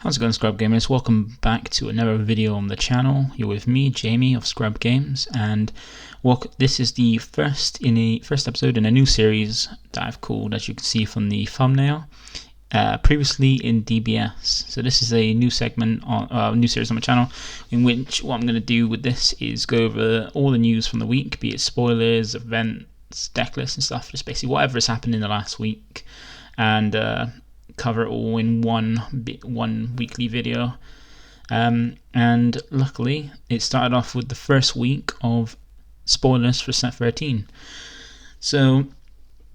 How's it going, ScrubGamers? Welcome back to another video on the channel. You're with me, Jamie of ScrubGames, and this is the first episode in a new series that I've called, as you can see from the thumbnail, previously in DBS. So this is a new segment on new series on my channel, in which what I'm going to do with this is go over all the news from the week, be it spoilers, events, deck lists, and stuff. Just basically whatever has happened in the last week, and cover it all in one weekly video. And luckily it started off with the first week of spoilers for set 13. So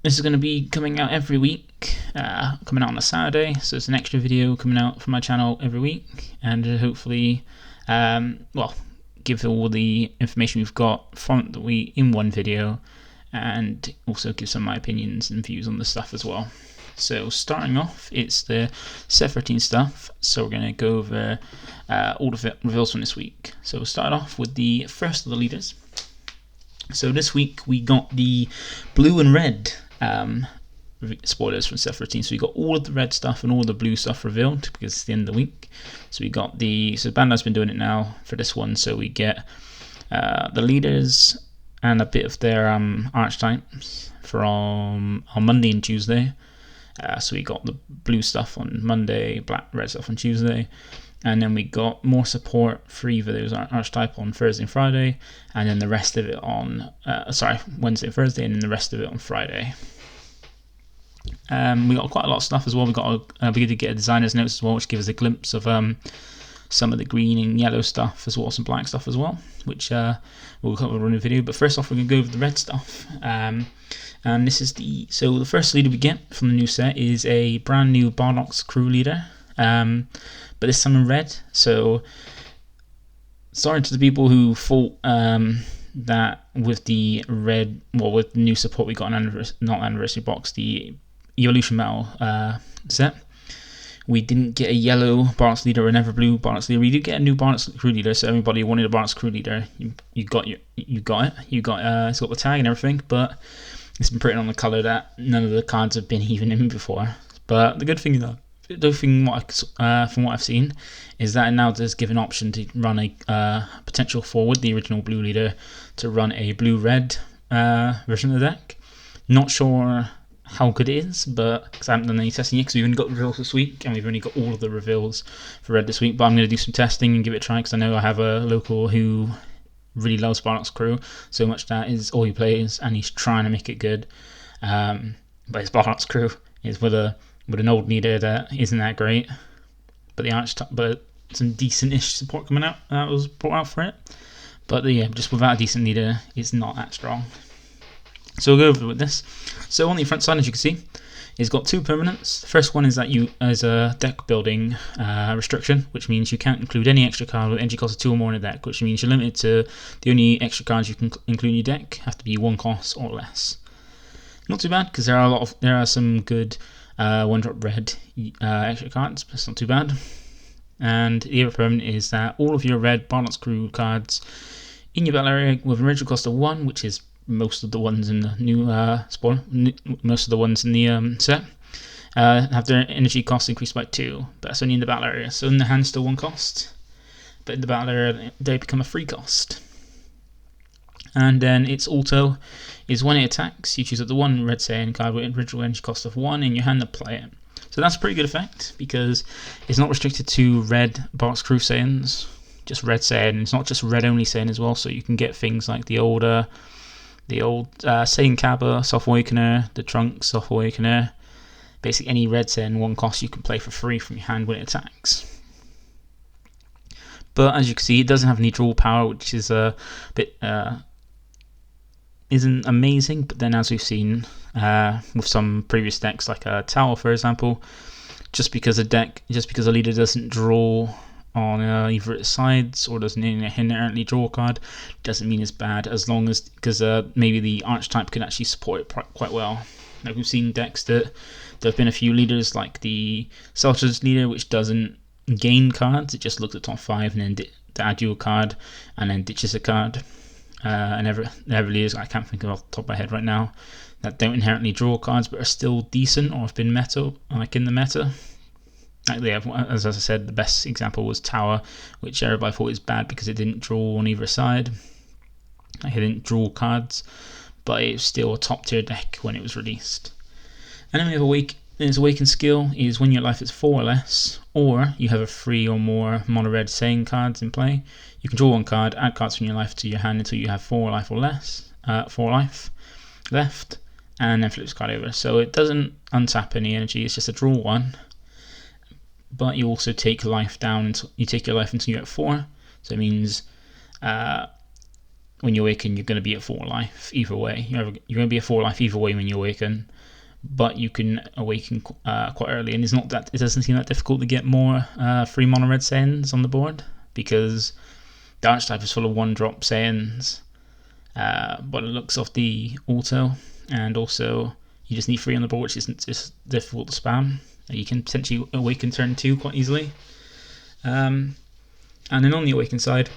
this is going to be coming out every week, coming out on a Saturday, so it's an extra video coming out from my channel every week, and hopefully give all the information we've got from the week in one video, and also give some of my opinions and views on the stuff as well. So starting off, it's the set 13 stuff, so we're going to go over all the reveals from this week. So we'll start off with the first of the leaders. So this week we got the blue and red spoilers from set 13. So we got all of the red stuff and all the blue stuff revealed because it's the end of the week. So we got so Bandai's been doing it now for this one, so we get the leaders and a bit of their archetypes from on Monday and Tuesday. So we got the blue stuff on Monday, red stuff on Tuesday, and then we got more support for either those archetype on Thursday and Friday, and then the rest of it on Wednesday and Thursday, and then the rest of it on Friday. We got quite a lot of stuff as well. We did get a designer's notes as well, which gives us a glimpse of some of the green and yellow stuff, as well as some black stuff as well, which we'll cover in the video. But first off, we're going to go over the red stuff. And this is the first leader we get from the new set is a brand new Borgos crew leader, but this time in red. So sorry to the people who thought that with the red, with the new support we got an anniversary box, the Evolution Metal set, we didn't get a yellow Borgos leader or an ever blue Borgos leader. We did get a new Borgos crew leader, so everybody wanted a Borgos crew leader. You got it. It's got the tag and everything, but it's been printed on the colour that none of the cards have been even in before. But the good thing, from what I've seen, is that it now does give an option to run a potential forward, the original blue leader, to run a blue-red version of the deck. Not sure how good it is, but because I haven't done any testing yet, because we've only got reveals this week, and we've only got all of the reveals for red this week. But I'm going to do some testing and give it a try, because I know I have a local who really loves Borgos crew so much that is all he plays, and he's trying to make it good. But his Borgos crew is with an old leader that isn't that great, but some decent-ish support coming out that was brought out for it. But just without a decent leader, it's not that strong. So we'll go over with this. So on the front side, as you can see, it's got two permanents. The first one is that as a deck building restriction, which means you can't include any extra card with energy cost of 2 or more in a deck, which means you're limited to the only extra cards you can include in your deck have to be 1 cost or less. Not too bad, because there are some good 1-drop red extra cards, but it's not too bad. And the other permanent is that all of your red Borgos crew cards in your battle area with an original cost of 1, which is most of the ones in the new most of the ones in the set, have their energy cost increased by 2, but that's only in the battle area. So in the hand, still 1 cost, but in the battle area they become a 3 cost. And then its auto is when it attacks, you choose up the 1 red Saiyan card with original energy cost of 1 in your hand to play it. So that's a pretty good effect, because it's not restricted to red Borgos crew Saiyans, just red Saiyan. It's not just red only Saiyan as well, so you can get things like the old Saiyan Kaba Soft Awakener, the Trunks Soft Awakener. Basically any red Saiyan 1 cost you can play for free from your hand when it attacks. But as you can see, it doesn't have any draw power, which is a bit isn't amazing. But then, as we've seen with some previous decks, like a Tower for example, just because a leader doesn't draw on either its sides or doesn't inherently draw a card, doesn't mean it's bad, as long as, because maybe the archetype can actually support it quite well. Like we've seen decks that there have been a few leaders, like the Celtics leader, which doesn't gain cards, it just looks at top 5 and then to add you a card and then ditches a card. And every leaders I can't think of off the top of my head right now that don't inherently draw cards but are still decent or have been in the meta. as I said, the best example was Tower, which everybody thought was bad because it didn't draw on either side. It didn't draw cards, but it was still a top tier deck when it was released. And then we have Its awakened skill is when your life is 4 or less, or you have a 3 or more mono red Saiyan cards in play. You can draw 1 card, add cards from your life to your hand until you have 4 life or less, 4 life left, and then flip this card over. So it doesn't untap any energy, it's just a draw 1. But you also take life down until you take your life until you're at 4. So it means when you awaken, you're going to be at 4 life either way. You're going to be at 4 life either way when you awaken, but you can awaken quite early, and it doesn't seem that difficult to get more 3 mono red Saiyans on the board, because the archetype is full of 1-drop Saiyans. But it looks off the auto, and also you just need 3 on the board, which isn't just difficult to spam. You can potentially awaken turn 2 quite easily. And then on the awaken side,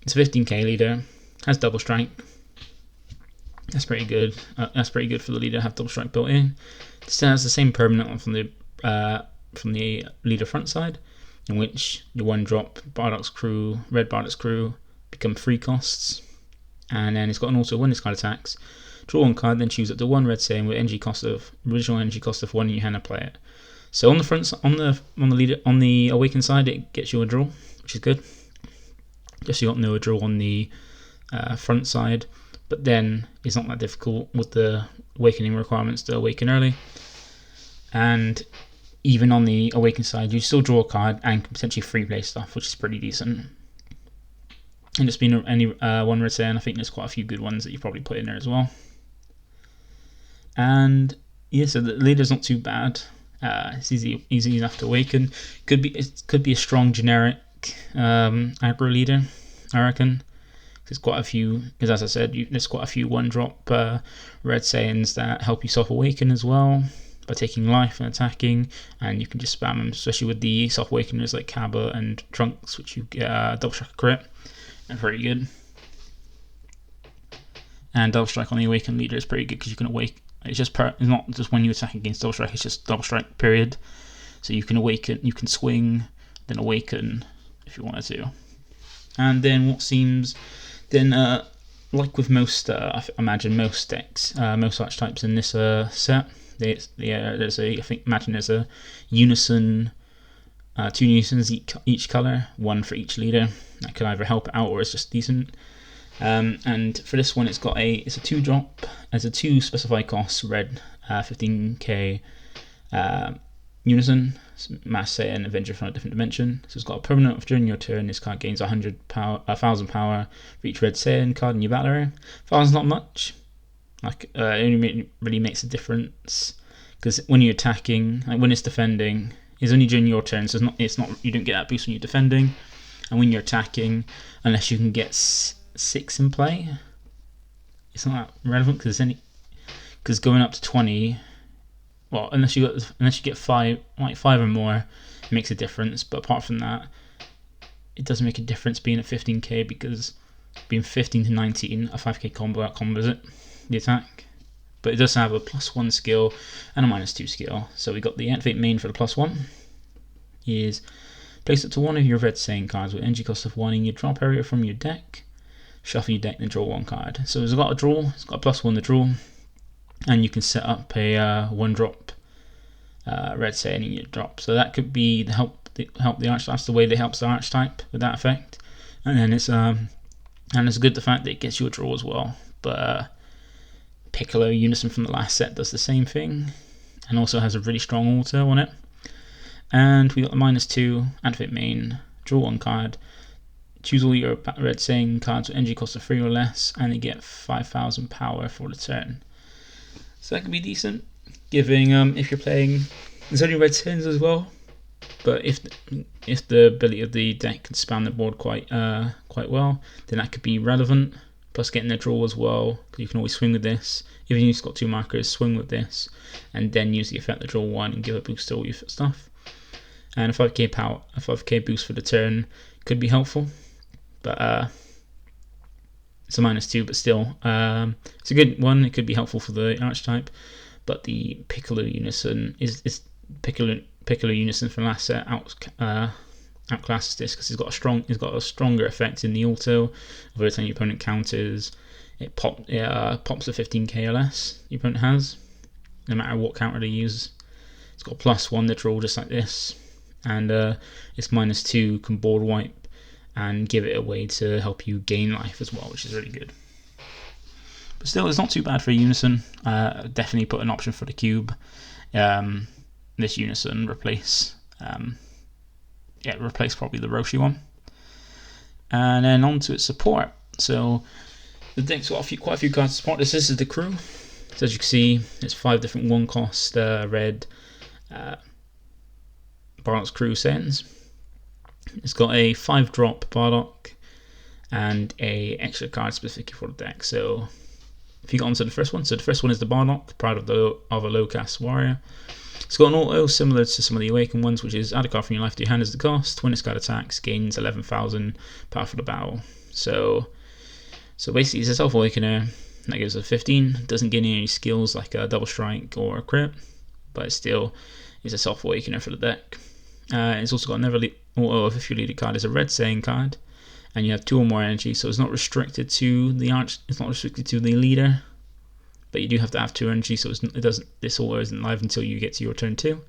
it's a 15k leader, has double strike. That's pretty good. That's pretty good for the leader to have double strike built in. It still has the same permanent one from the leader front side, in which your 1-drop Bardoc's crew, red Bardoc's crew, become 3 costs. And then it's got an auto when this card attacks. Draw 1 card, then choose up to 1 red Saiyan with original energy cost of 1 in your hand and play it. So on the awakened side, it gets you a draw, which is good. Just you got no draw on the front side, but then it's not that difficult with the awakening requirements to awaken early. And even on the awakened side, you still draw a card and can potentially free play stuff, which is pretty decent. And just being any 1 red Saiyan, I think there's quite a few good ones that you probably put in there as well. And yeah, so the leader's not too bad. It's easy enough to awaken. It could be a strong generic aggro leader, I reckon. There's quite a few, because as I said, there's quite a few 1-drop red Saiyans that help you self-awaken as well by taking life and attacking, and you can just spam them, especially with the self-awakeners like Kaba and Trunks, which you get double strike crit, and very good. And double strike on the awakened leader is pretty good because you can awake. It's not just when you attack against double strike, it's just double strike period. So you can awaken, you can swing, then awaken if you wanted to. And then like with most, I imagine most decks, most archetypes in this set, there's a unison, 2 unisons each color, 1 for each leader. That could either help out or it's just decent. And for this one, it's a 2-drop as a 2 specified cost red 15k unison Mass Saiyan Avenger from a different dimension. So it's got a permanent of during your turn. This card gains 1,000 power for each red Saiyan card in your battle area. 1,000's not much. It only really makes a difference because when you're attacking, like when it's defending, it's only during your turn. So it's not you don't get that boost when you're defending, and when you're attacking, unless you can get 6 in play, it's not that relevant because going up to 20. Well, unless you get 5 or more, it makes a difference. But apart from that, it doesn't make a difference being at 15k because being 15 to 19, a 5k combo outcombos it, the attack. But it does have a +1 skill and a -2 skill. So we got the activate main for the +1 is place up to 1 of your red Saiyan cards with energy cost of 1 in your drop area from your deck. Shuffle your deck and draw 1 card. So it's got a draw. It's got a +1 to draw. And you can set up a 1-drop red Saiyan in your drop. So that could be to help the archetype. That's the way that helps the archetype with that effect. And then it's good the fact that it gets you a draw as well. But Piccolo Unison from the last set does the same thing, and also has a really strong auto on it. And we got the -2 activate main, draw 1 card. Choose all your red Saiyan cards with energy cost of 3 or less, and you get 5,000 power for the turn. So that could be decent, giving if you're playing. There's only red Saiyans as well, but if the ability of the deck can spam the board quite well, then that could be relevant. Plus getting a draw as well, because you can always swing with this. Even if you've got 2 markers, swing with this, and then use the effect to draw 1 and give a boost to all your stuff. And a 5k boost for the turn could be helpful, but it's a -2, but still, it's a good one. It could be helpful for the archetype, but the Piccolo Unison is Piccolo Unison from last set outclasses this because it's got a stronger effect in the auto. Every time your opponent counters, it pops a 15k or less your opponent has, no matter what counter they use. It's got +1 literal just like this, and it's -2 can board wipe and give it a way to help you gain life as well, which is really good. But still, it's not too bad for a Unison. Definitely put an option for the cube. This Unison replace probably the Roshi one. And then on to its support. So the deck's got quite a few cards to support this. This is the crew. So as you can see, it's 5 different 1-cost red Borgos crew sends. It's got a 5-drop Bardock and a extra card specifically for the deck. So if you got onto the first one, so the first one is the Bardock, Pride of a low-cast warrior. It's got an auto similar to some of the Awakened ones, which is add a card from your life to your hand as the cost. When this card attacks, gains 11,000 power for the battle. So basically, it's a Self-Awakener that gives a 15. Doesn't gain any skills like a double strike or a crit, but it still is a Self-Awakener for the deck. It's also got another auto if your leader card is a red Saiyan card, and you have 2 or more energy, so it's not restricted to the leader, but you do have to have 2 energy, so this auto isn't live until you get to your turn 2.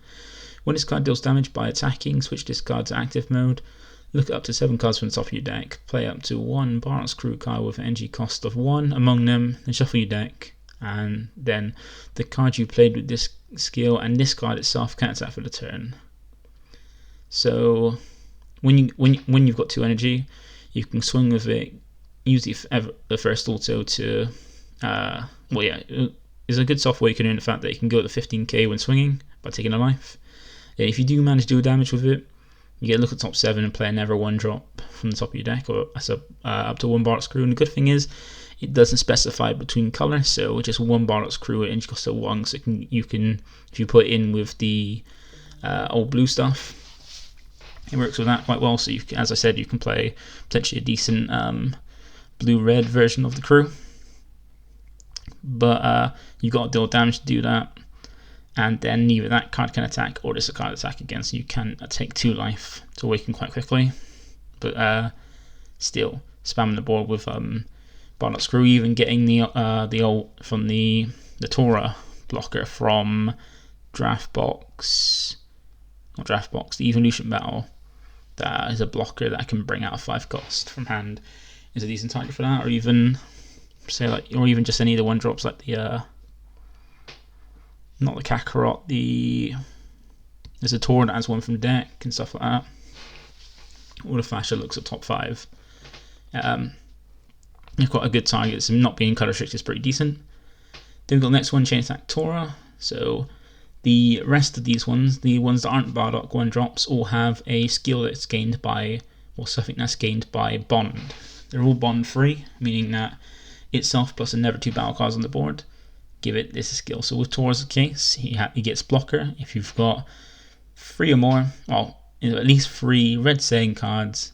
When this card deals damage by attacking, switch this card to active mode. Look up to 7 cards from the top of your deck. Play up to 1 Borgos crew card with an energy cost of 1 among them, then shuffle your deck, and then the card you played with this skill and this card itself can attack for the turn. So when you've got 2 energy, you can swing with it. Use the first auto to it's a good Self-Awakener in the fact that you can go to 15k when swinging by taking a life. If you do manage to do damage with it, you get a look at top 7 and play another 1-drop from the top of your deck, or up to 1 Borgos crew. And the good thing is, it doesn't specify between colours, so just 1 Borgos crew at energy cost of 1. So you can if you put it in with the old blue stuff, it works with that quite well. So as I said, you can play potentially a decent blue-red version of the crew. But you've got to deal damage to do that, and then either that card can attack or this card attack again, so you can take 2 life to awaken quite quickly. But still spamming the board with Borgos crew, even getting the Torah blocker from the Evolution Battle. That is a blocker that can bring out a 5-cost from hand. Is a decent target for that, or even just any of the 1-drops like the not the Kakarot, there's a Torah that has 1 from deck and stuff like that. All the Flasher looks at top 5. You've got a good target, so not being color restricted is pretty decent. Then we've got the next one, Chain Attack Torah. So the rest of these ones, the ones that aren't Bardock 1-drops, all have a skill that's gained by, or something that's gained by Bond. They're all Bond free, meaning that itself plus another 2 battle cards on the board give it this skill. So with Torah's case, he gets blocker if you've got 3 or more, well, at least 3 red Saiyan cards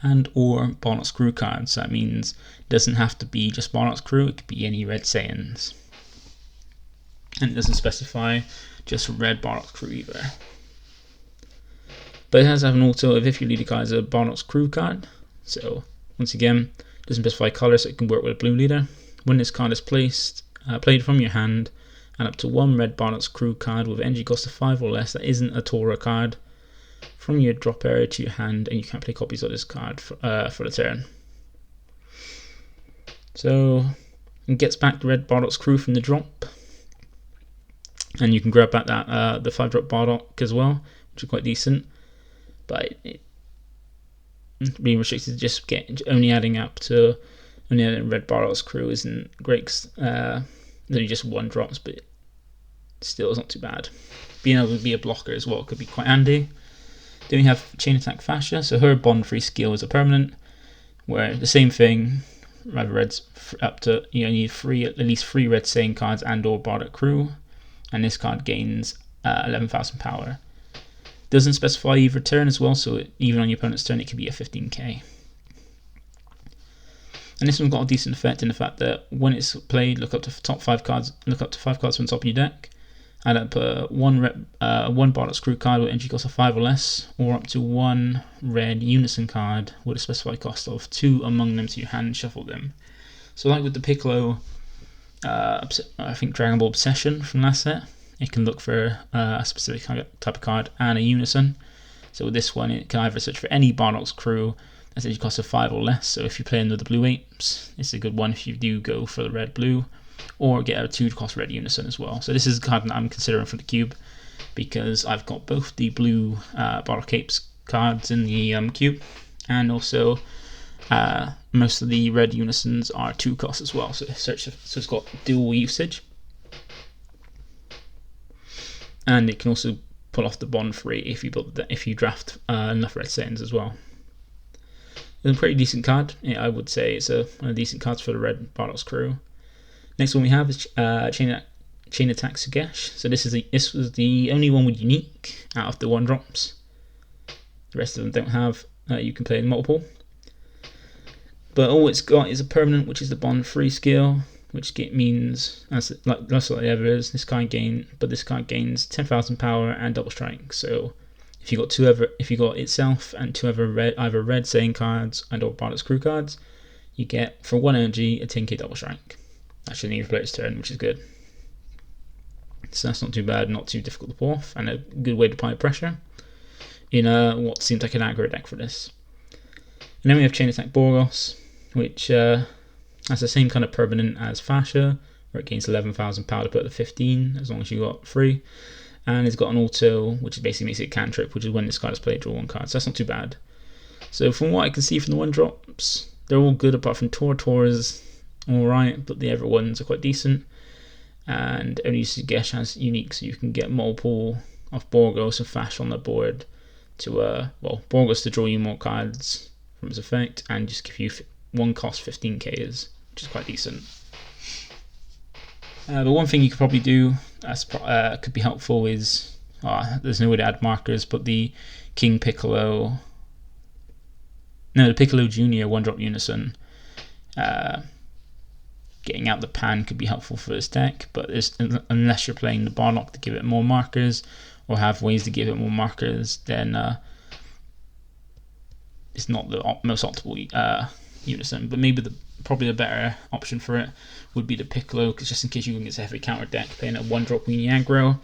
and or Borgos crew cards. So that means it doesn't have to be just Borgos crew, it could be any red Saiyans. And it doesn't specify just red Borgos crew either. But it has to have an auto if your leader card is a Borgos crew card. So once again, it doesn't specify color, so it can work with a blue leader. When this card is played from your hand, and up to 1 red Borgos crew card with energy cost of 5 or less that isn't a Torah card from your drop area to your hand, and you can't play copies of this card for the turn. So it gets back the red Borgos crew from the drop, and you can grab back that the 5-drop Bardock as well, which is quite decent. But being restricted to just only adding red Borgos crew isn't great. There's only just 1-drops, but still is not too bad. Being able to be a blocker as well could be quite handy. Then we have Chain Attack Fascia, so her bond free skill is a permanent, where the same thing, rather reds up to, you need at least 3 red Saiyan cards and or Bardock crew, and this card gains 11,000 power. Doesn't specify either turn as well, so even on your opponent's turn it could be a 15k. And this one's got a decent effect in the fact that when it's played, look up to 5 cards from the top of your deck. add up one Bardock Screw card with entry cost of 5 or less, or up to one red Unison card with a specified cost of 2 among them to your hand and shuffle them. So like with the Piccolo, I think Dragon Ball Obsession from last set, it can look for a specific type of card and a Unison. So with this one, it can either search for any Bardock's crew that's entry cost of 5 or less. So if you're playing with the Blue Apes, it's a good one if you do go for the red-blue, or get a 2-cost red Unison as well. So this is a card that I'm considering for the cube, because I've got both the blue Bardock Apes cards in the cube, and also most of the red Unisons are 2-cost as well. So it's got dual usage, and it can also pull off the bond free if you draft enough red Saiyans as well. It's a pretty decent card. I would say it's one of the decent cards for the red Bardock's crew. Next one we have is Chain Attack Sugesh. So this was the only one with unique out of the 1-drops. The rest of them don't have. You can play in multiple. But all it's got is a permanent, which is the bond free skill, which means that's like the others. This card gains 10,000 power and double strike. So if you got itself and 2 other either red Saiyan cards and or Bardock's crew cards, you get for 1 energy a 10k double strike. Actually, need to play its turn, which is good. So that's not too bad, not too difficult to pull off, and a good way to apply pressure in what seems like an aggro deck for this. And then we have Chain Attack Borgos, which has the same kind of permanent as Fascia, where it gains 11,000 power to put the 15, as long as you got 3. And it's got an auto, which basically makes it a cantrip, which is when this card is played, draw 1 card. So that's not too bad. So from what I can see from the 1-drops, they're all good apart from Tor. Tor is alright, but the other ones are quite decent. And only Sugesh has unique, so you can get multiple of Borgos and Fash on the board to, Borgos to draw you more cards from its effect, and just give you 1-cost 15Ks, which is quite decent. But one thing you could probably do that could be helpful is, there's no way to add markers, but the Piccolo Junior 1-drop Unison, getting out the pan could be helpful for this deck, but unless you're playing the Bardock to give it more markers, or have ways to give it more markers, then it's not the most optimal Unison. But maybe probably a better option for it would be the Piccolo, because just in case you can get a heavy counter deck playing a 1-drop weenie aggro,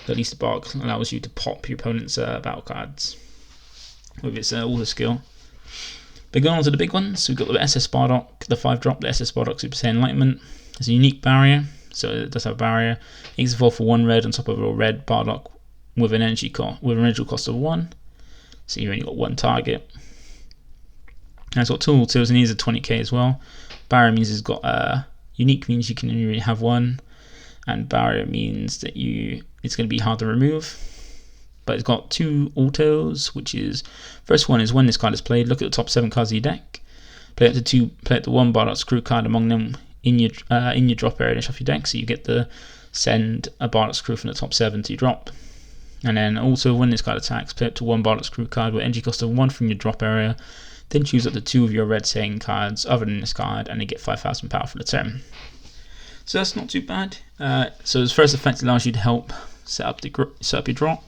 at least the Bardock allows you to pop your opponent's battle cards with its auto skill. But going on to the big ones, we've got the SS Bardock, the 5-drop, the SS Bardock Super Saiyan Enlightenment. It's a unique barrier, so it does have a barrier. It can evolve for 1 red on top of a red Bardock with an energy cost of 1. So you've only got 1 target. And it's got 2 autos and it needs a 20k as well. Barrier means it's got unique means you can only really have 1, and barrier means that it's going to be hard to remove. But it's got 2 autos, which is, first one is when this card is played, look at the top 7 cards of your deck, play up to 1 Bardock Screw card among them in your drop area and shuffle your deck, so you get to send a Bardock Screw from the top 7 to your drop. And then also when this card attacks, play up to 1 Bardock Screw card with energy cost of 1 from your drop area, then choose up to 2 of your red Saiyan cards other than this card, and they get 5,000 power for the turn. So that's not too bad. So his first effect allows you to help set up your drop,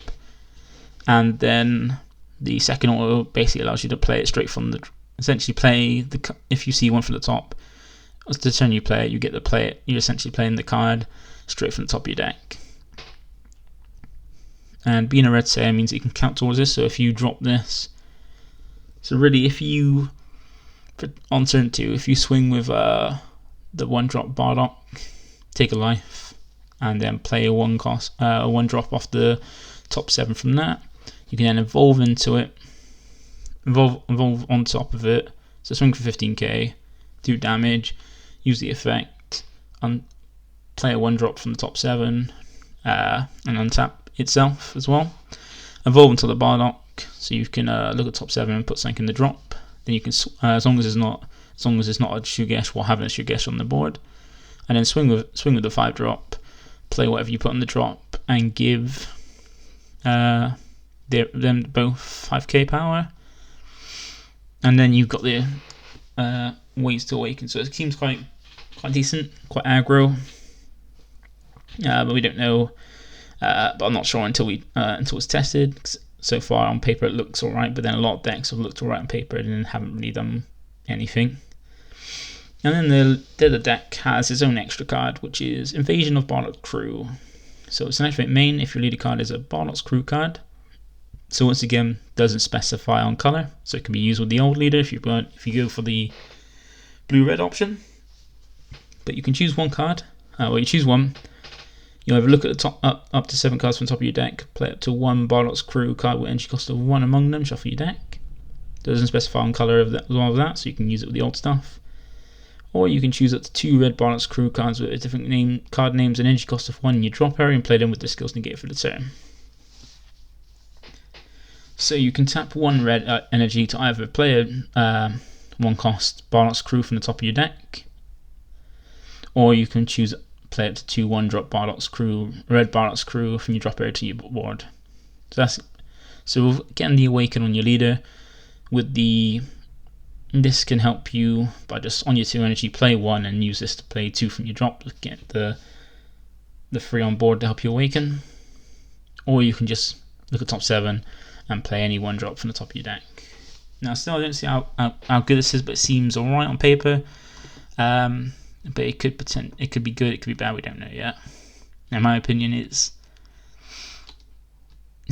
and then the second auto basically allows you to play it straight from if you see one from the top, the turn you play it, you get to play it. You're essentially playing the card straight from the top of your deck. And being a red Saiyan means you can count towards this. So if you drop this, so really on turn 2, if you swing with the 1-drop Bardock, take a life, and then play a 1-drop off the top 7 from that, you can then evolve into it, evolve on top of it, so swing for 15k, do damage, use the effect, play a 1-drop from the top 7, and untap itself as well. Evolve into the Bardock, so you can look at top 7 and put something in the drop. Then you can, as long as it's not a Sugesh, while having a Sugesh on the board, and then swing with the 5-drop, play whatever you put on the drop, and give them both 5k power, and then you've got the ways to awaken. So it seems quite decent, quite aggro, but we don't know but I'm not sure until it's tested. So far on paper it looks alright, but then a lot of decks have looked alright on paper and then haven't really done anything. And then the other deck has its own extra card, which is Invasion of Bardock's Crew. So it's an activate main if your leader card is a Bardock's Crew card. So once again, doesn't specify on color, so it can be used with the old leader if you go for the blue-red option. But you can choose one card. Well, you choose one. You either look at the top up to 7 cards from the top of your deck, play up to 1 Bardock's Crew card with entry cost of 1 among them, shuffle your deck. Doesn't specify on color of that, so you can use it with the old stuff. Or you can choose up to 2 red Bardock's Crew cards with different card names and energy cost of 1 in your drop area and play them with the skills negated for the turn. So you can tap 1 red energy to either play a 1 cost Bardock's Crew from the top of your deck, or you can choose play up to 2 1-drop Bardock's Crew, red Bardock's Crew from your drop area to your board. So getting the Awaken on your leader with this can help you by just on your 2 energy play 1 and use this to play 2 from your drop to get the 3 on board to help you Awaken. Or you can just look at top 7 and play any 1-drop from the top of your deck. Now still I don't see how good this is, but it seems alright on paper. But it could be good, it could be bad, we don't know yet. In my opinion, it's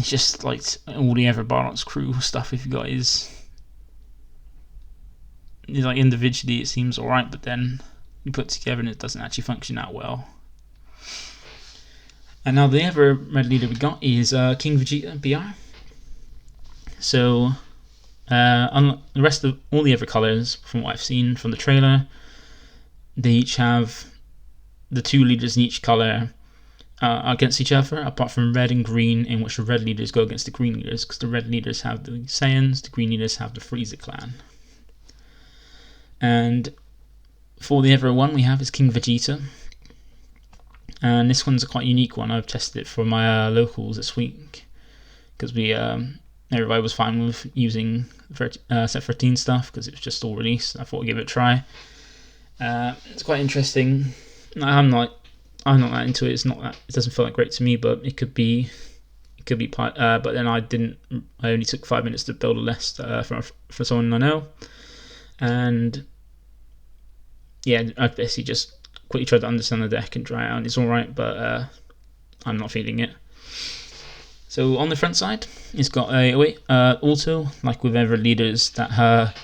just like all the other Bardock's Crew stuff. If you got is like individually it seems alright, but then you put it together and it doesn't actually function that well. And now the other red leader we got is King Vegeta BR. So unlike the rest of all the other colours, from what I've seen from the trailer, they each have the 2 leaders in each colour against each other, apart from red and green, in which the red leaders go against the green leaders, because the red leaders have the Saiyans, the green leaders have the Frieza clan. And for the other one we have is King Vegeta, and this one's a quite unique one. I've tested it for my locals this week, because everybody was fine with using set 13 stuff, because it was just all released. I thought I'd give it a try. It's quite interesting. I'm not that into it. It doesn't feel like great to me, but it could be part. But then I only took 5 minutes to build a list for someone I know, and yeah, I basically just quickly tried to understand the deck and try it out. It's all right, but I'm not feeling it. So on the front side, it's got a auto, like with other leaders that have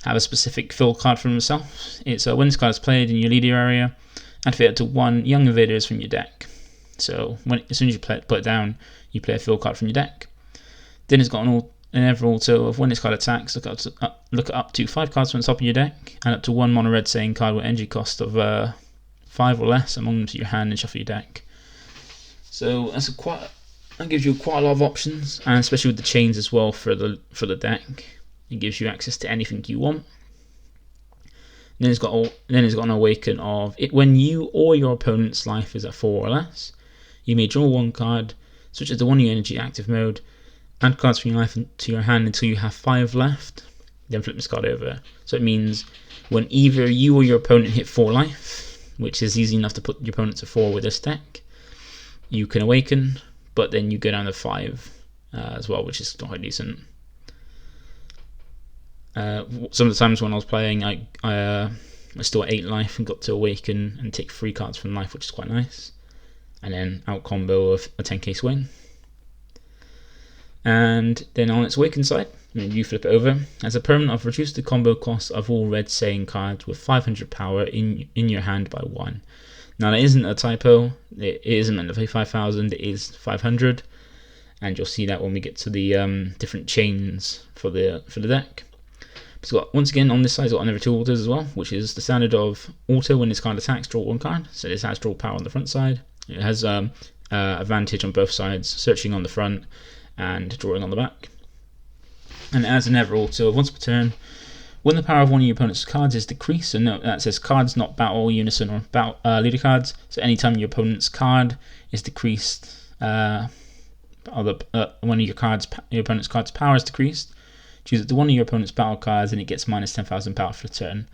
a specific fill card for themselves. It's when this card is played in your leader area, activate up to 1 young invaders from your deck. So as soon as you put it down, you play a fill card from your deck. Then it's got another auto of when this card attacks, look at up to 5 cards from the top of your deck, and up to 1 mono red Saiyan card with energy cost of 5 or less among them to your hand and shuffle your deck. So that gives you quite a lot of options, and especially with the chains as well for the deck. It gives you access to anything you want. Then it's got an Awaken of it when you or your opponent's life is at 4 or less. You may draw 1 card, switch it to 1 of your energy active mode, add cards from your life to your hand until you have 5 left. Then flip this card over. So it means when either you or your opponent hit 4 life, which is easy enough to put your opponent to 4 with this deck, you can Awaken, but then you go down to 5 as well, which is quite decent. Some of the times when I was playing, I still at 8 life and got to Awaken and take 3 cards from life, which is quite nice. And then out combo of a 10k swing. And then on its Awaken side, when you flip it over, as a permanent, I've reduced the combo cost of all red Saiyan cards with 500 power in your hand by 1. Now that isn't a typo, it isn't meant to be 5,000, it is 500. And you'll see that when we get to the different chains for the deck. It's got, once again, on this side, it's got another 2 autos as well, which is the standard of auto when this card attacks, draw 1 card. So this has draw power on the front side. It has advantage on both sides, searching on the front and drawing on the back. And it adds another auto of once per turn. When the power of one of your opponent's cards is decreased, so note that says cards, not battle, unison, or leader cards. So anytime your opponent's card is decreased, one of your opponent's cards' power is decreased, choose it to one of your opponent's battle cards and it gets minus 10,000 power for the turn.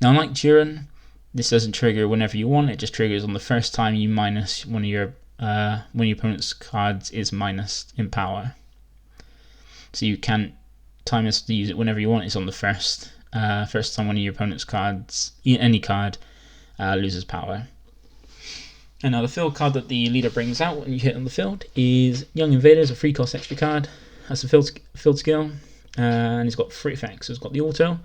Now unlike Jiren, this doesn't trigger whenever you want, it just triggers on the first time you minus one of your when your opponent's cards is minus in power. So you can't time this to use it whenever you want. It's on the first time one of your opponent's cards, any card, loses power. And now the field card that the leader brings out when you hit on the field is Young Invaders, a 3-cost extra card. That's a field skill, and it's got 3 effects. So it's got the auto.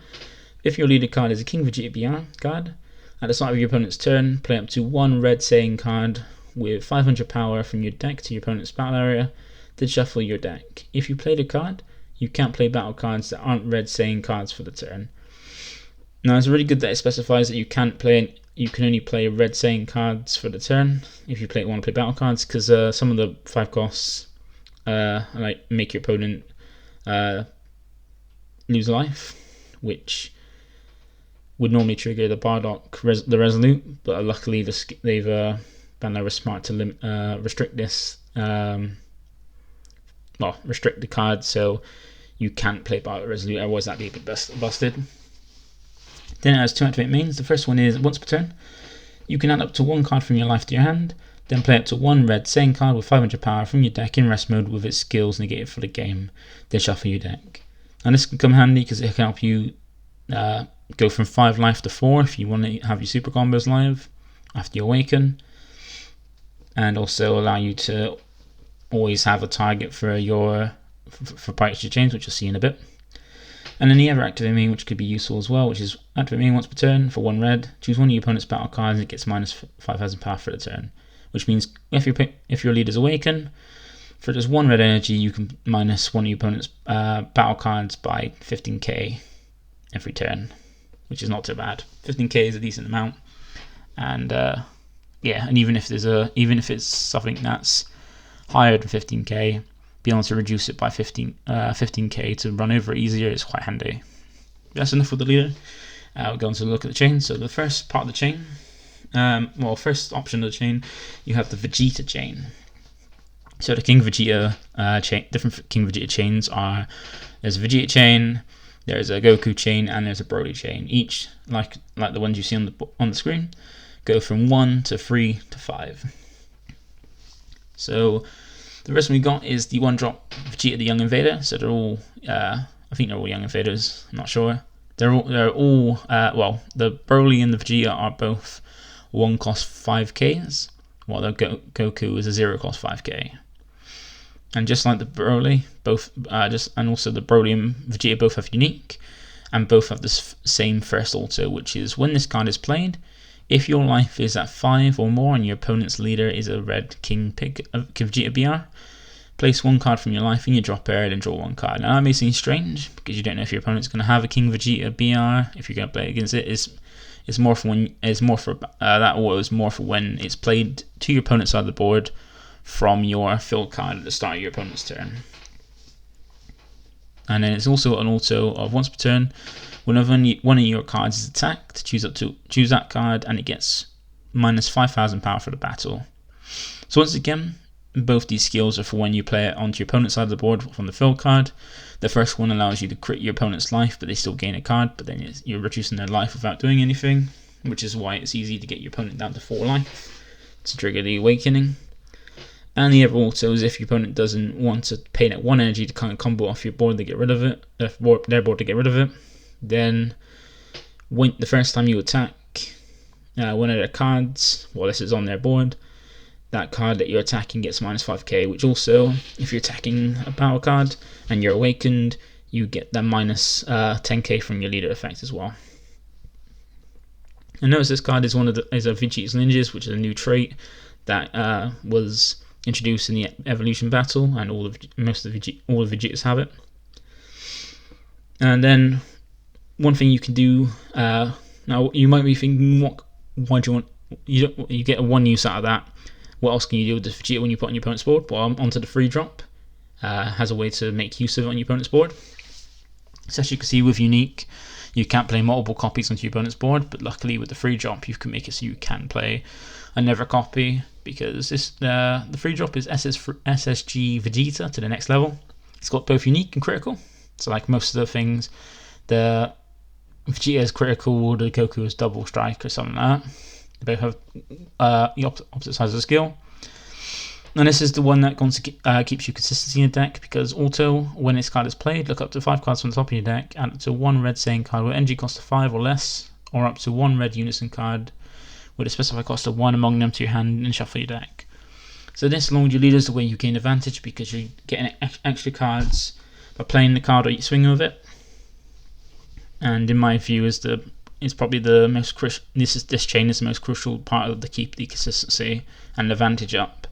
If your leader card is a King Vegeta BR card, at the start of your opponent's turn, play up to 1 red Saiyan card with 500 power from your deck to your opponent's battle area, then shuffle your deck. If you played a card, you can't play battle cards that aren't red Saiyan cards for the turn. Now it's really good that it specifies that you can only play red Saiyan cards for the turn if you want to play battle cards, because some of the 5 costs like make your opponent lose life, which would normally trigger the Bardock, the Resolute, but luckily they've Bandai was smart to restrict this, restrict the card so you can't play Bardock Resolute, otherwise that'd be a bit busted. Then it has 2 activate mains. The first one is once per turn, you can add up to 1 card from your life to your hand, then play up to 1 red Saiyan card with 500 power from your deck in rest mode with its skills negated for the game, then shuffle your deck. And this can come handy because it can help you go from 5 life to 4 if you want to have your super combos live after you awaken, and also allow you to always have a target for Pirates Chains, which you'll see in a bit. And then the other activate main, which could be useful as well, which is activate main once per turn for 1 red. Choose one of your opponent's battle cards and it gets minus 5,000 power for the turn. Which means if your leader's awaken, for just 1 red energy, you can minus one of your opponent's battle cards by 15k every turn, which is not too bad. 15k is a decent amount, and and even if it's something that's higher than 15k, being able to reduce it by 15k to run over it easier is quite handy. That's enough with the leader. We'll go on to look at the chain. So the first part of the chain, first option of the chain, you have the Vegeta chain. So the King Vegeta chain, different King Vegeta chains are, there's a Vegeta chain, there's a Goku chain, and there's a Broly chain. Each, like the ones you see on the screen, go from 1 to 3 to 5. So the rest we got is the 1-drop Vegeta the Young Invader. So they're all, I think they're all Young Invaders. I'm not sure. They're all the Broly and the Vegeta are both 1-cost 5Ks, while the Goku is a 0-cost 5K. And just like the Broly, and also the Broly and Vegeta both have unique, and both have the same first auto, which is when this card is played, if your life is at 5 or more and your opponent's leader is a red King Vegeta BR, place 1 card from your life in your drop area and draw 1 card. Now that may seem strange because you don't know if your opponent's going to have a King Vegeta BR. If you're going to play against it, it's more for when that auto is more for when it's played to your opponent's side of the board from your field card at the start of your opponent's turn. And then it's also an auto of once per turn. Whenever one of your cards is attacked, choose that card and it gets minus 5,000 power for the battle. So once again, both these skills are for when you play it onto your opponent's side of the board from the field card. The first one allows you to crit your opponent's life, but they still gain a card, but then you're reducing their life without doing anything, which is why it's easy to get your opponent down to 4 life to trigger the awakening. And the other auto is if your opponent doesn't want to pay that 1 energy to kind of combo off your board to get rid of it, their board to get rid of it, then when the first time you attack one of their cards, while this is on their board, that card that you're attacking gets minus 5k, which also, if you're attacking a power card and you're awakened, you get that minus 10k from your leader effect as well. And notice this card is is a Vegeta's Ninjas, which is a new trait that was introduced in the evolution battle, and all the Vegetas have it. And then one thing you can do, now you might be thinking, why do you want, you get a 1 use out of that, what else can you do with this Vegeta when you put on your opponent's board? Well, onto the free drop, has a way to make use of it on your opponent's board. So as you can see with unique, you can't play multiple copies onto your opponent's board, but luckily with the free drop you can make it so you can play another copy, because the free drop is SSG Vegeta to the next level. It's got both unique and critical, so like most of the things, the Vegeta is critical, the Goku is double strike or something like that. They both have the opposite sides of the skill. And this is the one that keeps you consistency in the deck, because auto, when this card is played, look up to 5 cards from the top of your deck, add up to 1 red Saiyan card with energy cost of 5 or less, or up to 1 red unison card with a specified cost of 1 among them to your hand, and shuffle your deck. So this, along with your leaders, the way you gain advantage, because you're getting extra cards by playing the card or swinging with it. And in my view, is probably the most crucial. This chain is the most crucial part of the keep the consistency and advantage up.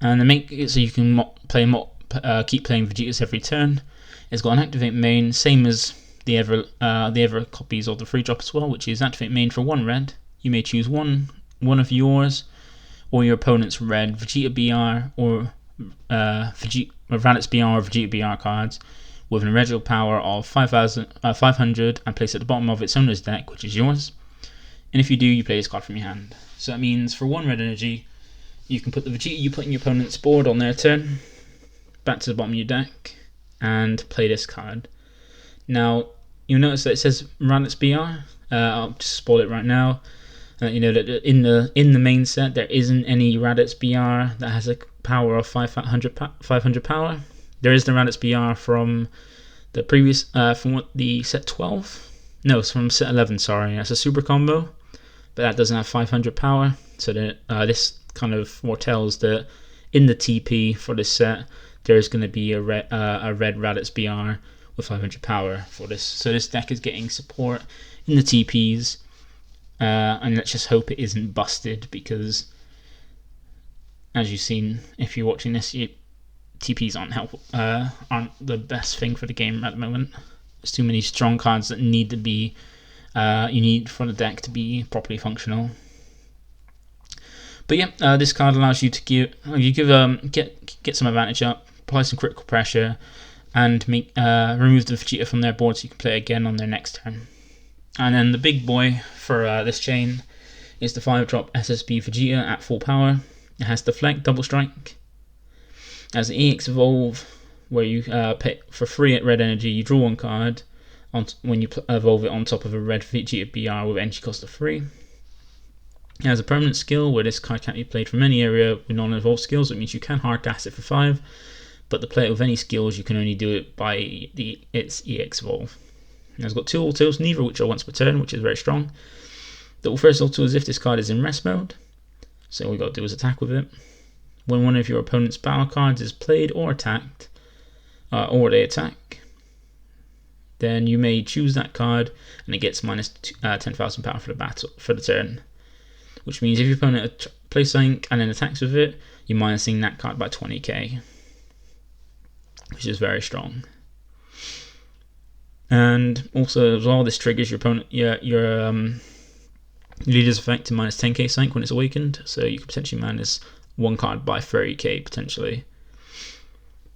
And to make it so you can keep playing Vegetas every turn, it's got an activate main, same as the ever copies of the free drop as well, which is activate main for 1 red. You may choose one of yours or your opponent's red Vegeta BR or Raditz BR or Vegeta BR cards with an original power of 500 and place it at the bottom of its owner's deck, which is yours. And if you do, you play this card from your hand. So that means for 1 red energy, you can put the Vegeta you put in your opponent's board on their turn back to the bottom of your deck and play this card. Now, you'll notice that it says Raditz BR. I'll just spoil it right now. You know that in the main set there isn't any Raditz BR that has a power of 500 power. There is the Raditz BR from the previous from the set 12. No, it's from set 11. Sorry, that's a super combo, but that doesn't have 500 power. So that this kind of foretells that in the TP for this set there is going to be a red Raditz BR with 500 power for this. So this deck is getting support in the TPs, and let's just hope it isn't busted, because as you've seen if you're watching this, TPs aren't the best thing for the game at the moment. There's too many strong cards that need to be you need for the deck to be properly functional. But yeah, this card allows you to get some advantage up, apply some critical pressure, and remove the Vegeta from their board so you can play it again on their next turn. And then the big boy for this chain is the 5-drop Ssb Vegeta at full power. It has Deflect, Double Strike. It has the EX Evolve, where you pay for free at red energy, you draw 1 card when you evolve it on top of a red Vegeta BR with energy cost of 3. It has a permanent skill where this card can't be played from any area with non-evolved skills. It means you can hard cast it for 5, but to play it with any skills, you can only do it by its EX Evolve. It's got 2 autos, neither of which are once per turn, which is very strong. The first auto is if this card is in rest mode, so all we got to do is attack with it. When one of your opponent's battle cards is played or attacked, or they attack, then you may choose that card, and it gets minus 10,000 power for the turn. Which means if your opponent plays something and then attacks with it, you're minusing that card by 20k, which is very strong. And also as well, this triggers your opponent your leader's effect to minus 10k sync when it's awakened, so you could potentially minus 1 card by 30k potentially.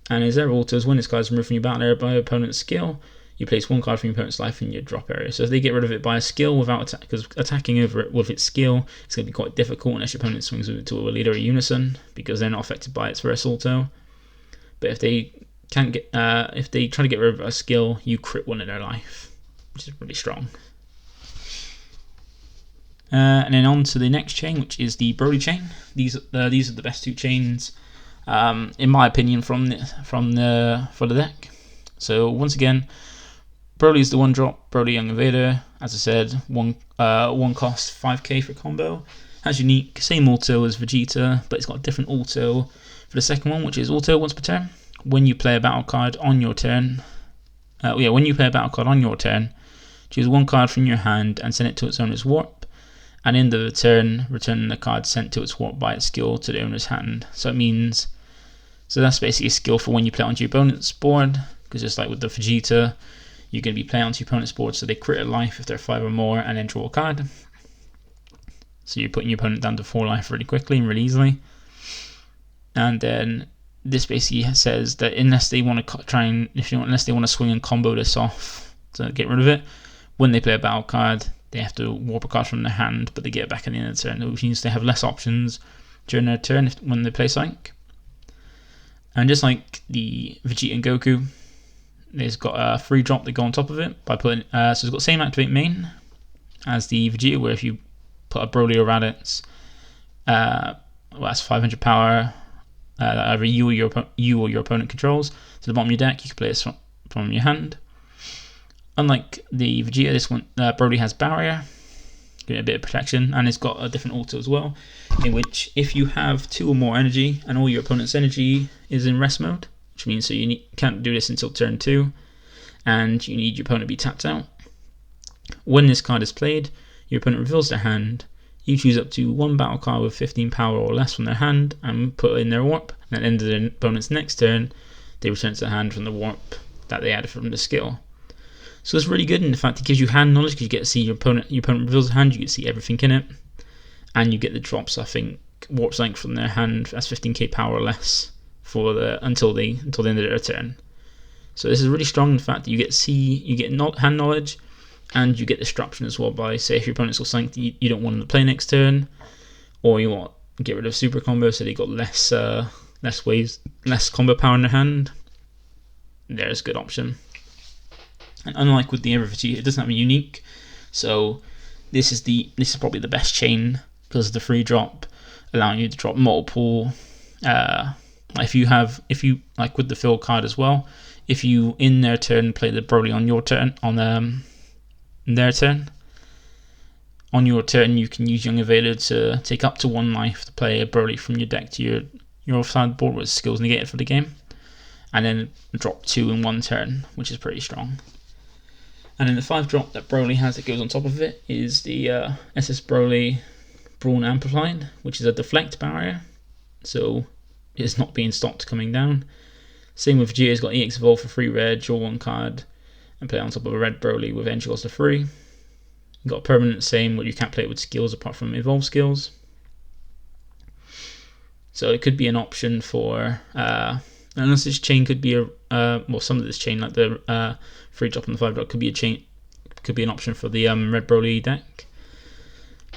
And as their autos, when this card is removed from your battle area by your opponent's skill, you place 1 card from your opponent's life in your drop area. So if they get rid of it by a skill without attack, because attacking over it with its skill, it's going to be quite difficult unless your opponent swings with it to a leader or unison, because they're not affected by its first auto. But if they try to get rid of a skill, you crit 1 in their life, which is really strong. And then on to the next chain, which is the Broly chain. These are the best 2 chains, in my opinion, for the deck. So once again, Broly is the 1-drop Broly Young Invader. As I said, one cost 5k for combo. Has unique, same auto as Vegeta, but it's got a different auto for the second one, which is auto once per turn. When you play a battle card on your turn, choose 1 card from your hand and send it to its owner's warp, and in the return the card sent to its warp by its skill to the owner's hand. So that's basically a skill for when you play onto your opponent's board, because just like with the Vegeta, you're going to be playing onto your opponent's board, so they crit a life if they're 5 or more, and then draw a card. So you're putting your opponent down to 4 life really quickly and really easily. And then this basically says that unless they want to swing and combo this off to get rid of it, when they play a battle card, they have to warp a card from their hand, but they get it back at the end of the turn, which means they have less options during their turn when they play Psych. And just like the Vegeta and Goku, it's got a free drop that go on top of it by putting. So it's got the same activate main as the Vegeta, where if you put a Broly or Raditz well, that's 500 power that either you or your opponent controls to the bottom of your deck. You can play this from your hand. Unlike the Vegeta, this one Broly has barrier, getting a bit of protection, and it's got a different auto as well, in which if you have 2 or more energy and all your opponent's energy is in rest mode, which means so you can't do this until turn 2, and you need your opponent to be tapped out. When this card is played, your opponent reveals their hand. You choose up to 1 battle card with 15 power or less from their hand and put it in their warp, and at the end of their opponent's next turn, they return to the hand from the warp that they added from the skill. So it's really good, and in fact it gives you hand knowledge because you get to see your opponent reveals a hand, you get to see everything in it, and you get the drops, I think, warp length from their hand, that's 15k power or less for until the end of their turn. So this is really strong in the fact that you get hand knowledge, and you get disruption as well by, say, if your opponent's got something you don't want them to play next turn, or you want to get rid of super combo so they got less waves, less combo power in their hand, there's a good option. And unlike with the other Vegeta, it doesn't have a unique, so this is probably the best chain because of the free drop, allowing you to drop multiple. If you like with the fill card as well, if you in their turn play the Broly on your turn their turn, on your turn you can use Young Evader to take up to 1 life to play a Broly from your deck to your side board with skills negated for the game, and then drop 2 in 1 turn, which is pretty strong. And then the 5 drop that Broly has that goes on top of it is the SS Broly Brawn Amplified, which is a deflect barrier, so it's not being stopped coming down. Same with Vegeta's got EX Evolve for free red, draw 1 card, and play it on top of a red Broly with energy cost of 3. You've got a permanent same where you can't play it with skills apart from evolve skills. So it could be an option for, unless this chain could be some of this chain, like the 3 drop and the 5 drop, could be an option for the red Broly deck.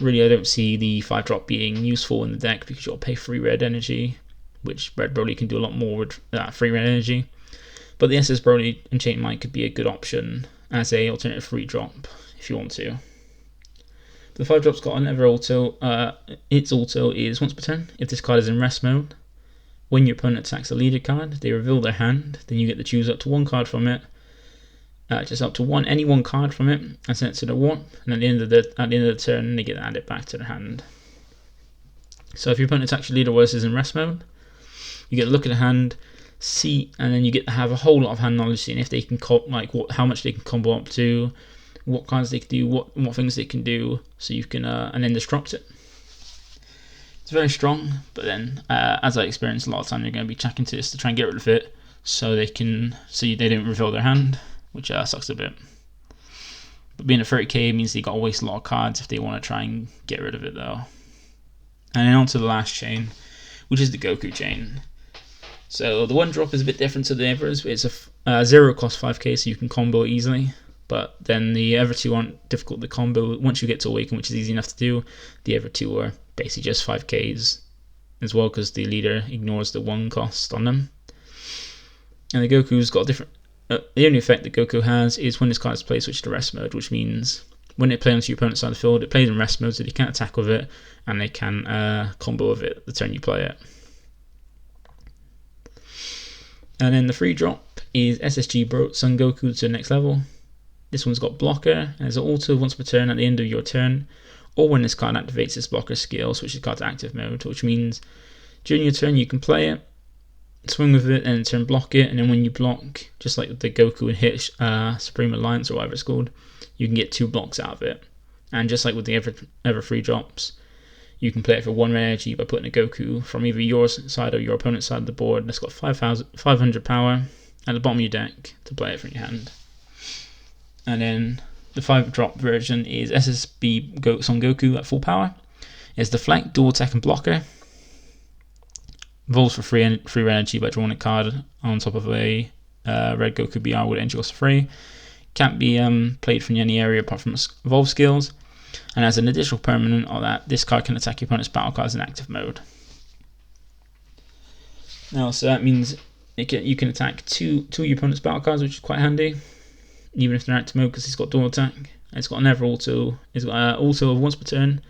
Really, I don't see the 5 drop being useful in the deck because you'll pay free red energy, which red Broly can do a lot more with free red energy. But the SS Broly Enchant Might could be a good option as a alternative free drop if you want to. The 5 drop's got another auto. Its auto is once per turn. If this card is in rest mode, when your opponent attacks a leader card, they reveal their hand. Then you get to choose up to 1 card from it, just up to any one card from it, and send it to the warp. And at the end of the turn, they get to add it back to their hand. So if your opponent attacks your leader while this is in rest mode, you get to look at the hand, see, and then you get to have a whole lot of hand knowledge, seeing if they can how much they can combo up to, what cards they can do, what things they can do, so you can and then disrupt it. It's very strong, but then as I experienced, a lot of time you're going to be checking to this to try and get rid of it, so they don't reveal their hand, which sucks a bit. But being a 30k means they got to waste a lot of cards if they want to try and get rid of it though. And then on to the last chain, which is the Goku chain. So the 1 drop is a bit different to the others. It's a 0 cost 5k, so you can combo easily. But then the other 2 aren't difficult to combo once you get to Awaken, which is easy enough to do. The other 2 are basically just 5ks as well, because the leader ignores the 1 cost on them. And the Goku's got a different. The only effect that Goku has is when this card is played, switch to rest mode, which means when it plays onto your opponent's side of the field, it plays in rest mode, so they can't attack with it, and they can combo with it the turn you play it. And then the 3 drop is SSG Son Goku to the next level. This one's got blocker, and it's an auto once per turn at the end of your turn, or when this card activates its blocker skill, switch the card to active mode, which means during your turn you can play it, swing with it, and in turn block it, and then when you block, just like the Goku and Hit Supreme Alliance or whatever it's called, you can get 2 blocks out of it. And just like with the other 3 drops, you can play it for 1 red energy by putting a Goku from either your side or your opponent's side of the board that's got 500 power at the bottom of your deck to play it from your hand. And then the 5 drop version is Ssb Son Goku at full power. It's deflect, dual attack and blocker. Evolves for free red energy by drawing a card on top of a red Goku BR with energy cost 3. Can't be played from any area apart from evolve skills. And as an additional permanent of that, this card can attack your opponent's battle cards in active mode. Now, so that means you can attack two of your opponent's battle cards, which is quite handy, even if they're active mode, because it's got dual attack. And it's got another auto. It's got auto of once per turn.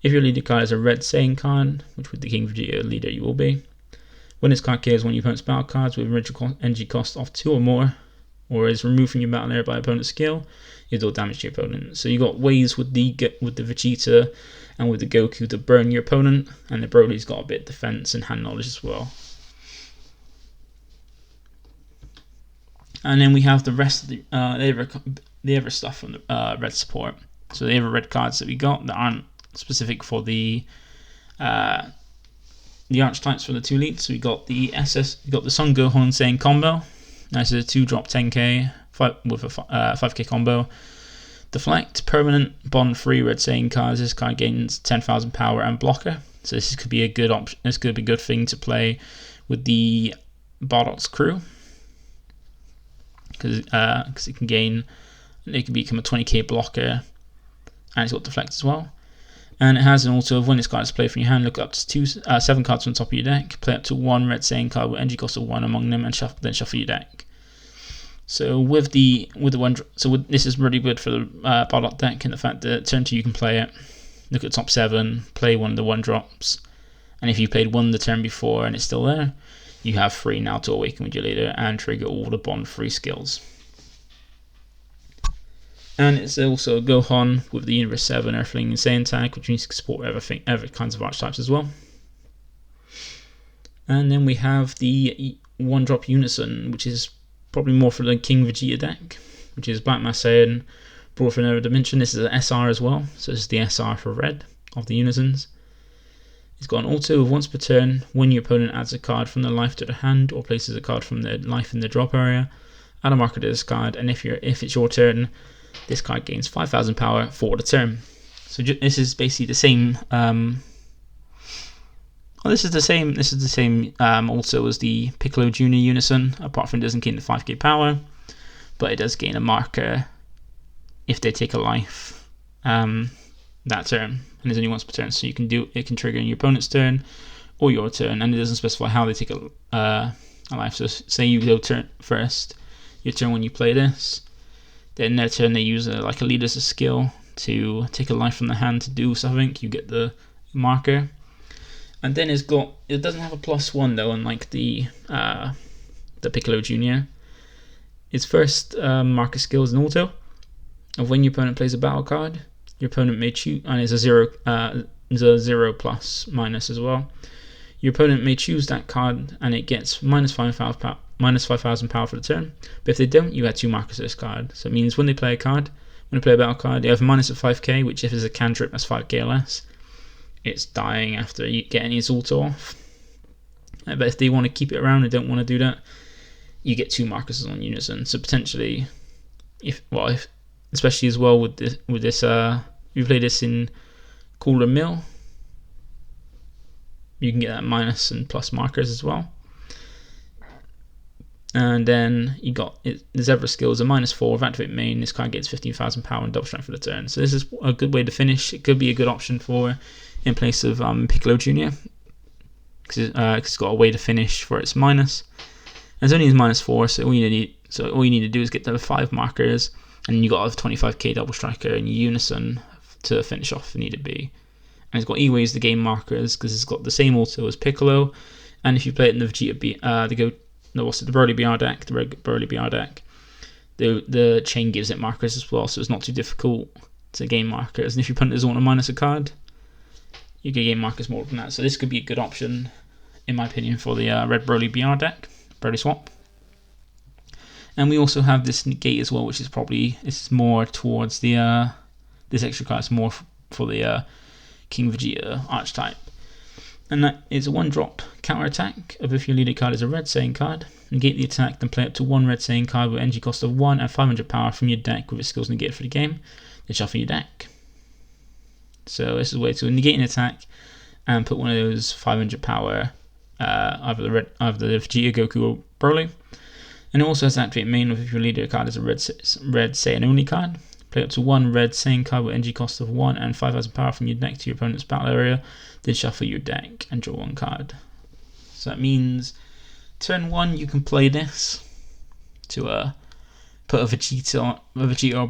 If your leader card is a red Saiyan card, which with the King Vegeta leader you will be, when this card kills one of your opponent's battle cards with original energy cost of 2 or more, or is removed from your battle area by opponent's skill, you deal damage to your opponent. So you got ways with the Vegeta and with the Goku to burn your opponent, and the Broly's got a bit of defense and hand knowledge as well. And then we have the rest of the other stuff from the red support. So the other red cards that we got that aren't specific for the archetypes for the 2 elites. So we got the Son Gohan Saiyan combo. This is a 2-drop 10k with a 5k combo. Deflect, permanent, bond-free red Saiyan cards. This card gains 10,000 power and blocker. So this could be a good option. This could be a good thing to play with the Borgos crew, because it can gain. It can become a 20k blocker, and it's got deflect as well. And it has an auto of when this card is played from your hand, look up to 7 cards from the top of your deck, play up to 1 red Saiyan card with energy cost of 1 among them, and then shuffle your deck. So with the one, this is really good for the Borgos deck in the fact that turn 2 you can play it, look at top 7, play one of the 1-drops, and if you played one the turn before and it's still there, you have 3 now to awaken with your leader and trigger all the bond-free skills. And it's also a Gohan with the Universe 7 Earthling and Saiyan tag, which means you can support other kinds of archetypes as well. And then we have the 1-drop Unison, which is probably more for the King Vegeta deck, which is Black Mass Saiyan, brought from another dimension. This is an SR as well, so this is the SR for red of the Unisons. It's got an auto of once per turn, when your opponent adds a card from their life to their hand or places a card from their life in the drop area, add a marker to this card, and if it's your turn, this card gains 5,000 power for the turn. So this is basically the same. This is the same also as the Piccolo Jr. Unison, apart from it doesn't gain the 5k power, but it does gain a marker if they take a life that turn, and there's only once per turn, so it can trigger in your opponent's turn or your turn, and it doesn't specify how they take a life. So say you go turn first, your turn when you play this, then their turn they use a leader's skill to take a life from the hand to do something, you get the marker. And then it doesn't have a +1 though, unlike the Piccolo Jr. Its first marker skill is an auto of when your opponent plays a battle card, your opponent may choose, and it's a 0 plus minus as well. Your opponent may choose that card and it gets minus 5,000 power for the turn, but if they don't, you add 2 markers to this card. So it means when they play a battle card, they have a minus of 5k, which if it's a cantrip that's 5k or less, it's dying after you get any auto off. But if they want to keep it around and don't want to do that, you get 2 markers on Unison. So potentially, especially as well with this, you play this in Cooler Mill, you can get that minus and plus markers as well. And then you got the Zebra skill is a -4 of activate main. This card gets 15,000 power and double strength for the turn. So this is a good way to finish. It could be a good option for in place of Piccolo Jr. because it's got a way to finish for its minus. And it's only -4, so all you need to do is get to the 5 markers, and you got a 25k double striker and Unison to finish off if need be. And it's got E-ways to gain markers because it's got the same auto as Piccolo. And if you play it in the Vegeta the Broly BR deck, the chain gives it markers as well, so it's not too difficult to gain markers. And if your opponent doesn't want to minus a card, you can gain markers more than that. So this could be a good option, in my opinion, for the red Broly BR deck, Broly swap. And we also have this negate as well, which is more towards the this extra card is more for the King Vegeta archetype. And that is a 1-drop counter attack of if your leader card is a red Saiyan card. Negate the attack, then play up to 1 red Saiyan card with energy cost of 1 and 500 power from your deck with its skills negated for the game. Then shuffle your deck. So this is a way to negate an attack and put one of those 500 power either the Vegeta, Goku, or Broly. And it also has activate main if your leader card is a red Saiyan only card. Play up to 1 red Saiyan card with energy cost of 1 and 5,000 power from your deck to your opponent's battle area. Then shuffle your deck and draw 1 card. So that means turn 1 you can play this to put a Vegeta or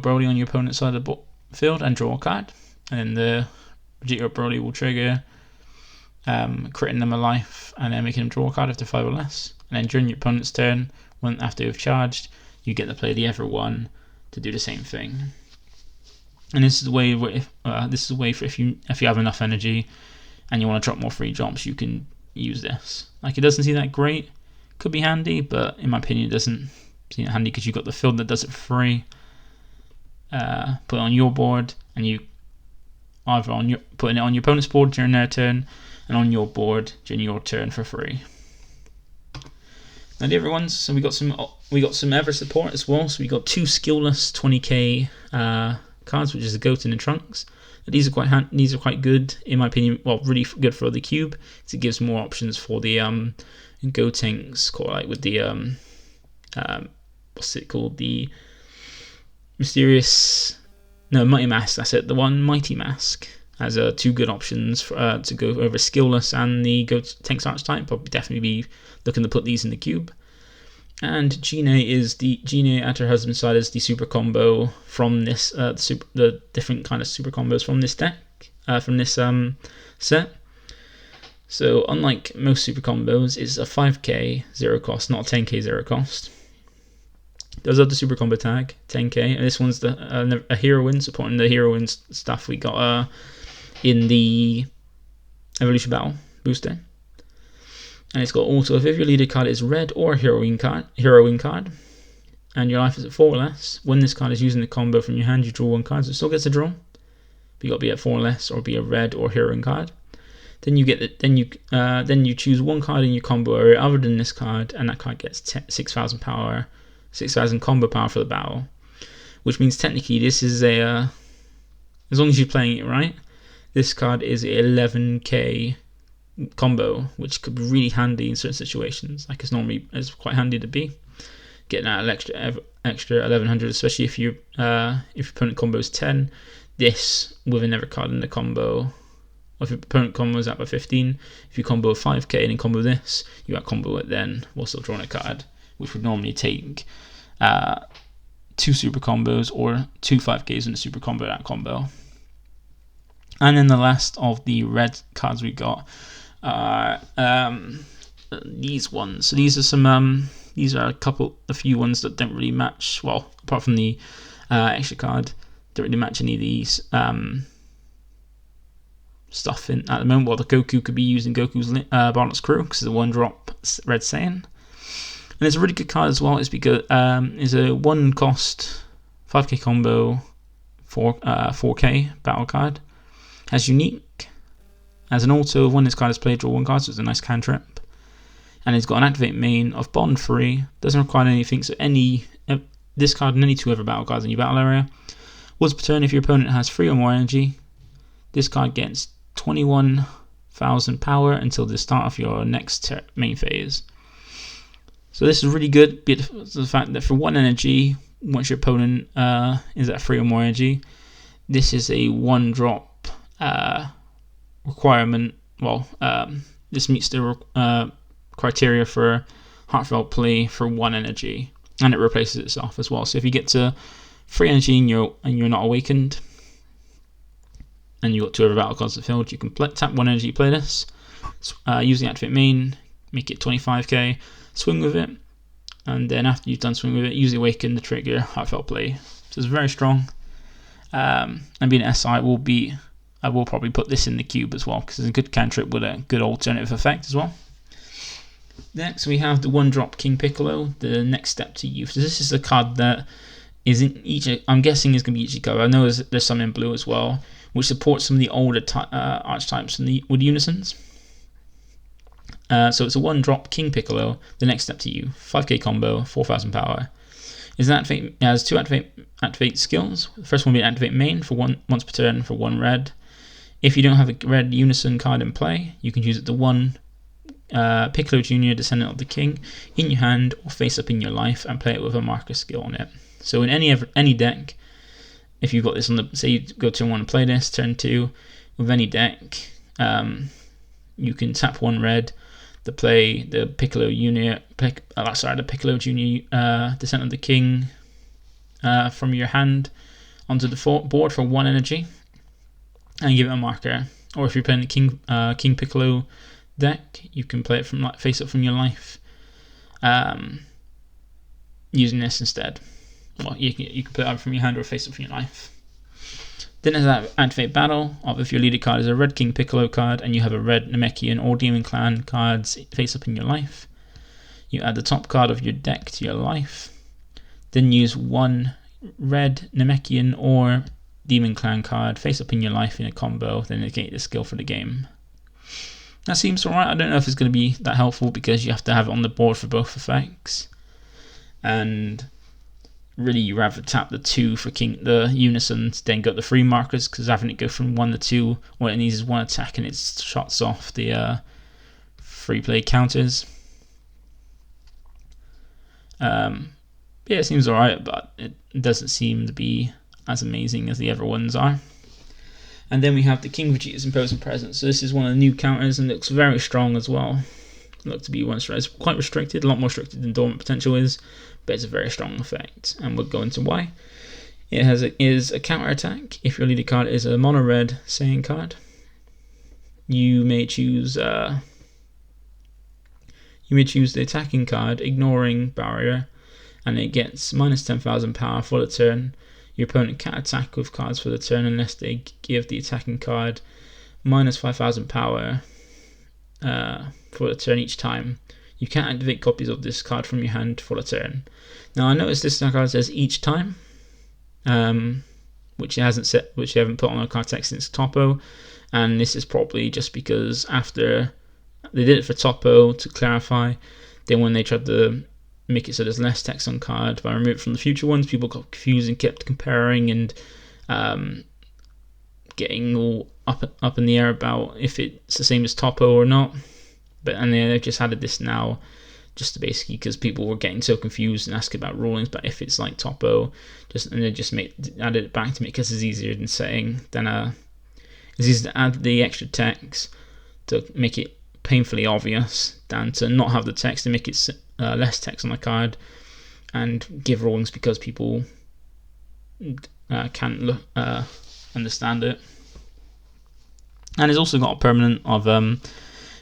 Broly on your opponent's side of the field and draw a card. And the Vegeta or Broly will trigger, critting them a life, and then making them draw a card after 5 or less. And then during your opponent's turn, after you've charged, you get to play the other one to do the same thing. And this is a way for if you have enough energy and you want to drop more free drops, you can use this. Like, it doesn't seem that great. Could be handy, but in my opinion, it doesn't seem handy because you've got the field that does it for free. Put it on your board, and you either putting it on your opponent's board during their turn, and on your board during your turn for free. Now the other ones, so we got some ever support as well. So we got 2 skillless 20k cards, which is the Goten and Trunks. These are quite good in my opinion. Well, really good for the cube, because it gives more options for the Gotenks, like with the what's it called, the Mighty Mask. That's it, the one Mighty Mask has 2 good options for, to go over skillless and the Gotenks archetype. I'll definitely be looking to put these in the cube. And Gine at her husband's side is the super combo from this the different kind of super combos from this deck, from this set. So unlike most super combos, it's a 5k 0 cost, not a 10k 0 cost. Does have the super combo tag, 10k, and this one's a heroine, supporting the heroine stuff we got in the Evolution Battle booster. And it's got also, if your leader card is red or heroine card, and your life is at 4 or less, when this card is using the combo from your hand, you draw 1 card, so it still gets a draw. But you got to be at 4 or less, or be a red or heroine card. Then you you choose 1 card in your combo area other than this card, and that card gets 6,000 power, 6,000 combo power for the battle. Which means technically this is as long as you're playing it right, this card is 11k combo, which could be really handy in certain situations. Like, it's quite handy to be getting that extra 1100, especially if your opponent combo is 10. This with another card in the combo, or if your opponent combo is up by 15, if you combo 5k and then combo this, you got combo it then while still drawing a card, which would normally take 2 super combos or 2 5ks in a super combo that combo. And then the last of the red cards we got are these ones. So these are a few ones that don't really match. Well, apart from the extra card, don't really match any of these stuff in at the moment. Well, the Goku could be using Goku's Bardock's Crew, because it's a 1-drop Red Saiyan. And it's a really good card as well. It's because it's a 1 cost 5k combo 4k battle card. Has unique. As an auto, when this card is played, draw 1 card, so it's a nice cantrip. And it's got an activate main of bond free. Doesn't require anything, so this card and any 2 other battle cards in your battle area. Once per turn, if your opponent has 3 or more energy, this card gets 21,000 power until the start of your next main phase. So this is really good, because of the fact that for 1 energy, once your opponent is at 3 or more energy, this is a 1-drop requirement. Well, this meets the criteria for heartfelt play for 1 energy, and it replaces itself as well. So if you get to 3 energy and you're not awakened, and you got 2 other battle cards that field, you can tap 1 energy, play this, use the activate main, make it 25k, swing with it, and then after you've done swing with it, use the awaken to trigger heartfelt play. So it's very strong. And being an SI I will probably put this in the cube as well, because it's a good cantrip with a good alternative effect as well. Next we have the 1-drop King Piccolo, the next step to youth. So this is a card that is in each, I'm guessing is going to be each color. I know there's some in blue as well, which supports some of the older archetypes with unisons. So it's a 1-drop King Piccolo, the next step to you. 5k combo, 4,000 power. It has 2 activate skills. The first one will be activate main for once per turn for 1 red. If you don't have a red unison card in play, you can use it to 1 Piccolo Jr., Descendant of the King, in your hand or face up in your life, and play it with a marker skill on it. So in any deck, if you've got this on the, say you go turn 1 and play this, turn 2, with any deck, you can tap 1 red to play the Piccolo Jr., Descent of the King from your hand onto the board for 1 energy. and give it a marker. Or if you're playing the King Piccolo deck, you can play it from face up from your life, using this instead. Well, you can play it either from your hand or face up from your life. Then there's activate battle. If your leader card is a red King Piccolo card and you have a red Namekian or Demon Clan cards face up in your life, you add the top card of your deck to your life. Then use one red Namekian or Demon Clan card face up in your life in a combo, then negate the skill for the game. That seems alright. I don't know if it's going to be that helpful because you have to have it on the board for both effects. And really you rather tap the 2 for the Unison, then got the 3 markers, because having it go from 1 to 2, what it needs is 1 attack and it shuts off the free play counters. Yeah, it seems alright, but it doesn't seem to be as amazing as the other ones are. And then we have the King Vegeta's Imposing Presence. So this is one of the new counters and looks very strong as well. Look to be one strike. It's quite restricted, a lot more restricted than Dormant Potential is, but it's a very strong effect, and we'll go into why. It is a counter attack. If your leader card is a mono red Saiyan card, you may choose the attacking card, ignoring barrier, and it gets minus 10,000 power for the turn. Your opponent can't attack with cards for the turn unless they give the attacking card minus 5,000 power for the turn each time. You can't activate copies of this card from your hand for the turn. Now I noticed this card says each time, which you haven't put on a card text since Topo, and this is probably just because after they did it for Topo to clarify, then when they tried to make it so there's less text on card by removing it from the future ones, people got confused and kept comparing and getting all up in the air about if it's the same as Topo or not. And they've just added this now, just to basically because people were getting so confused and asking about rulings. But if it's like Topo, and they just added it back to make because it's easier than saying it's easier to add the extra text to make it painfully obvious than to not have the text and make it less text on the card and give rulings because people can't understand it. And it's also got a permanent of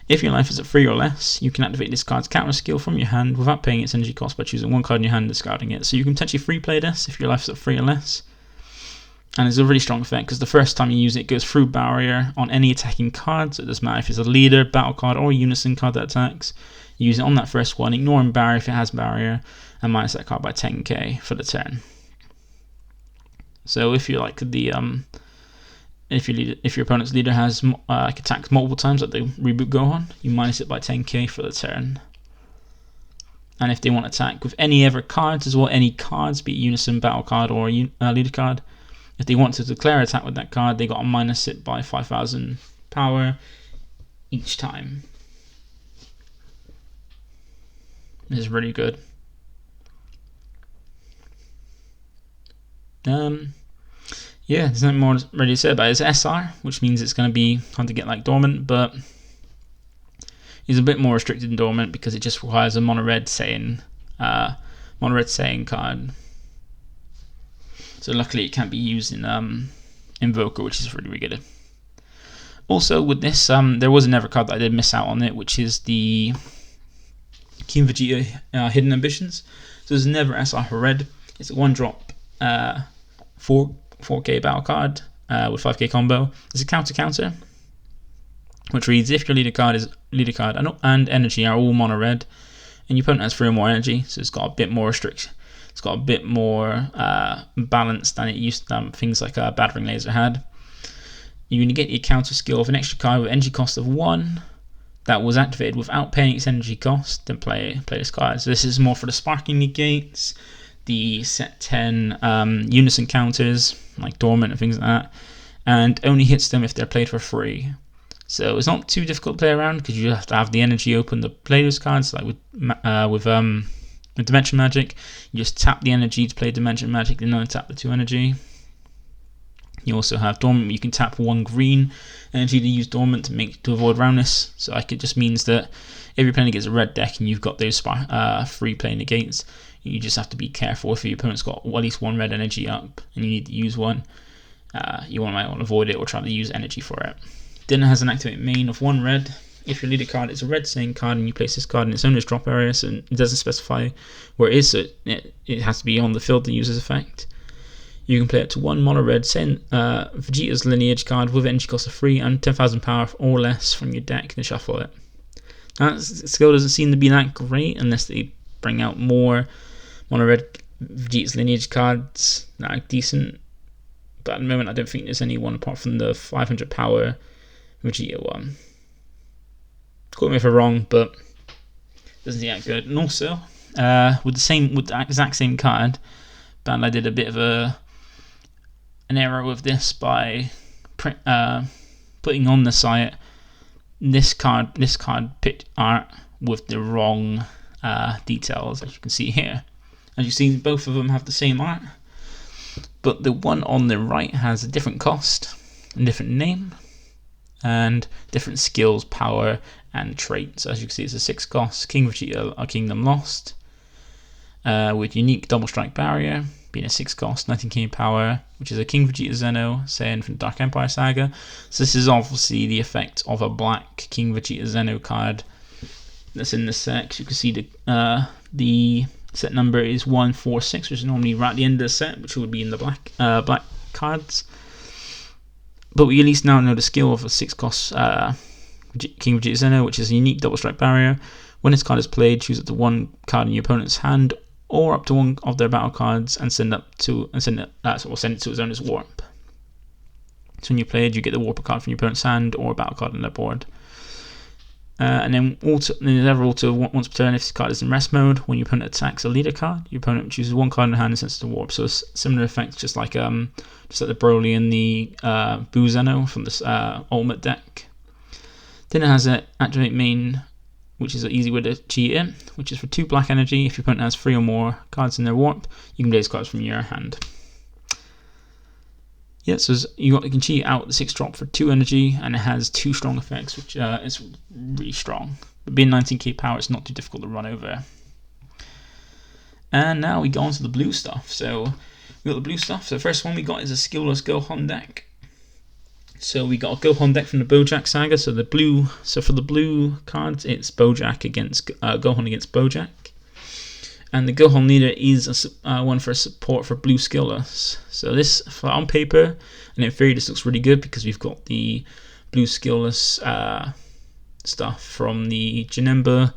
if your life is at 3 or less, you can activate this card's counter skill from your hand without paying its energy cost by choosing one card in your hand and discarding it. So you can potentially free play this if your life is at 3 or less. And it's a really strong effect because the first time you use it, it goes through barrier on any attacking card. So it doesn't matter if it's a leader, battle card, or a unison card that attacks. You use it on that first one, ignoring barrier if it has barrier, and minus that card by 10k for the turn. So if you like the if your opponent's leader has attacks multiple times like the reboot Gohan, you minus it by 10k for the turn. And if they want to attack with any other cards as well, any cards, be it unison, battle card, or leader card, if they want to declare attack with that card, they got to minus it by 5,000 power each time. This is really good. Yeah, there's nothing more ready to say about it. It's SR, which means it's going to be hard to get like Dormant, but it's a bit more restricted than Dormant because it just requires a mono red Saiyan card. So luckily it can't be used in Invoker, which is really, really good. Also with this, there was another card that I did miss out on it, which is the King Vegeta Hidden Ambitions. So there's never SR for red. It's a 1-drop 4k battle card with 5k combo. It's a counter, which reads if your leader card and energy are all mono red, and your opponent has 3 or more energy, so it's got a bit more restriction. It's got a bit more balance than it used to. Things like a Battering Laser had. You negate your counter skill of an extra card with energy cost of 1 that was activated without paying its energy cost, then play this card. So this is more for the sparking negates, the set 10 unison counters like Dormant and things like that, and only hits them if they're played for free. So it's not too difficult to play around because you have to have the energy open to play those cards. Like with Dimension Magic, you just tap the energy to play Dimension Magic, then untap the 2 energy. You also have Dormant. You can tap 1 green energy to use Dormant to avoid roundness. So it just means that if you're playing against a red deck and you've got those free play negates, you just have to be careful if your opponent's got at least 1 red energy up and you need to use one. you might want to avoid it or try to use energy for it. Dinner has an activate main of 1 red. If your leader card is a red saying card and you place this card in its owner's drop area, so it doesn't specify where it is, so it has to be on the field to use this effect. You can play it to 1 mono red saying Vegeta's lineage card with energy cost of 3 and 10,000 power or less from your deck, then shuffle it. Now, this skill doesn't seem to be that great unless they bring out more mono red Vegeta's lineage cards that are decent. But at the moment, I don't think there's any one apart from the 500 power Vegeta one. Quote me if I'm wrong, but it doesn't seem that good. And also, with the exact same card, Bandai did a bit of an error with this by putting on the site this card pit art with the wrong details, as you can see here. As you see, both of them have the same art, but the one on the right has a different cost, a different name, and different skills, power, and traits. As you can see, it's a 6 cost King Vegeta, A Kingdom Lost, with unique double strike barrier, being a 6 cost 19k power, which is a King Vegeta Zeno, Saiyan from Dark Empire Saga. So this is obviously the effect of a black King Vegeta Zeno card that's in the set. You can see the set number is 146, which is normally right at the end of the set, which would be in the black cards. But we at least now know the skill of a 6 cost King Vegeta Zeno, which is a unique double strike barrier. When this card is played, choose up to 1 card in your opponent's hand or up to 1 of their battle cards and send it to its owner's warp. So when you play it, you get the warp card from your opponent's hand or a battle card on their board. And then never alter once per turn if this card is in rest mode. When your opponent attacks a leader card, your opponent chooses 1 card in the hand and sends it to warp. So it's similar effects, just like the Broly and the Buu Zeno from this ultimate deck. Then it has an activate main, which is an easy way to cheat it, which is for 2 black energy. If your opponent has 3 or more cards in their warp, you can play these cards from your hand. Yeah, so you can cheat out the 6 drop for 2 energy, and it has 2 strong effects, which is really strong. But being 19k power, it's not too difficult to run over. And now we go on to the blue stuff. So we got the blue stuff. So the first one we got is a skillless Gohan deck. So we got a Gohan deck from the Bojack saga. So for the blue cards, it's Bojack against Gohan against Bojack. And the Gohan Leader is one for support for blue skillless. So this, on paper and in theory, this looks really good because we've got the blue skillless stuff from the Janemba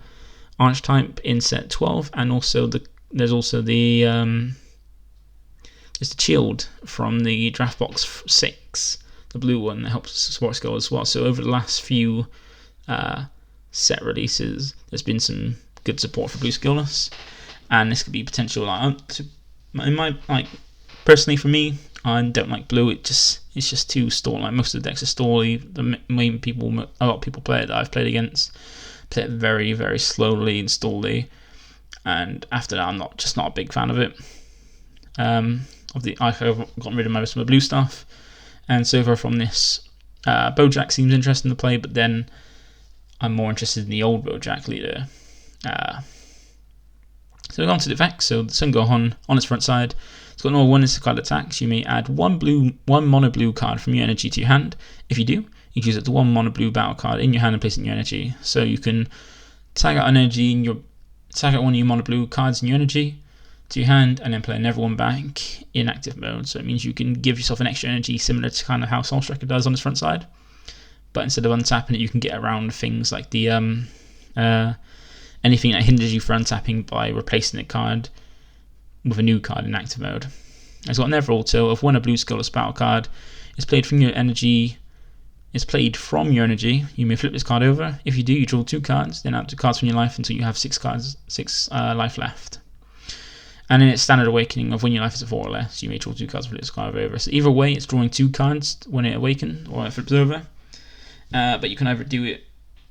archetype in set 12, and also there's the Shield from the draft box 6, the blue one that helps support skill as well. So over the last few set releases, there's been some good support for blue skillless. And this could be potential. Personally for me, I don't like blue. It's just too stall. Like most of the decks are stally. A lot of people play it that I've played against play it very, very slowly and stally. And after that, I'm not a big fan of it. I've gotten rid of most of my blue stuff, and so far from this, Bojack seems interesting to play. But then I'm more interested in the old Bojack Leader. So we're on to the effects. So the Sun Gohan on its front side, it's got normal 1 instant card attacks. You may add 1 mono blue card from your energy to your hand. If you do, you choose it to 1 mono blue battle card in your hand and place it in your energy. So you can tag out one of your mono blue cards in your energy to your hand and then play another one back in active mode. So it means you can give yourself an extra energy similar to kind of how Soul Striker does on its front side. But instead of untapping it, you can get around things like the anything that hinders you from untapping by replacing a card with a new card in active mode. It's got another auto of when a blue skillless battle card is played from your energy. You may flip this card over. If you do, you draw 2 cards, then add 2 cards from your life until you have 6 life left. And in its standard awakening of when your life is at 4 or less, you may draw 2 cards and flip this card over. So either way, it's drawing 2 cards when it awakens or it flips over. But you can either do it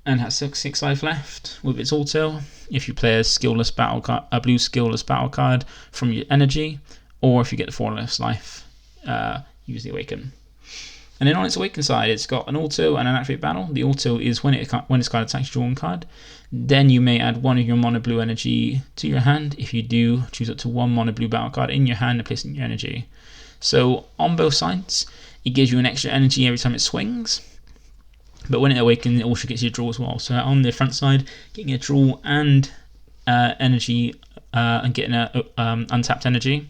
and has 6 life left with its auto if you play a blue skillless battle card from your energy, or if you get the 4 life, use the awaken. And then on its awaken side, it's got an auto and an activate battle. The auto is when this card attacks, you draw 1 card. Then you may add 1 of your mono blue energy to your hand. If you do, choose up to 1 mono blue battle card in your hand and place it in your energy. So on both sides, it gives you an extra energy every time it swings. But when it awakens, it also gets you a draw as well. So on the front side, getting a draw and energy and getting a untapped energy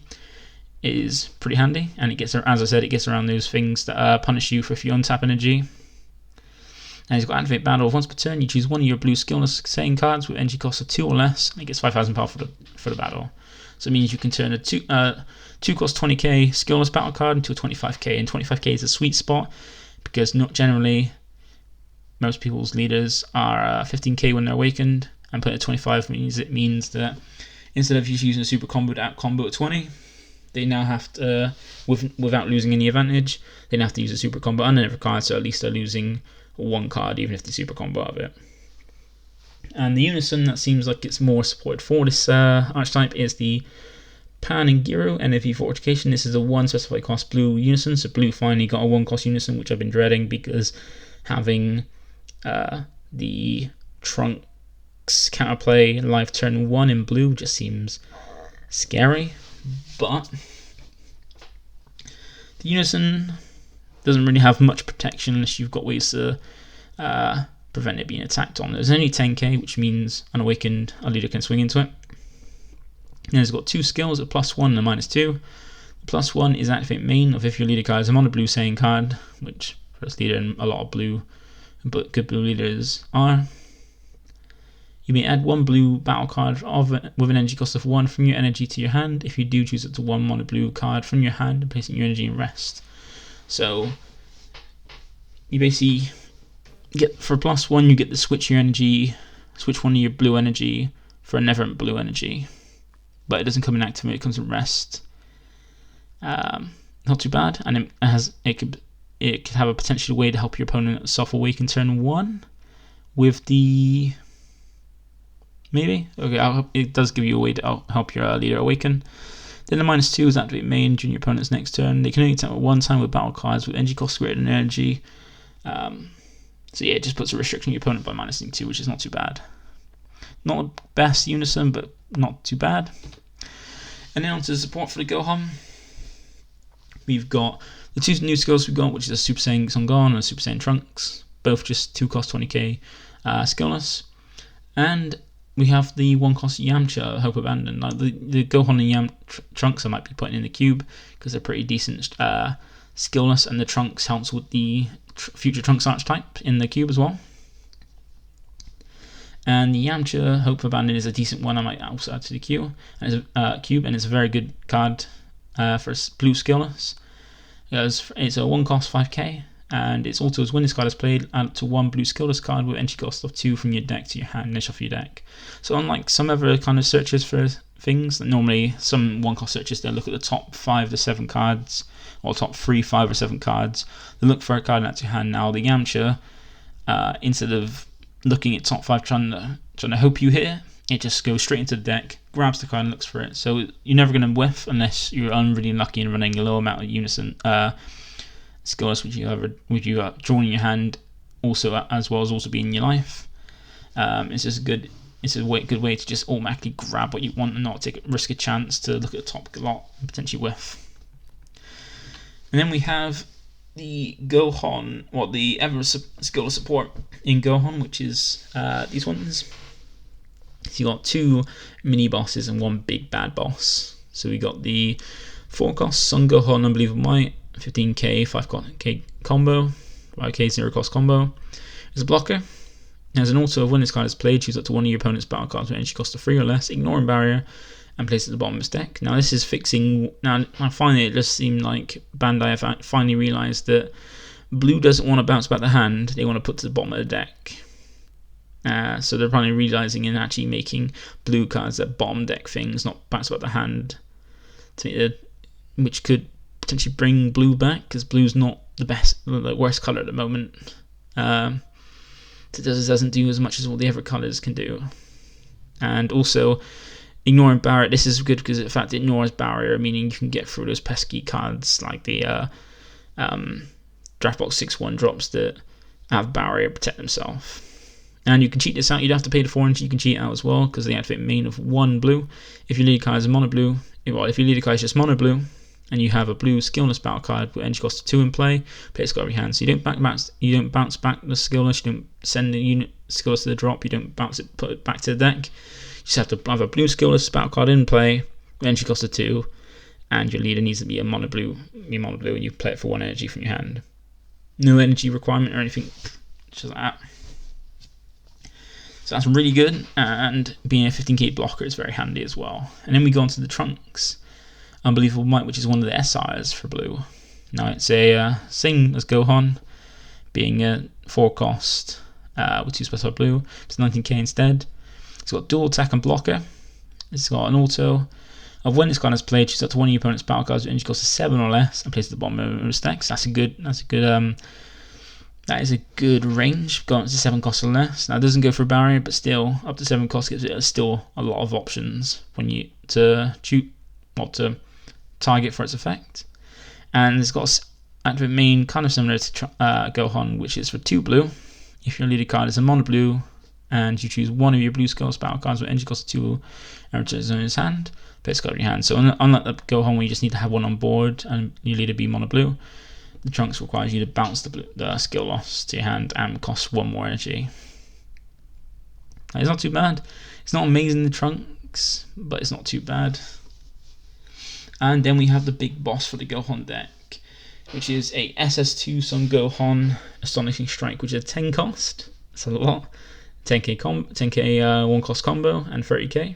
is pretty handy. And it gets, as I said, it gets around those things that punish you for if you untap energy. And he's got Activate Battle. Once per turn, you choose one of your blue skillless Saiyan cards with energy cost of 2 or less, and it gets 5,000 power for the battle. So it means you can turn a 2 cost 20k skillless battle card into a 25k, and 25k is a sweet spot because not generally most people's leaders are 15k when they're awakened, and putting a 25 means that instead of just using a super combo to out combo at 20, they now have to, without losing any advantage, they now have to use a super combo on every card, so at least they're losing one card even if they super combo out of it. And the unison that seems like it's more supported for this archetype is the Pan and Giro NAV Fortification. This is a 1 specified cost blue unison, so blue finally got a 1 cost unison, which I've been dreading because having the Trunks counterplay live turn 1 in blue just seems scary. But the unison doesn't really have much protection unless you've got ways to prevent it being attacked on. There's only 10k, which means unawakened, a leader can swing into it. And it's got 2 skills, a +1 and a -2. The +1 is Activate Main of if your leader card is a mono blue Saiyan card, which first leader and a lot of blue, but good blue leaders are. You may add 1 blue battle card with an energy cost of 1 from your energy to your hand. If you do, choose it to 1 mono blue card from your hand and place it in your energy and rest. So you basically get, for +1, you get to switch your energy, switch one of your blue energy for another blue energy, but it doesn't come in active mode, it comes in rest. Not too bad, and it could have a potential way to help your opponent self awaken turn 1 with the it does give you a way to help your leader awaken. Then the -2 is Activate Main during your opponent's next turn. They can only attack at 1 time with battle cards with energy cost greater than energy. So yeah, it just puts a restriction on your opponent by -2, which is not too bad. Not the best unison, but not too bad. And then onto the support for the Gohan. We've got the 2 new skills we've got, which is a Super Saiyan Songon and a Super Saiyan Trunks, both just 2 cost 20k skillless. And we have the 1 cost Yamcha, Hope Abandoned. Like the Gohan and Trunks I might be putting in the cube because they're pretty decent skillless, and the Trunks helps with the future Trunks archetype in the cube as well. And the Yamcha Hope Abandoned is a decent one I might also add to the cube, and it's a very good card for blue skillless. It's a 1 cost 5k, and it's also, as when this card is played, add up to 1 blue skillless card with entry cost of 2 from your deck to your hand and shuffle your deck. So unlike some other kind of searches for things, that normally some 1 cost searches, they'll look at the top 5 to 7 cards, or top 3, 5 or 7 cards. They look for a card and add to your hand. Now the Yamcha, instead of looking at top 5 trying to hope you hit it just goes straight into the deck, grabs the card and looks for it. So you're never going to whiff unless you're really unlucky and running a low amount of unison skills which you are drawing in your hand, also as well as also being in your life. It's just good way to just automatically grab what you want and not risk a chance to look at the top lot and potentially whiff. And then we have the Gohan, the ever skill support in Gohan, which is these ones. So you got 2 mini bosses and 1 big bad boss. So we got the 4 cost Son Gohan Unbelievable Might, 15k 5k combo, 5k 0 cost combo. It's a blocker. As an auto, when this card is played, choose up to 1 of your opponent's battle cards with energy cost of 3 or less, ignoring barrier, and place it at the bottom of his deck. Now this is fixing. Now finally, it just seemed like Bandai have finally realised that blue doesn't want to bounce back the hand; they want to put to the bottom of the deck. So they're probably realising and actually making blue cards that bottom deck things, not bounce back the hand, which could potentially bring blue back, because blue's not the worst colour at the moment. It doesn't do as much as all the other colours can do. And also, ignoring barrier, this is good because in fact it ignores barrier, meaning you can get through those pesky cards like the Draftbox 6/1 drops that have barrier, protect themselves. And you can cheat this out. You don't have to pay the 4 inch, you can cheat out as well because they activate main of 1 blue. If your leader card is mono blue, if your leader card is just mono blue, and you have a blue skillless battle card with energy cost of 2 in play, play this card in your hand. So you don't bounce back the skillless, you don't send the unit skillless to the drop, you don't bounce it, put it back to the deck. You just have to have a blue skillless battle card in play, energy cost of 2, and your leader needs to be a mono blue, and you play it for 1 energy from your hand. No energy requirement or anything, just like that. So that's really good, and being a 15k blocker is very handy as well. And then we go on to the Trunks Unbelievable Might, which is one of the SRs for blue. Now it's a same as Gohan, being a 4 cost with 2 special blue. It's 19k instead. It's got dual attack and blocker. It's got an auto of when this card is played, choose up to one of your opponent's battle cards with energy cost of 7 or less and place it at the bottom of the deck. So that is a good range, going up to 7 costs or less. Now it doesn't go for a barrier, but still, up to 7 costs gives it still a lot of options when you to target for its effect. And it's got activate main, kind of similar to Gohan, which is for 2 blue. If your leader card is a mono blue, and you choose one of your blue skills battle cards with energy cost of 2 and returns in his hand, play this card in your hand. So unlike the Gohan where you just need to have one on board and your leader be mono blue, the Trunks requires you to bounce the skill loss to your hand and cost 1 more energy. Now, it's not too bad. It's not amazing, the Trunks, but it's not too bad. And then we have the big boss for the Gohan deck, which is a SS2 Son Gohan Astonishing Strike, which is a 10 cost. That's a lot. 10k 1 cost combo and 30k.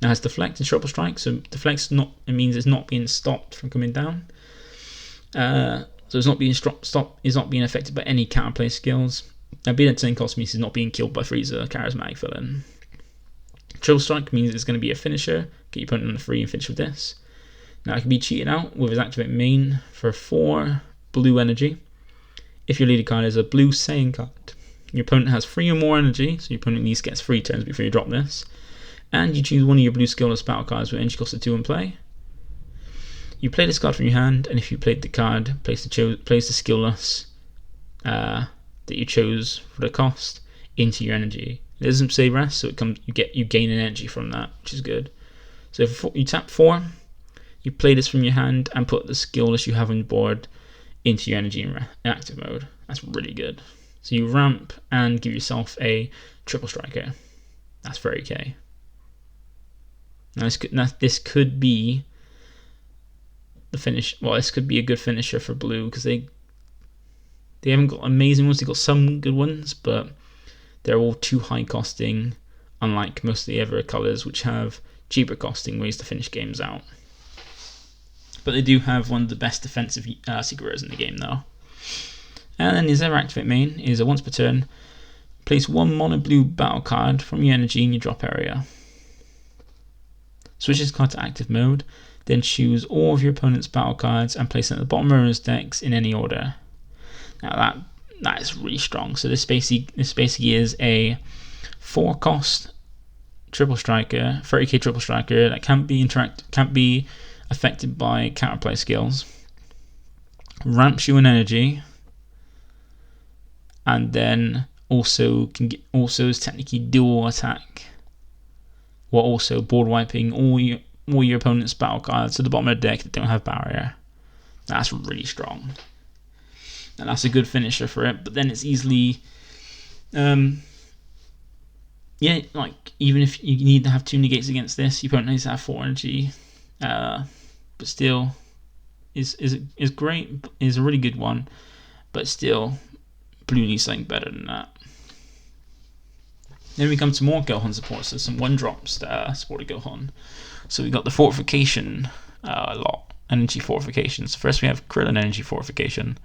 Now it has deflect and triple strike. So deflect means it's not being stopped from coming down. So it's not being is not being affected by any counterplay skills. Now being at 10 cost means it's not being killed by Frieza, charismatic villain. Triple strike means it's going to be a finisher. Get your opponent on the free and finish with this. Now it can be cheated out with his activate main for 4 blue energy. If your leader card is a blue Saiyan card, your opponent has 3 or more energy, so your opponent at least gets 3 turns before you drop this. And you choose one of your blue skillless battle cards with energy cost of 2 in play. You play this card from your hand, and if you played the card, place the skillless that you chose for the cost into your energy. It doesn't say rest, so you gain an energy from that, which is good. So if you tap 4, you play this from your hand and put the skillless you have on board into your energy in active mode. That's really good. So you ramp and give yourself a triple striker. That's 30k. Now this could be the finish. Well, this could be a good finisher for blue because they haven't got amazing ones. They've got some good ones, but they're all too high costing, unlike most of the other colours which have cheaper costing ways to finish games out. But they do have one of the best defensive secret rares in the game though. And then his other activate main is a once per turn, place 1 mono blue battle card from your energy in your drop area. Switch this card to active mode, then choose all of your opponent's battle cards and place them at the bottom of his decks in any order. Now that is really strong. So this basically is a 4 cost triple striker, 30k triple striker that can't be affected by counterplay skills. Ramps you in energy, and then also is technically dual attack, while also board wiping all your opponent's battle cards to the bottom of the deck that don't have barrier. That's really strong, and that's a good finisher for it. But then it's easily, like even if you need to have 2 negates against this, your opponent needs to have 4 energy. But still, is great. Is a really good one, but still, blue needs something better than that. Then we come to more Gohan supports. So some 1-drops that supported Gohan. So we got the fortification energy fortifications. First we have Krillin energy fortification.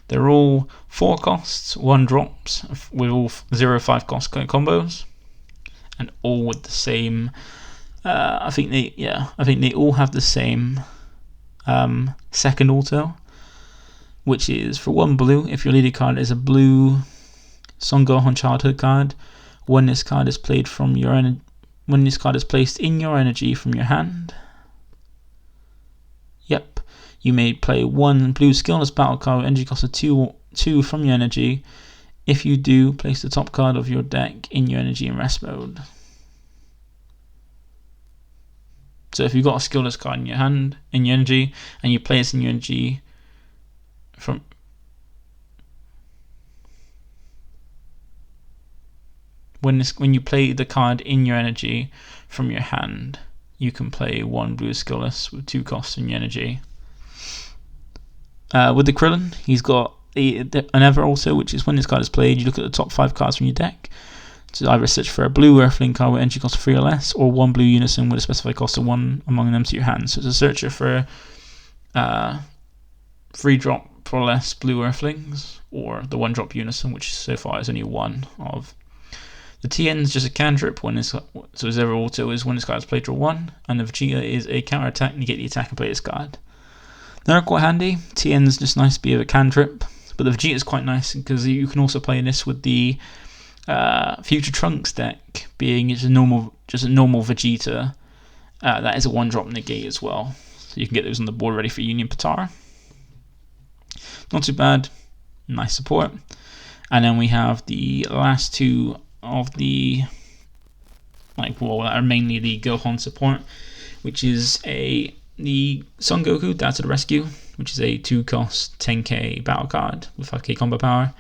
They're all 4 costs, 1-drops with all 0-5 cost combos, and all with the same. I think they all have the same second auto, which is for 1 blue. If your leader card is a blue Son Gohan childhood card, when this card is played from your when this card is placed in your energy from your hand, you may play 1 blue skillless battle card with energy cost of 2 from your energy. If you do, place the top card of your deck in your energy in rest mode. So if you've got a skillless card in your hand, in your energy, and you place in your energy from when you play the card in your energy from your hand, you can play 1 blue skillless with 2 costs in your energy. With the Krillin, he's got an Ever also, which is when this card is played, you look at the top 5 cards from your deck. So either search for a blue Earthling card with energy cost of 3 or less, or 1 blue Unison with a specified cost of 1 among them to your hand. So it's a searcher for 3 drop or less blue Earthlings, or the 1 drop Unison, which so far is only 1 of. The TN is just a cantrip when this, so his Ever auto is when this card is played, draw 1, and the Vegeta is a counter attack and you get the attack and play this card. They're quite handy. TN is just nice to be a cantrip, but the Vegeta is quite nice because you can also play this with the Future Trunks deck, being just a normal Vegeta. That is a 1-drop negate as well, so you can get those on the board ready for Union Potara. Not too bad, nice support. And then we have the last 2 of the that are mainly the Gohan support, which is the Son Goku, Dad to the Rescue, which is a 2-cost 10k battle card with 5k combo power.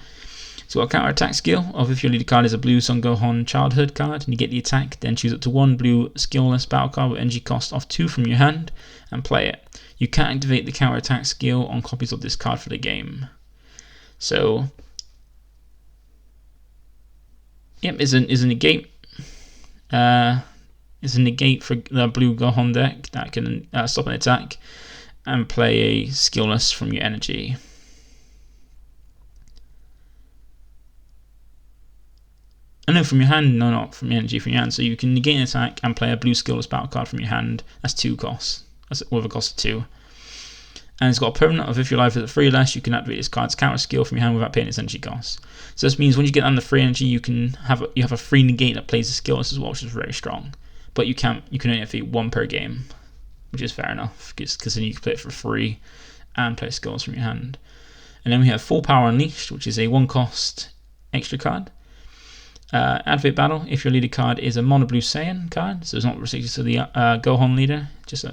It's got a counter attack skill of if your leader card is a blue Son Gohan childhood card and you get the attack, then choose up to 1 blue skillless battle card with energy cost of 2 from your hand and play it. You can activate the counter attack skill on copies of this card for the game. So, yep, is a negate. Is a negate for the blue Gohan deck that can stop an attack and play a skillless from your energy. No, from your hand, no, not from your energy, from your hand. So you can negate an attack and play a blue skillless battle card from your hand. That's 2 costs. That's with a cost of 2. And it's got a permanent of if your life is at 3 or less, you can activate this card's counter skill from your hand without paying its energy cost. So this means when you get under 3 energy, you have a free negate that plays the skillless as well, which is very strong. But you can only activate 1 per game, which is fair enough, because then you can play it for free and play skills from your hand. And then we have Full Power Unleashed, which is a 1-cost extra card. Activate battle if your leader card is a mono blue Saiyan card, so it's not restricted to the Gohan leader.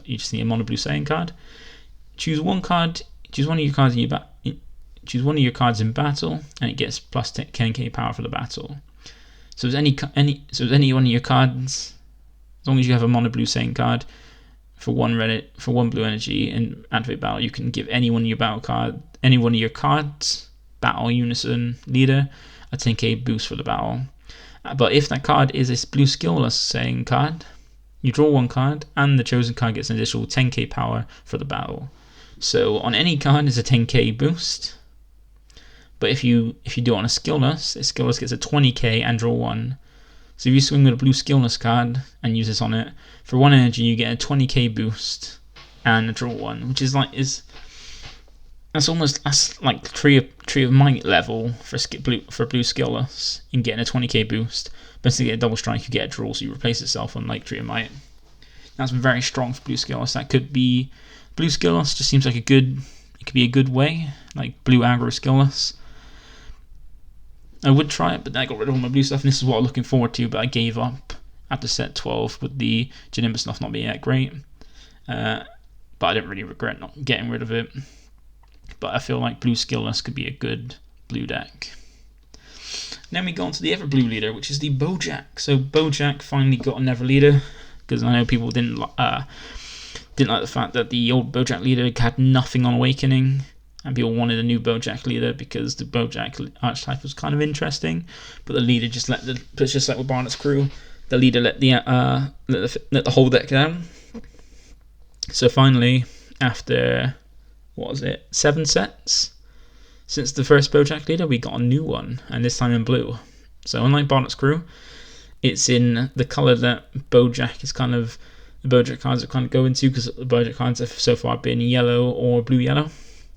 You just need a mono blue Saiyan card. Choose one card. Choose one of your cards in choose one of your cards in battle, and it gets plus 10k power for the battle. So as any one of your cards, as long as you have a mono blue Saiyan card for 1 blue energy and activate battle, you can give any one of your cards, battle Unison leader, a 10k boost for the battle. But if that card is a blue skillless Saiyan card, you draw 1 card and the chosen card gets an additional 10k power for the battle. So on any card is a 10k boost. But if you do it on a skillless gets a 20k and draw 1. So if you swing with a blue skillless card and use this on it, for 1 energy you get a 20k boost and a draw 1, which is that's like tree of might level for blue skillless in getting a 20k boost. But instead of get a double strike, you get a draw, so you replace itself on like tree of might. That's very strong for blue skillless. That could be blue skillless. Just seems like it could be a good way, like blue aggro skillless. I would try it, but then I got rid of all my blue stuff, and this is what I'm looking forward to. But I gave up after set 12 with the Janemba stuff not being that great. But I didn't really regret not getting rid of it. But I feel like blue skillless could be a good blue deck. Then we go on to the other blue leader, which is the Bojack. So Bojack finally got another leader, because I know people didn't like the fact that the old Bojack leader had nothing on Awakening, and people wanted a new Bojack leader because the Bojack archetype was kind of interesting. But the leader just just like with Barnett's crew, the leader let the whole deck down. So finally, after 7 sets since the first Bojack leader, we got a new one, and this time in blue. So unlike Barnett's crew, it's in the colour that Bojack cards have kind of go into, because the Bojack cards have so far been yellow or blue yellow,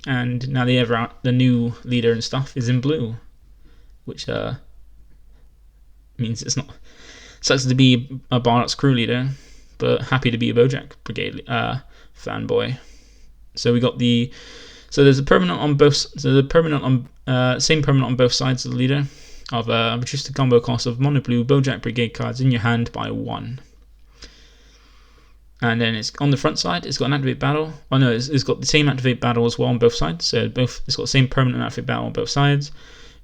and now the new leader and stuff is in blue, which means it's not sucks to be a Barnett's crew leader, but happy to be a Bojack brigade fanboy. So we got there's a permanent on both. So the same permanent on both sides of the leader of reduce the combo cost of mono blue Bojack brigade cards in your hand by 1. And then it's on the front side, it's got an activate battle. Oh no, it's got the same activate battle as well on both sides. So it's got the same permanent activate battle on both sides,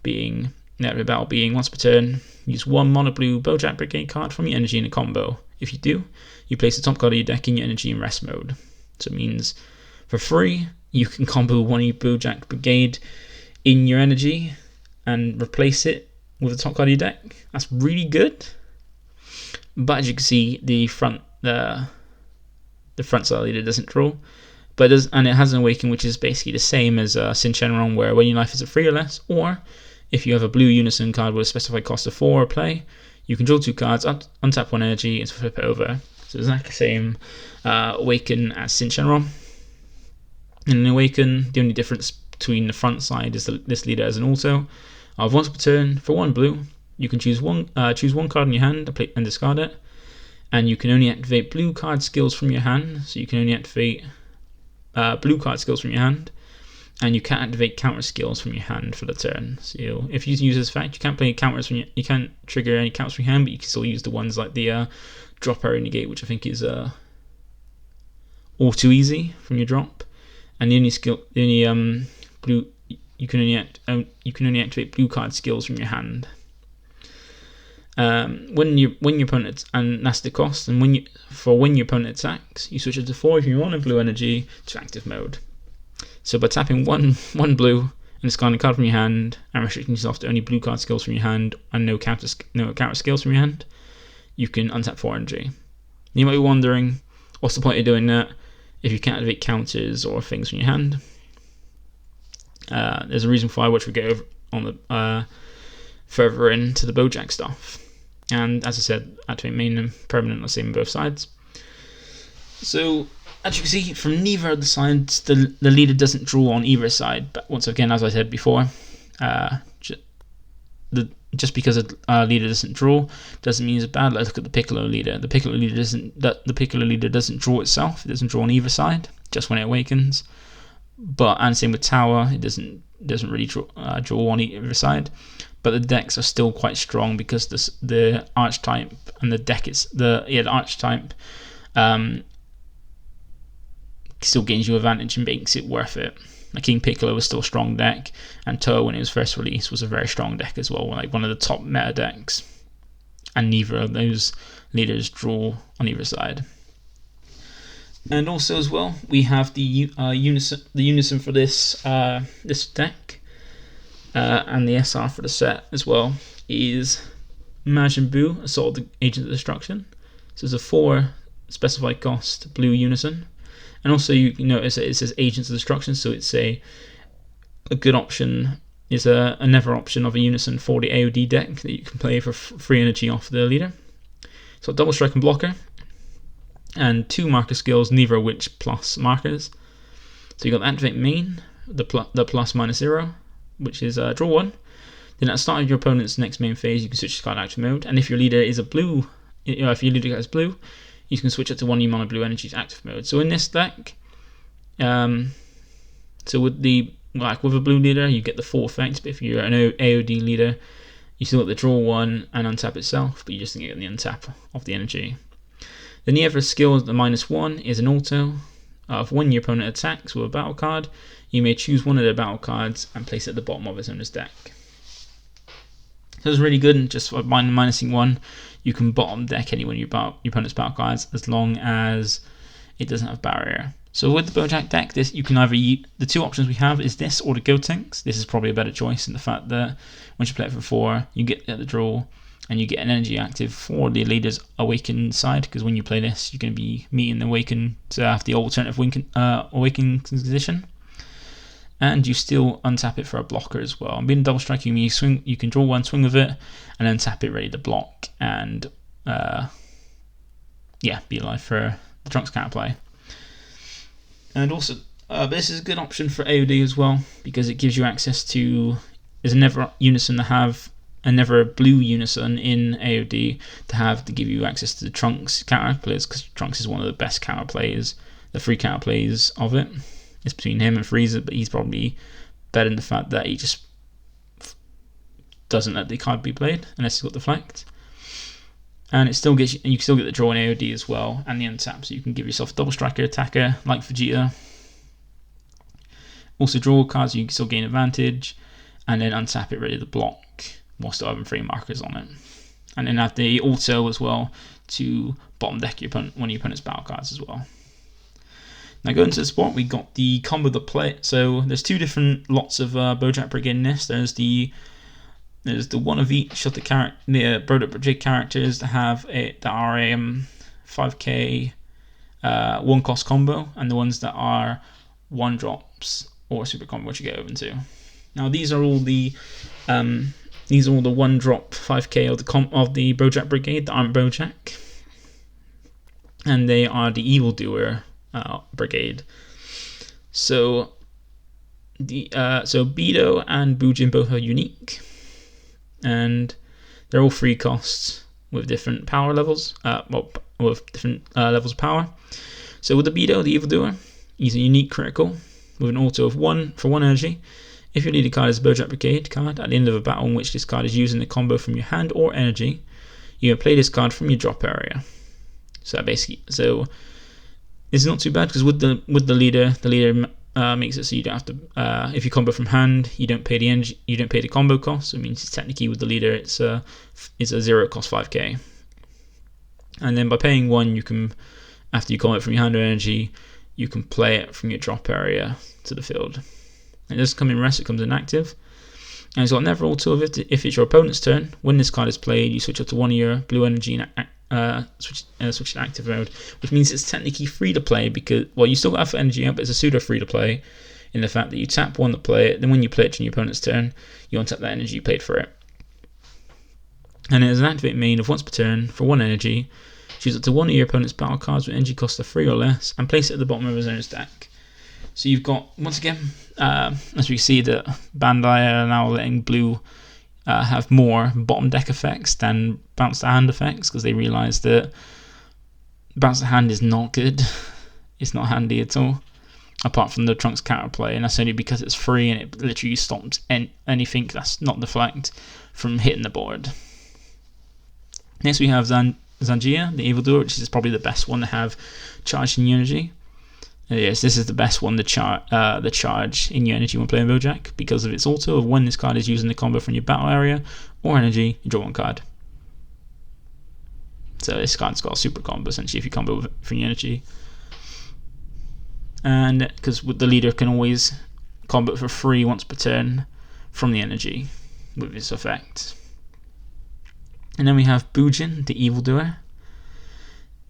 being the activate battle being once per turn, use one mono blue Bojack Brigade card from your energy in a combo. If you do, you place the top card of your deck in your energy in rest mode. So it means for free, you can combo one of your Bojack Brigade in your energy and replace it with the top card of your deck. That's really good. But as you can see, the front side leader doesn't draw, but it has an awaken, which is basically the same as Sin Shenron, where when your life is at 3 or less, or if you have a blue unison card with a specified cost of 4 or play, you can draw 2 cards, untap 1 energy, and flip it over. So it's exactly the same awaken as Sin Shenron. And in awaken, the only difference between the front side is this leader has an auto of once per turn for 1 blue. You can choose one card in your hand and discard it. And you can only activate blue card skills from your hand. So you can only activate blue card skills from your hand, and you can't activate counter skills from your hand for the turn. So if you use this fact, you can't play counters from you can't trigger any counters from your hand, but you can still use the ones like the drop arrow negate, which I think is auto easy from your drop. And the only blue you can only activate blue card skills from your hand. When your opponent, and that's the cost, and when your opponent attacks, you switch it to 4 if you want a blue energy to active mode. So by tapping one blue and discarding a card from your hand and restricting yourself to only blue card skills from your hand and no counter skills from your hand, you can untap 4 energy. You might be wondering, what's the point of doing that if you can't activate counters or things from your hand? There's a reason why, which we go over on the further into the Bojack stuff. And as I said, activate main and permanent are the same on both sides. So as you can see, from neither of the sides, the leader doesn't draw on either side. But once again, as I said before, just because a leader doesn't draw doesn't mean it's bad. Let's look at the Piccolo Leader. The Piccolo Leader doesn't draw itself. It doesn't draw on either side, just when it awakens. And same with Tower, it doesn't really draw on either side. But the decks are still quite strong because the archetype and the deck the archetype still gains you advantage and makes it worth it. Like King Piccolo was still a strong deck, and Toa, when it was first released, was a very strong deck as well, like one of the top meta decks. And neither of those leaders draw on either side. And also as well, we have the unison for this deck. And the SR for the set as well is Majin Buu, Assault Agent of Destruction. So it's a 4 specified cost blue unison. And also you notice that it says Agents of Destruction, so it's a good option, is another option of a unison for the AOD deck that you can play for free energy off the leader. So double strike and blocker, and 2 marker skills, neither of which plus markers. So you got the activate main, the plus -0. Which is draw 1. Then at the start of your opponent's next main phase, you can switch to card active mode. And if your leader is a blue, if your leader has blue, you can switch it to 1 mono blue energy to active mode. So in this deck, so with a blue leader, you get the 4 effects. But if you're an AOD leader, you still get the draw 1 and untap itself, but you just get the untap of the energy. Then the other skill, the -1, is an auto of when your opponent attacks with a battle card. You may choose one of their battle cards and place it at the bottom of his owner's deck. So it's really good, and just by minusing 1, you can bottom deck any one of your opponent's battle cards as long as it doesn't have barrier. So with the Bojack deck, you can either the 2 options we have is this or the Gotenks. This is probably a better choice in the fact that once you play it for 4, you get the draw and you get an energy active for the leader's awakened side, because when you play this, you're going to be meeting the awakened to have the alternative awakened position. And you still untap it for a blocker as well. And being double striking, you can draw 1, swing with it, and then tap it ready to block, and be alive for the Trunks counterplay. And also, this is a good option for AOD as well, because it gives you access to, there's never unison to have, and never a blue unison in AOD to give you access to the Trunks counterplays, because Trunks is one of the best counterplays, the free counterplays of it. It's between him and Frieza, but he's probably better in the fact that he just doesn't let the card be played unless he's got deflect. And it still gets you can still get the draw and AOD as well, and the untap, so you can give yourself a double striker attacker like Vegeta. Also draw cards, you can still gain advantage, and then untap it ready to block while still having 3 markers on it. And then have the auto as well to bottom deck your opponent, one of your opponent's battle cards as well. Now going to the spot, we got the combo the play. So there's 2 different lots of Bojack Brigade in this. There's the one of each of the Bojack Brigade characters that have that are a 5k 1 cost combo, and the ones that are 1 drops or super combo, which you get over to. Now these are all the 1 drop 5k of the Bojack Brigade that aren't Bojack, and they are the Evildoer Brigade. So Beto and Pujin both are unique, and they're all 3 costs with different power levels. With different levels of power. So with the Beto, the Evildoer, he's a unique critical with an auto of 1 for 1 energy. If your leader card is a Bojack Brigade card at the end of a battle in which this card is using the combo from your hand or energy, you may play this card from your drop area. So it's not too bad, because with the leader makes it so you don't have to. If you combo from hand, you don't pay the energy, you don't pay the combo cost. So it means technically with the leader, it's a 0 cost 5k. And then by paying 1, you can, after you combo it from your hand or energy, you can play it from your drop area to the field. It doesn't come in rest, it comes in active. And it's got never auto of it. If it's your opponent's turn, when this card is played, you switch up to 1 of your blue energy and switch to active mode, which means it's technically free to play, because, well, you still have energy out, but it's a pseudo free to play in the fact that you tap 1 to play it, then when you play it during your opponent's turn, you untap that energy you paid for it. And it has an activate main of once per turn for 1 energy. Choose up to 1 of your opponent's battle cards with energy cost of 3 or less, and place it at the bottom of his own stack. So you've got, once again, as we see, that Bandai are now letting blue have more bottom deck effects than bounce to hand effects, because they realise that bounce to hand is not good. It's not handy at all, apart from the Trunks counterplay, and that's only because it's free and it literally stops anything that's not deflect from hitting the board. Next we have Zanjia the Evildoer, which is probably the best one to have charged in energy. Yes, this is the best one, the charge in your energy when playing Bojack, because of its auto of when this card is using the combo from your battle area or energy, you draw 1 card. So this card's got a super combo essentially if you combo from your energy. And because the leader can always combo for free once per turn from the energy with this effect. And then we have Pujin the Evildoer.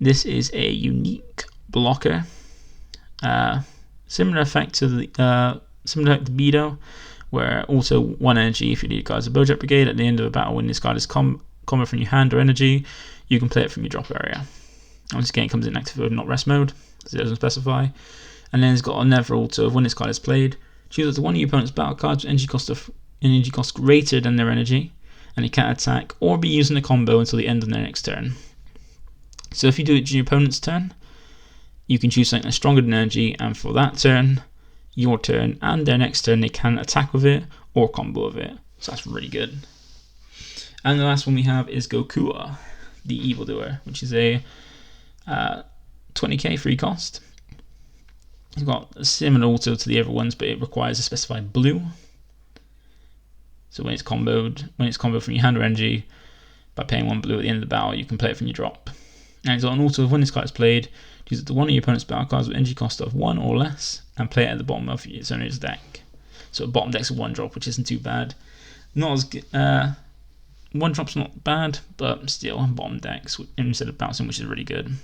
This is a unique blocker. Similar effect to the Beto, where also 1 energy if your leader card is a Bojack Brigade. At the end of a battle, when this card is combo from your hand or energy, you can play it from your drop area. Once again, it comes in active mode, not rest mode, because it doesn't specify. And then it's got another auto of when this card is played, choose up to 1 of your opponent's battle cards with energy cost greater than their energy, and it can't attack or be using a combo until the end of their next turn. So if you do it during your opponent's turn, you can choose something that's stronger than energy, and for that turn, your turn, and their next turn, they can attack with it or combo with it. So that's really good. And the last one we have is Gokua the Evildoer, which is a 20k free cost. It's got a similar auto to the other ones, but it requires a specified blue. So when it's comboed from your hand or energy, by paying 1 blue at the end of the battle, you can play it from your drop. And it's got an auto of when this card is played, choose it to 1 of your opponent's battle cards with energy cost of 1 or less, and play it at the bottom of its owner's deck. So bottom deck's a 1 drop, which isn't too bad. Not as 1 drop's not bad, but still bottom decks instead of bouncing, which is really good.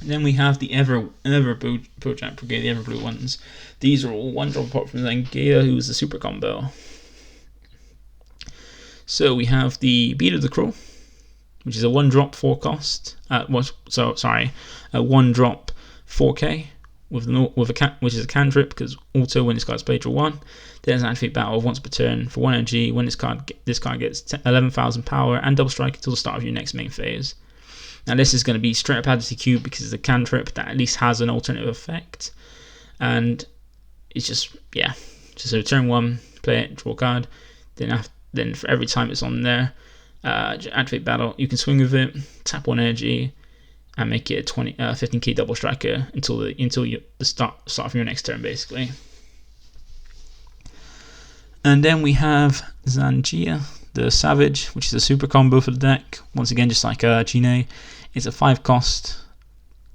Then we have the ever Bojack Brigade, the ever blue ones. These are all 1 drop apart from Zanjia, who is the super combo. So we have the Beat of the Crow, which is a 1 drop 4 cost. A 1 drop 4k which is a cantrip, because auto when this card's played, draw 1. There's an activate battle of once per turn for 1 energy. When this card gets 11,000 power and double strike until the start of your next main phase. Now this is going to be straight up Adversity Cube, because it's a cantrip that at least has an alternative effect, and it's just so turn 1, play it, draw a card. Then for every time it's on there, Activate battle. You can swing with it, tap 1 energy, and make it a 15k double striker until the start of your next turn, basically. And then we have Zanjia the Savage, which is a super combo for the deck. Once again, just like Gine, it's a 5 cost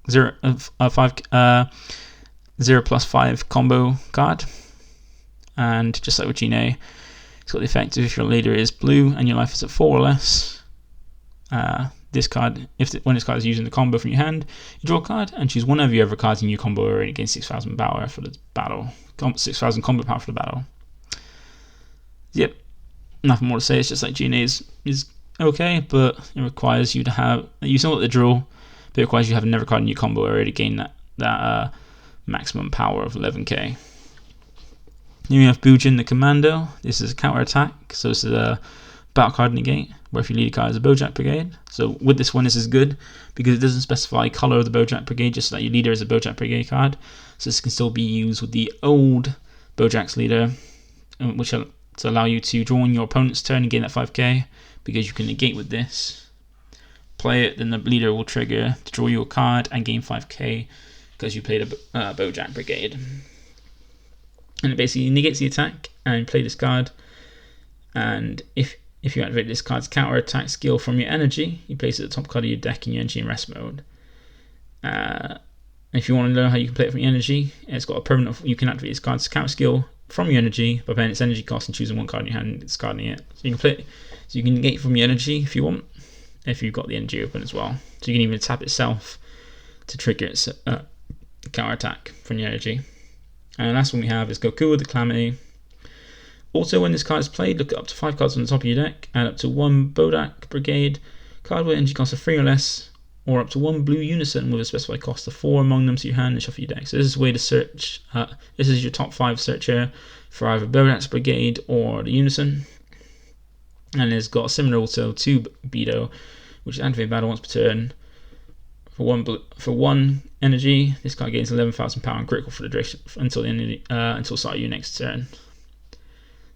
0+5 combo card, and just like with Gine, it's got the effect of if your leader is blue and your life is at 4 or less. This card, when this card is using the combo from your hand, you draw a card and choose one of your other cards in your combo area and gain 6,000 power for the battle. 6,000 combo power for the battle. Yep, nothing more to say. It's just like Gine is okay, but it requires you to have. You still got the draw, but it requires you to have another card in your combo area to gain that maximum power of 11k. Then we have Pujin the Commando. This is a counter attack, so this is a battle card negate, where if you lead a card as a Bojack Brigade. So with this one, this is good because it doesn't specify color of the Bojack Brigade, just that your leader is a Bojack Brigade card. So this can still be used with the old Bojack's leader, which will to allow you to draw on your opponent's turn and gain that 5k, because you can negate with this. Play it, then the leader will trigger to draw your card and gain 5k because you played a Bojack Brigade. And it basically negates the attack and play this card. And if you activate this card's counter attack skill from your energy, you place it at the top card of your deck in your energy and rest mode. If you want to know how you can play it from your energy, it's got a permanent. You can activate this card's counter skill from your energy by paying its energy cost and choosing one card in your hand and discarding it. So you can play it. So you can negate from your energy if you want, if you've got the energy open as well. So you can even tap itself to trigger its counter attack from your energy. And the last one we have is Gokua the Calamity. Also, when this card is played, look at up to 5 cards on the top of your deck, add up to 1 Bojack Brigade card with energy cost of 3 or less, or up to 1 blue unison with a specified cost of 4 among them to your hand and shuffle your deck. So this is a way to search. This is your top 5 search here for either Bojack's Brigade or the unison. And it's got a similar also to Beto, which is activate battle once per turn. For 1 energy, this card gains 11,000 power and critical for the duration until the start of your next turn.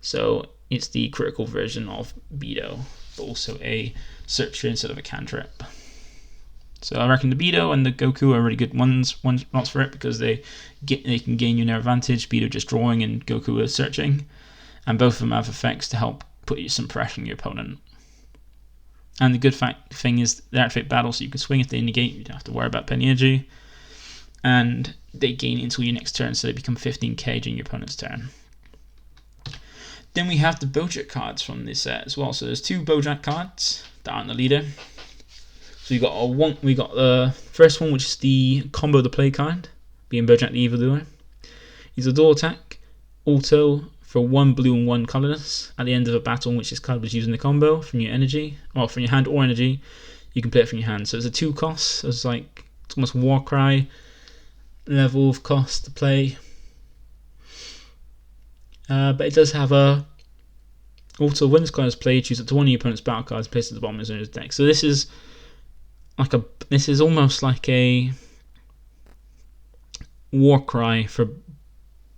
So it's the critical version of Beto, but also a searcher instead of a cantrip. So I reckon the Beto and the Goku are really good ones for it, because they can gain you their advantage. Beto just drawing and Goku is searching, and both of them have effects to help put you some pressure on your opponent. And the good thing is they activate battle, so you can swing if they negate. You don't have to worry about penny energy, and they gain until your next turn, so they become 15k during your opponent's turn. Then we have the Bojack cards from this set as well. So there's 2 Bojack cards that aren't the leader. So we got the first one, which is the combo the play card, being Bojack the Evildoer. He's a dual attack, auto for 1 blue and 1 colorless. At the end of a battle in which this card was using the combo from your energy, or from your hand or energy, you can play it from your hand. So it's a 2 cost. So it's almost Warcry level of cost to play. But it does have a auto. When this card is played, choose up to 1 of your opponent's battle cards, place it at the bottom of his deck. So this is almost like a Warcry for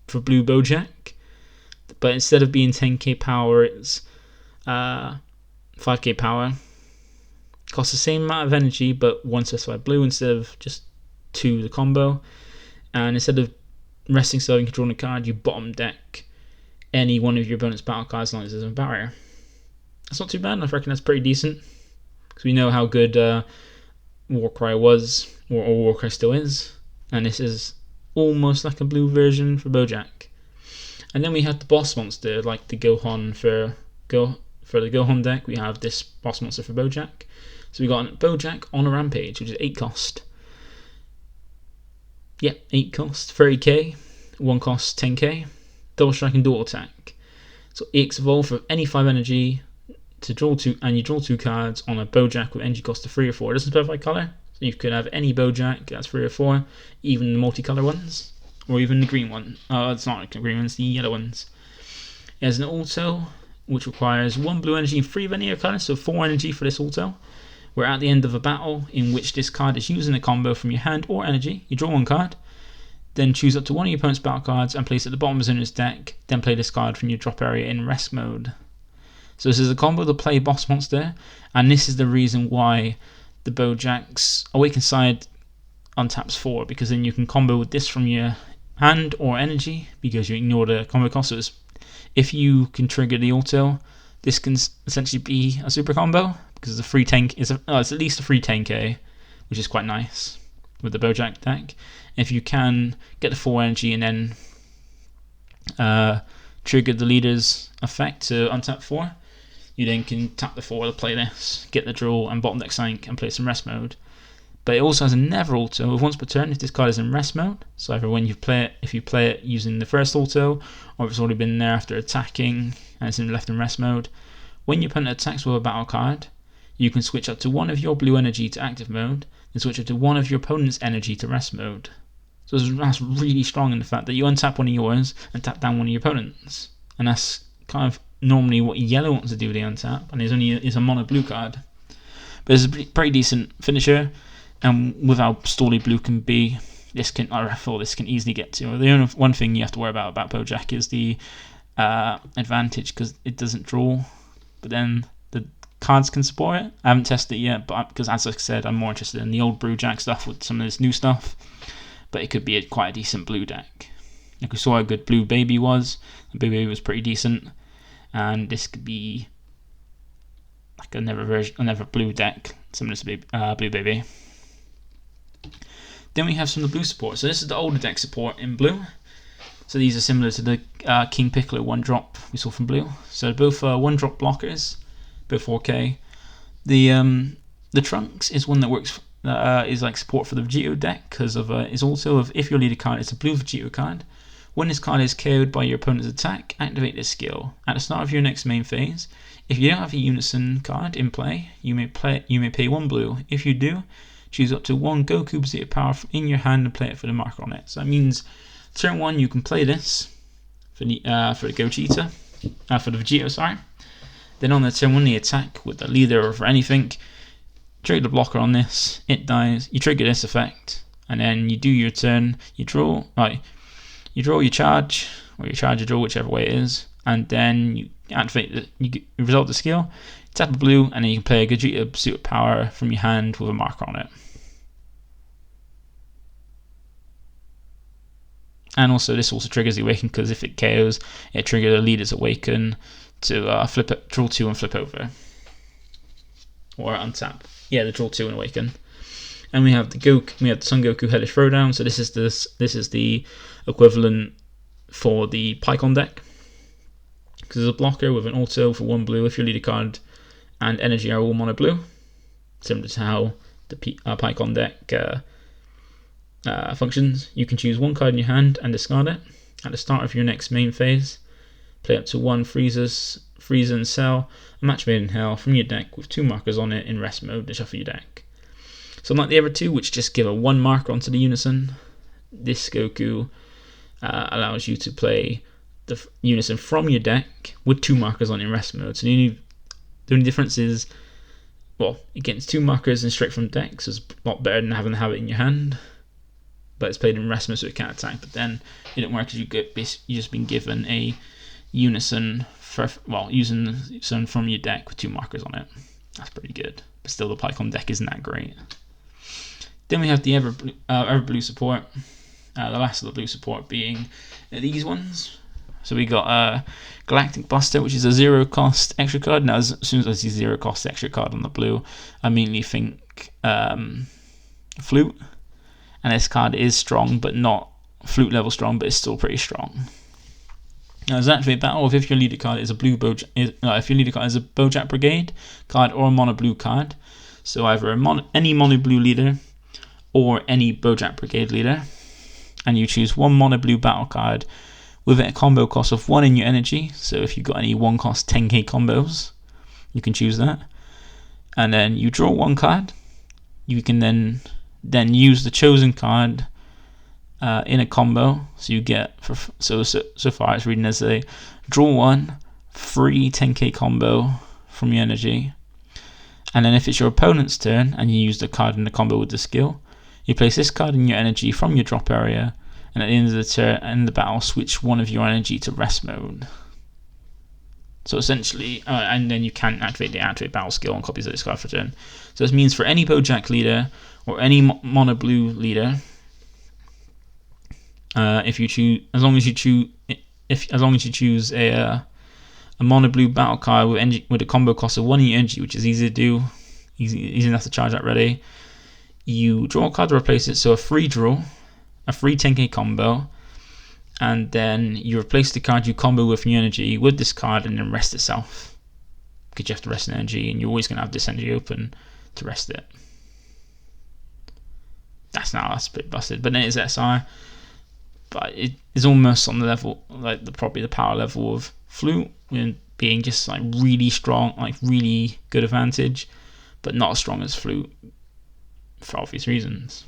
blue Bojack, but instead of being 10k power, it's 5k power. Costs the same amount of energy, but 1 specified blue instead of just 2 the combo. And instead of resting so you can draw a card, you bottom deck any one of your opponent's battle cards as long as there's a barrier. That's not too bad. I reckon that's pretty decent, because we know how good Warcry was, or Warcry still is, and this is almost like a blue version for Bojack. And then we have the boss monster, like the Gohan for the Gohan deck. We have this boss monster for Bojack. So we got Bojack on a Rampage, which is 8 cost. Yeah, 8 cost, 30k, 1 cost, 10k. Double strike and dual attack. So EX evolve for any 5 energy to draw 2, and you draw 2 cards on a Bojack with energy cost of 3 or 4. It doesn't specify colour, so you could have any Bojack that's 3 or 4, even the multicolour ones, or even the green one. It's not like the green ones, the yellow ones. It has an auto which requires 1 blue energy and 3 of any other colour, so 4 energy for this auto. Where at the end of a battle in which this card is using a combo from your hand or energy, you draw 1 card. Then choose up to 1 of your opponent's battle cards and place it at the bottom of his owner's deck. Then play this card from your drop area in rest mode. So this is a combo to play boss monster, and this is the reason why the Bojack's Awakened side untaps 4, because then you can combo with this from your hand or energy because you ignore the combo cost. So if you can trigger the auto, this can essentially be a super combo because the free 10 is it's at least a free 10k, which is quite nice with the Bojack deck. If you can get the 4 energy and then trigger the leader's effect to untap 4, you then can tap the 4 to play this, get the draw and bottom deck Sank and play some rest mode. But it also has a never auto of once per turn if this card is in rest mode. So either when you play it, if you play it using the first auto, or if it's already been there after attacking and it's left in rest mode. When your opponent attacks with a battle card, you can switch up to one of your blue energy to active mode, and switch up to one of your opponent's energy to rest mode. So that's really strong in the fact that you untap one of yours and tap down one of your opponents. And that's kind of normally what yellow wants to do with the untap, and it's a mono blue card. But it's a pretty decent finisher. And with how stally blue can be, this can easily get to. The only one thing you have to worry about Bojack is the advantage, because it doesn't draw, but then the cards can support it. I haven't tested it yet, but because as I said, I'm more interested in the old Bojack stuff with some of this new stuff. But it could be quite a decent blue deck. Like we saw how good Blue Baby was. The Blue Baby was pretty decent, and this could be like another blue deck similar to Blue Baby. Then we have some of the blue support. So this is the older deck support in blue. So these are similar to the King Piccolo 1-drop we saw from blue. So both 1-drop blockers, both 4K. The Trunks is one that works is like support for the Vegeta deck because of is also if your leader card is a blue Vegeta card. When this card is KO'd by your opponent's attack, activate this skill. At the start of your next main phase, if you don't have a Unison card in play, you may pay 1 blue. If you do, choose up to 1 Gokua Vegeta power in your hand and play it for the marker on it. So that means turn 1 you can play this for the Gogeta, for the Vegeta, sorry. Then on the turn 1 the attack with the leader or for anything, trigger the blocker on this, it dies, you trigger this effect, and then you do your turn, you draw your charge, or you charge your draw, whichever way it is, and then you activate you resolve the skill, tap a blue, and then you can play a Gogeta Super Power from your hand with a marker on it. And also this also triggers the Awaken, because if it KOs, it triggers the leader's Awaken to flip it, draw 2 and flip over. Or untap. Yeah, the draw 2 and Awaken. And we have the Son Goku Hellish Throwdown. So this is the equivalent for the Piccolo deck. Because it's a blocker with an auto for 1 blue if your leader card and energy are all mono blue. Similar to how the Piccolo deck functions. You can choose 1 card in your hand and discard it. At the start of your next main phase, play up to 1 Frieza and Cell, a match made in hell from your deck with 2 markers on it in rest mode to shuffle your deck. So unlike the other 2, which just give a 1 marker onto the Unison, this Goku allows you to play the Unison from your deck with 2 markers on in rest mode. So the only difference is, well, it gets 2 markers and straight from the deck, so it's a lot better than having to have it in your hand. But it's played in rest mode so it can't attack, but then it don't work because you just been given a Unison using some from your deck with 2 markers on it. That's pretty good, but still the Piccolo deck isn't that great. Then we have the Ever Blue support, the last of the blue support being these ones. So we got Galactic Buster, which is a 0 cost extra card. Now as soon as I see 0 cost extra card on the blue, I immediately think Flute. And this card is strong, but not Flute level strong, but it's still pretty strong. Now, it's actually a battle if your leader card is a blue if your leader card is a Bojack Brigade card or a mono blue card. So either any mono blue leader or any Bojack Brigade leader, and you choose 1 mono blue battle card with a combo cost of 1 in your energy. So if you've got any 1 cost 10k combos, you can choose that, and then you draw 1 card. You can then use the chosen card in a combo. So you get so far it's reading as a draw 1 free 10k combo from your energy, and then if it's your opponent's turn and you use the card in the combo with the skill, you place this card in your energy from your drop area, and at the end of the turn and the battle, switch 1 of your energy to rest mode. So essentially, and then you can activate the activate battle skill on copies of this card for turn. So this means for any Bojack leader or any mono blue leader, if you choose, as long as you choose a mono blue battle card with a combo cost of 1 in your energy, which is easy to do, easy enough to charge that ready. You draw a card to replace it, so a free draw, a free 10k combo, and then you replace the card you combo with your energy with this card and then rest itself. Because you have to rest an energy, and you're always going to have this energy open to rest it. That's a bit busted, but then it's SI. But it is almost on the level, like probably the power level of Flute, being just like really strong, like really good advantage, but not as strong as Flute for obvious reasons.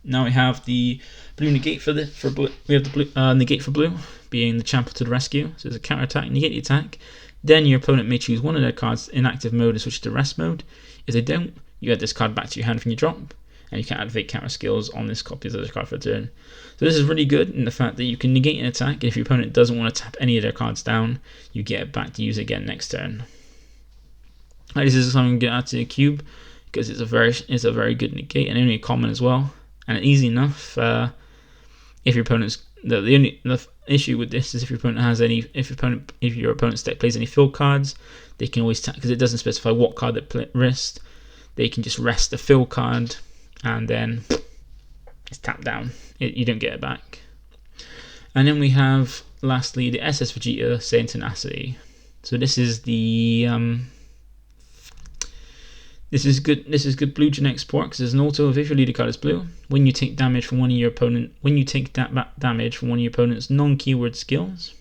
Now we have the blue negate for blue. We have the blue negate for blue, being the champion to the rescue. So there's a counter attack, negate the attack. Then your opponent may choose one of their cards in active mode and switch to rest mode. If they don't, you add this card back to your hand from your drop, and you can activate counter skills on this copy of this card for a turn. So this is really good in the fact that you can negate an attack, and if your opponent doesn't want to tap any of their cards down, you get it back to use it again next turn. This is something to add to the cube because it's a very good negate and only a common as well, and easy enough. If your opponent's the issue with this is if your opponent's deck plays any fill cards, they can always tap, because it doesn't specify what card they rest. They can just rest the fill card, and then it's tapped down. You don't get it back. And then we have lastly the Ssb Vegeta saying Tenacity. So this is the this is good blue gen export because there's an auto of if your leader card is blue. When you take damage from one of your damage from one of your opponent's non-keyword skills,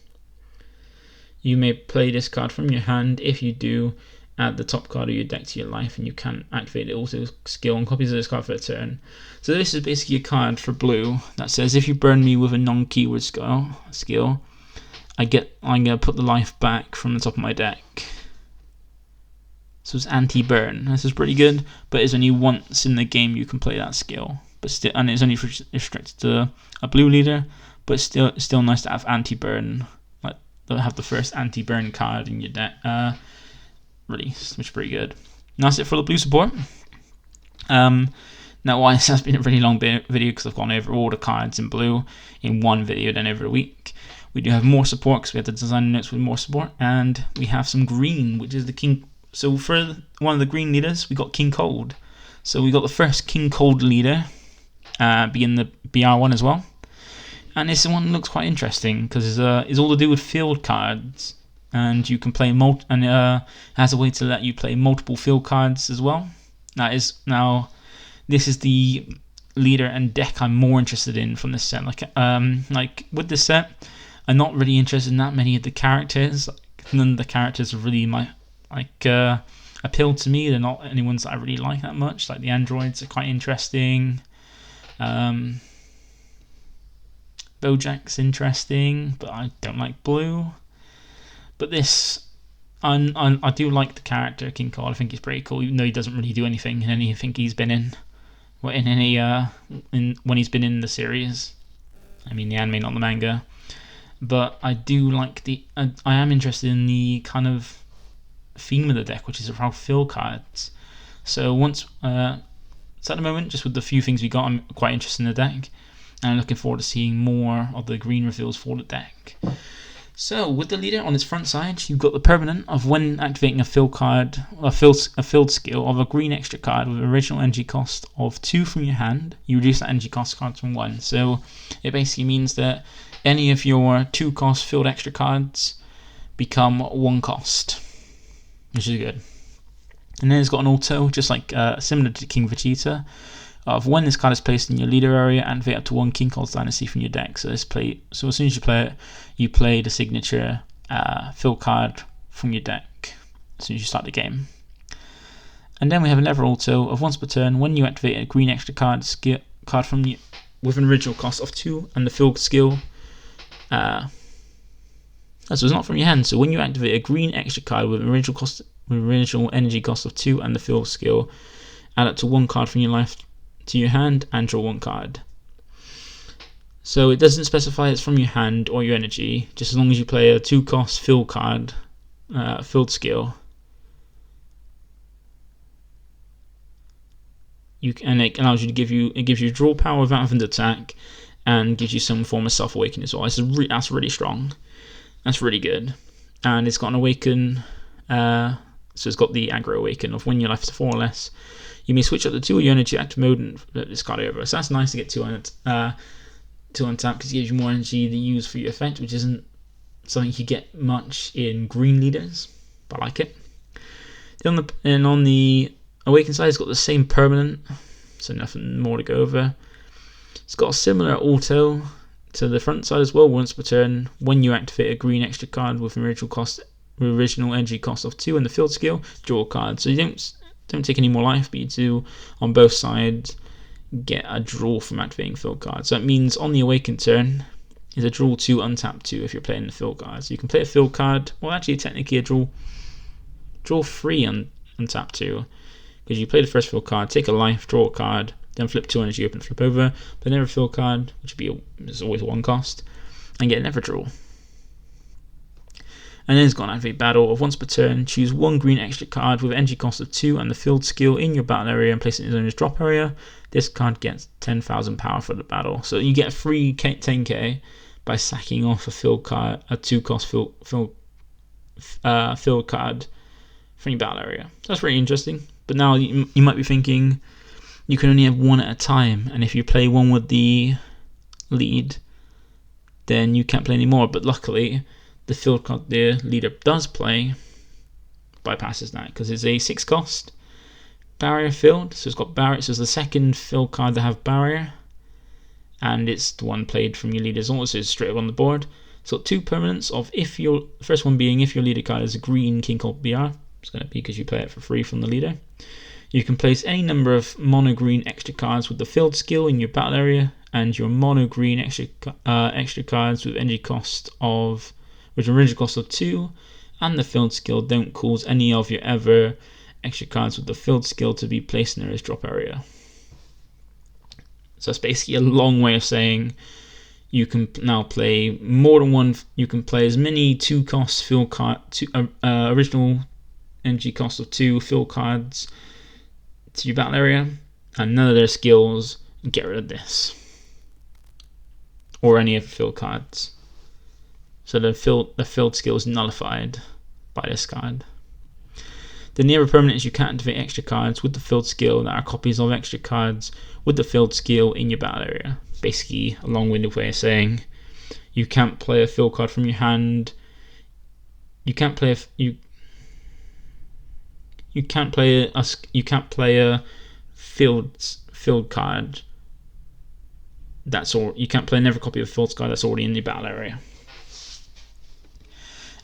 you may play this card from your hand. If you do, add the top card of your deck to your life, and you can activate the auto skill on copies of this card for a turn. So this is basically a card for blue that says if you burn me with a non-keyword skill, I'm gonna put the life back from the top of my deck. So it's anti-burn. This is pretty good, but it's only once in the game you can play that skill. But still, and it's only restricted to a blue leader. But it's still nice to have anti-burn, like have the first anti-burn card in your deck released, which is pretty good. And that's it for the blue support. Now, why this has been a really long video because I've gone over all the cards in blue in one video done over a week. We do have more support because we have the design notes with more support, and we have some green, which is the king. So for one of the green leaders, we got King Cold. So we got the first King Cold leader, being the BR one as well. And this one looks quite interesting because it's all to do with field cards, and you can play it has a way to let you play multiple field cards as well. This is the leader and deck I'm more interested in from this set. Like with this set, I'm not really interested in that many of the characters. None of the characters are really appeal to me. They're not any ones that I really like that much. Like the androids are quite interesting. Bojack's interesting, but I don't like blue. But this, I do like the character King Cold. I think he's pretty cool, even though he doesn't really do anything in anything he's been in. When he's been in the series. I mean the anime, not the manga. But I do like I am interested in the kind of theme of the deck, which is around fill cards. So at the moment, just with the few things we got, I'm quite interested in the deck, and I'm looking forward to seeing more of the green reveals for the deck. So with the leader on its front side, you've got the permanent of when activating a fill card, a filled skill of a green extra card with an original energy cost of 2 from your hand, you reduce that energy cost cards from 1. So it basically means that any of your 2 cost filled extra cards become 1 cost, which is good. And then it's got an auto, just like similar to King Vegeta, of when this card is placed in your leader area, activate up to 1 King Cold's Dynasty from your deck. So as soon as you play it, you play the signature fill card from your deck as soon as you start the game. And then we have another auto of once per turn, when you activate a green extra card from you with an original cost of 2 and the fill skill. So it's not from your hand. So when you activate a green extra card with an original energy cost of 2 and the fill skill, add up to 1 card from your life to your hand and draw 1 card. So it doesn't specify it's from your hand or your energy, just as long as you play a 2 cost fill card field skill, and it allows you to gives you draw power without having to attack, and gives you some form of self-awakening as well. That's really strong. That's really good. And it's got an awaken, so it's got the aggro awaken of when your life is 4 or less. You may switch up the 2 of your energy active mode and flip this card over. So that's nice to get 2 on tap, because it gives you more energy to use for your effect, which isn't something you get much in green leaders, but I like it. And on the awaken side, it's got the same permanent, so nothing more to go over. It's got a similar auto to the front side as well. Once per turn, when you activate a green extra card with an original energy cost of 2 and the field skill, draw a card. So you don't take any more life, but you do on both sides get a draw from activating field cards. So that means on the awakened turn is a draw 2, untap 2 if you're playing the field card. So you can play a field card, well actually technically a draw 3 untap 2, because you play the first field card, take a life, draw a card, then flip 2 energy open, flip over, play another field card, which is always 1 cost, and get another draw. And then it's got an activate battle of once per turn, choose 1 green extra card with energy cost of 2 and the field skill in your battle area and place it in its drop area. This card gets 10,000 power for the battle. So you get a free 10k by sacking off a 2-cost field card from your battle area. So that's really interesting. But now you might be thinking you can only have 1 at a time, and if you play one with the lead, then you can't play anymore. But luckily, the field card the leader does play bypasses that, because it's a 6-cost barrier field. So it's got barrier. So it's the second field card that have barrier, and it's the one played from your leader's also straight up on the board. So 2 permanents of first one being if your leader card is a green king called BR. It's going to be because you play it for free from the leader. You can place any number of mono green extra cards with the field skill in your battle area, and your mono green extra cards with energy cost of original cost of 2 and the field skill don't cause any of your ever extra cards with the field skill to be placed in their drop area. So that's basically a long way of saying you can now play more than one. You can play as many 2-cost field card, original energy cost of 2 field cards to your battle area, and none of their skills, and get rid of this or any of the field cards. So the field skill is nullified by this card. The nearer permanent is you can't activate extra cards with the field skill that are copies of extra cards with the field skill in your battle area. Basically, a long-winded way of saying you can't play a field card from your hand. You can't play a field card. That's all. You can't play another copy of a field card that's already in your battle area.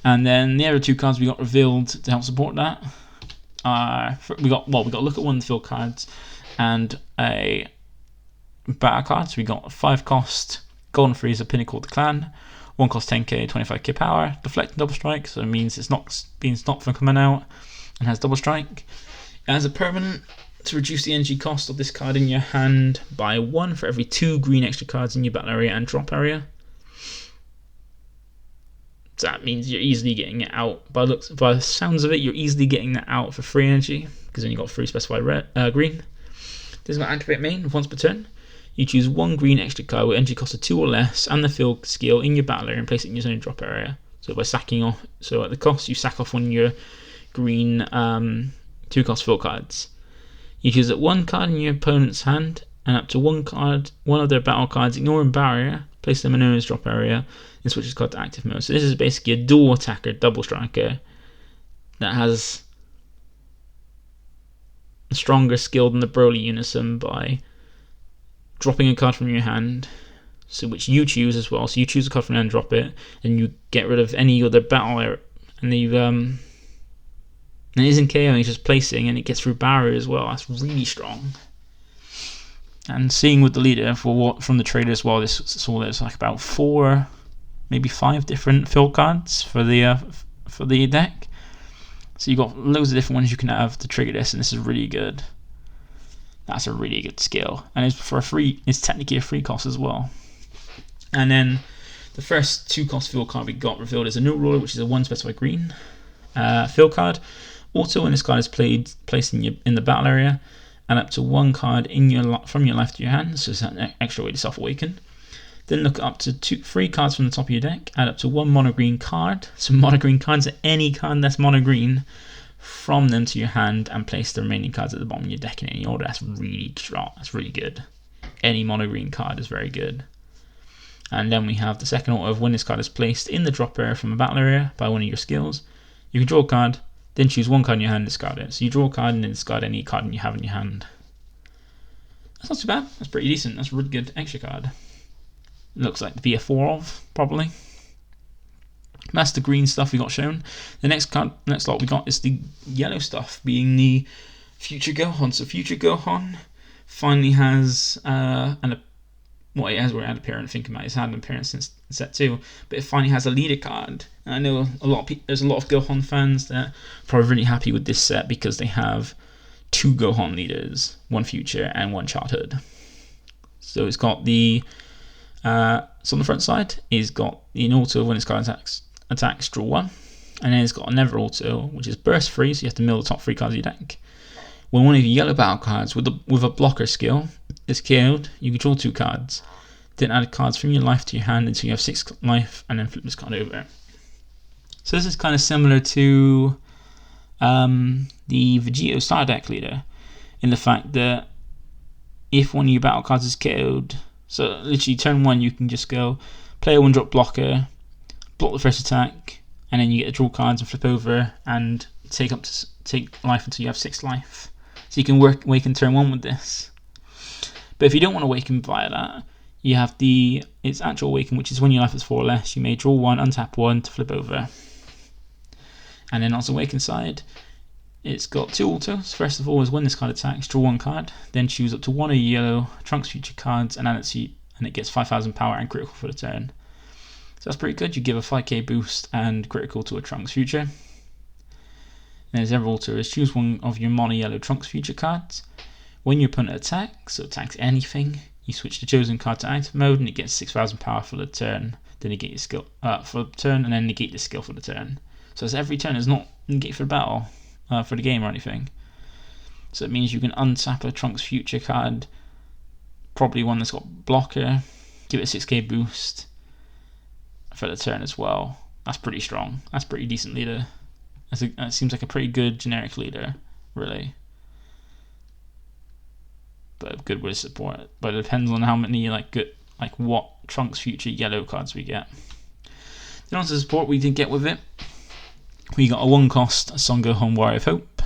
And then the other 2 cards we got revealed to help support that. We got to look at one of the field cards and a battle card. So we got a 5-cost Golden Freezer Pinnacle of the Clan, 1 cost 10k, 25k power, deflect and double strike. So it means it's not being stopped from coming out and has double strike. It has a permanent to reduce the energy cost of this card in your hand by 1 for every 2 green extra cards in your battle area and drop area. So that means you're easily getting it out. By the sounds of it, you're easily getting that out for free energy, because then you got 3 specified green. This is going to activate main once per turn. You choose 1 green extra card with energy cost of 2 or less and the field skill in your battle area and place it in your zone drop area. So by sacking off, so at the cost, you sack off one of your green 2-cost field cards. You choose at 1 card in your opponent's hand and up to 1 of their battle cards, ignoring barrier, place them in owner's drop area, and switch this card to active mode. So this is basically a dual attacker, double striker that has a stronger skill than the Broly Unison by dropping a card from your hand, so which you choose as well. So you choose a card from your hand, drop it, and you get rid of any other battle area, and it isn't KO, it's just placing, and it gets through barrier as well. That's really strong. And seeing with the leader from the trader as well, there's like about 4, maybe 5 different field cards for the deck. So you've got loads of different ones you can have to trigger this, and this is really good. That's a really good skill, and it's technically a free cost as well. And then the first 2-cost field card we got revealed is a new ruler, which is a 1 specified green. field card. Auto when this card is placed in the battle area, and up to 1 card from your life to your hand, so it's an extra way to self-awaken. Then look up to 3 cards from the top of your deck, add up to 1 mono green card. So mono green cards are any card that's mono green from them to your hand, and place the remaining cards at the bottom of your deck in any order. That's really strong. That's really good. Any mono green card is very good. And then we have the second auto of when this card is placed in the drop area from a battle area by one of your skills. You can draw a card, then choose 1 card in your hand and discard it. So you draw a card and then discard any card you have in your hand. That's not too bad. That's pretty decent. That's a really good extra card. Looks like the BF4 of, probably. That's the green stuff we got shown. The next lot we got is the yellow stuff, being the Future Gohan. So Future Gohan finally has it has already had an appearance. Thinking about it, it's had an appearance since set 2, but it finally has a leader card. And I know there's a lot of Gohan fans that are probably really happy with this set because they have 2 Gohan leaders, 1 future and 1 childhood. So it's got the so on the front side, it's got an auto when its card attacks, draw 1, and then it's got another auto which is burst free, so you have to mill the top 3 cards of your deck. When one of your yellow battle cards with a blocker skill is killed, you can draw 2 cards, then add cards from your life to your hand until you have 6 life, and then flip this card over. So this is kind of similar to the Vegeta Star Deck Leader, in the fact that if one of your battle cards is killed, so literally turn 1 you can just go play a 1-drop blocker, block the first attack, and then you get to draw cards and flip over and take life until you have 6 life. So you can awaken turn 1 with this. But if you don't want to awaken via that, you have its actual awaken, which is when your life is 4 or less. You may draw 1, untap 1 to flip over. And then on the awaken side, it's got 2 autos. First of all is when this card attacks, draw 1 card, then choose up to 1 of your yellow Trunks future cards and add it to, and it gets 5,000 power and critical for the turn. So that's pretty good. You give a 5k boost and critical to a Trunks future. And his other auto is choose 1 of your mono yellow Trunks future cards. When your opponent attacks, so attacks anything, you switch the chosen card to active mode and it gets 6,000 power for the turn. Then negate your skill for the turn, and then negate the skill for the turn. So it's every turn is not negate for the battle, for the game or anything. So it means you can untap a Trunks future card, probably one that's got blocker, give it a 6k boost for the turn as well. That's pretty strong. That's pretty decent leader. That seems like a pretty good generic leader, really. But good with support. But it depends on how many what Trunks future yellow cards we get. Then on to the support we did get with it. We got a 1-cost Son Gohan Warrior of Hope.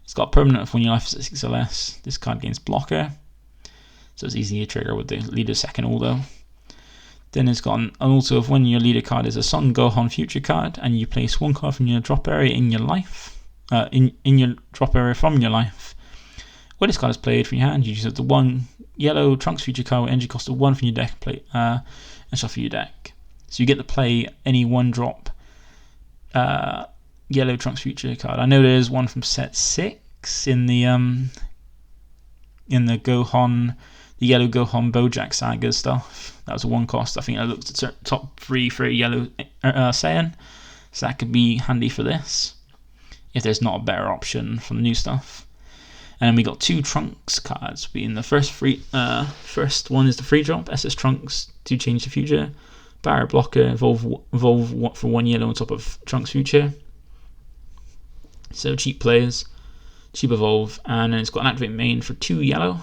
It's got permanent of when your life is at 6 or less. This card gains blocker, so it's easy to trigger with the leader second auto. Then it's got an auto of when your leader card is a Son Gohan future card, and you place 1 card from your drop area in your life, in your drop area from your life. When this card is played from your hand, you use the 1 yellow Trunks future card with energy cost of 1 from your deck, and shuffle your deck. So you get to play any 1-drop yellow Trunks future card. I know there is one from set 6 in the Gohan, the yellow Gohan Bojack saga stuff. That was a 1-cost. I think I looked at top 3 for a yellow Saiyan, so that could be handy for this if there's not a better option from the new stuff. And then we got 2 Trunks cards. Being the first one is the free drop SS Trunks to change the future. Barrier blocker, evolve for 1 yellow on top of Trunks future. So cheap players, cheap evolve, and then it's got an activate main for 2 yellow.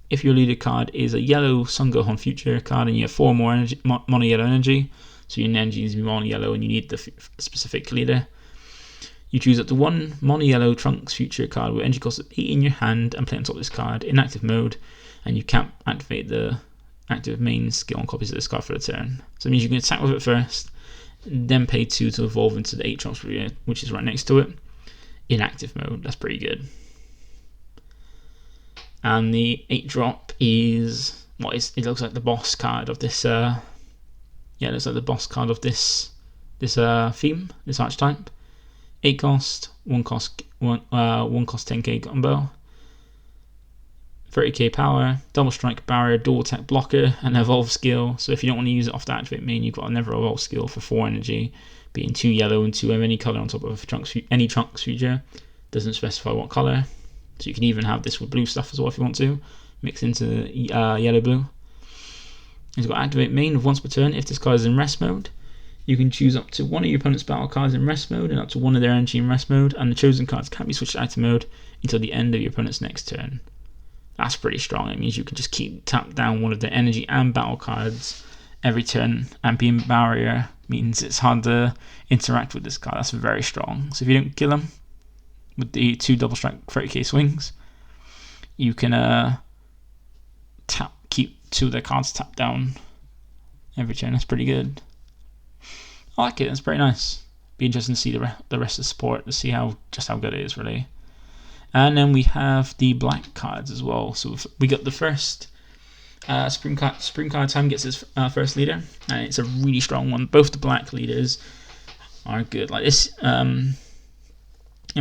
If your leader card is a yellow Son Gohan future card and you have 4 more mono yellow energy, so your energy is mono yellow and you need the specific leader, you choose up to 1 mono yellow Trunks future card with energy cost of 8 in your hand and play on top of this card in active mode, and you can't activate the active main skill on copies of this card for the turn. So it means you can attack with it first, then pay 2 to evolve into the 8 drops which is right next to it in active mode. That's pretty good. And the 8-drop is it looks like the boss card of this it looks like the boss card of this theme, this archetype. 8 cost, 1 cost 10k combo. 30k power, double strike barrier, dual attack blocker, and evolve skill. So if you don't want to use it off the activate main, you've got another evolve skill for 4 energy, being 2 yellow and 2 of any colour on top of any Trunks feature. Doesn't specify what colour. So you can even have this with blue stuff as well if you want to, mix into yellow blue. He's got activate main of once per turn. If this card is in rest mode, you can choose up to one of your opponent's battle cards in rest mode and up to one of their energy in rest mode, and the chosen cards can't be switched to item mode until the end of your opponent's next turn. That's pretty strong. It means you can just keep tap down one of the energy and battle cards every turn, and being barrier means it's hard to interact with this card. That's very strong. So if you don't kill him with the 2 double strike 30k swings, you can keep 2 of their cards tapped down every turn. That's pretty good. I like it. It's pretty nice. Be interesting to see the rest of the support, to see just how good it is, really. And then we have the black cards as well. So we got the first Supreme Card Time gets his first leader, and it's a really strong one. Both the black leaders are good. Like this, in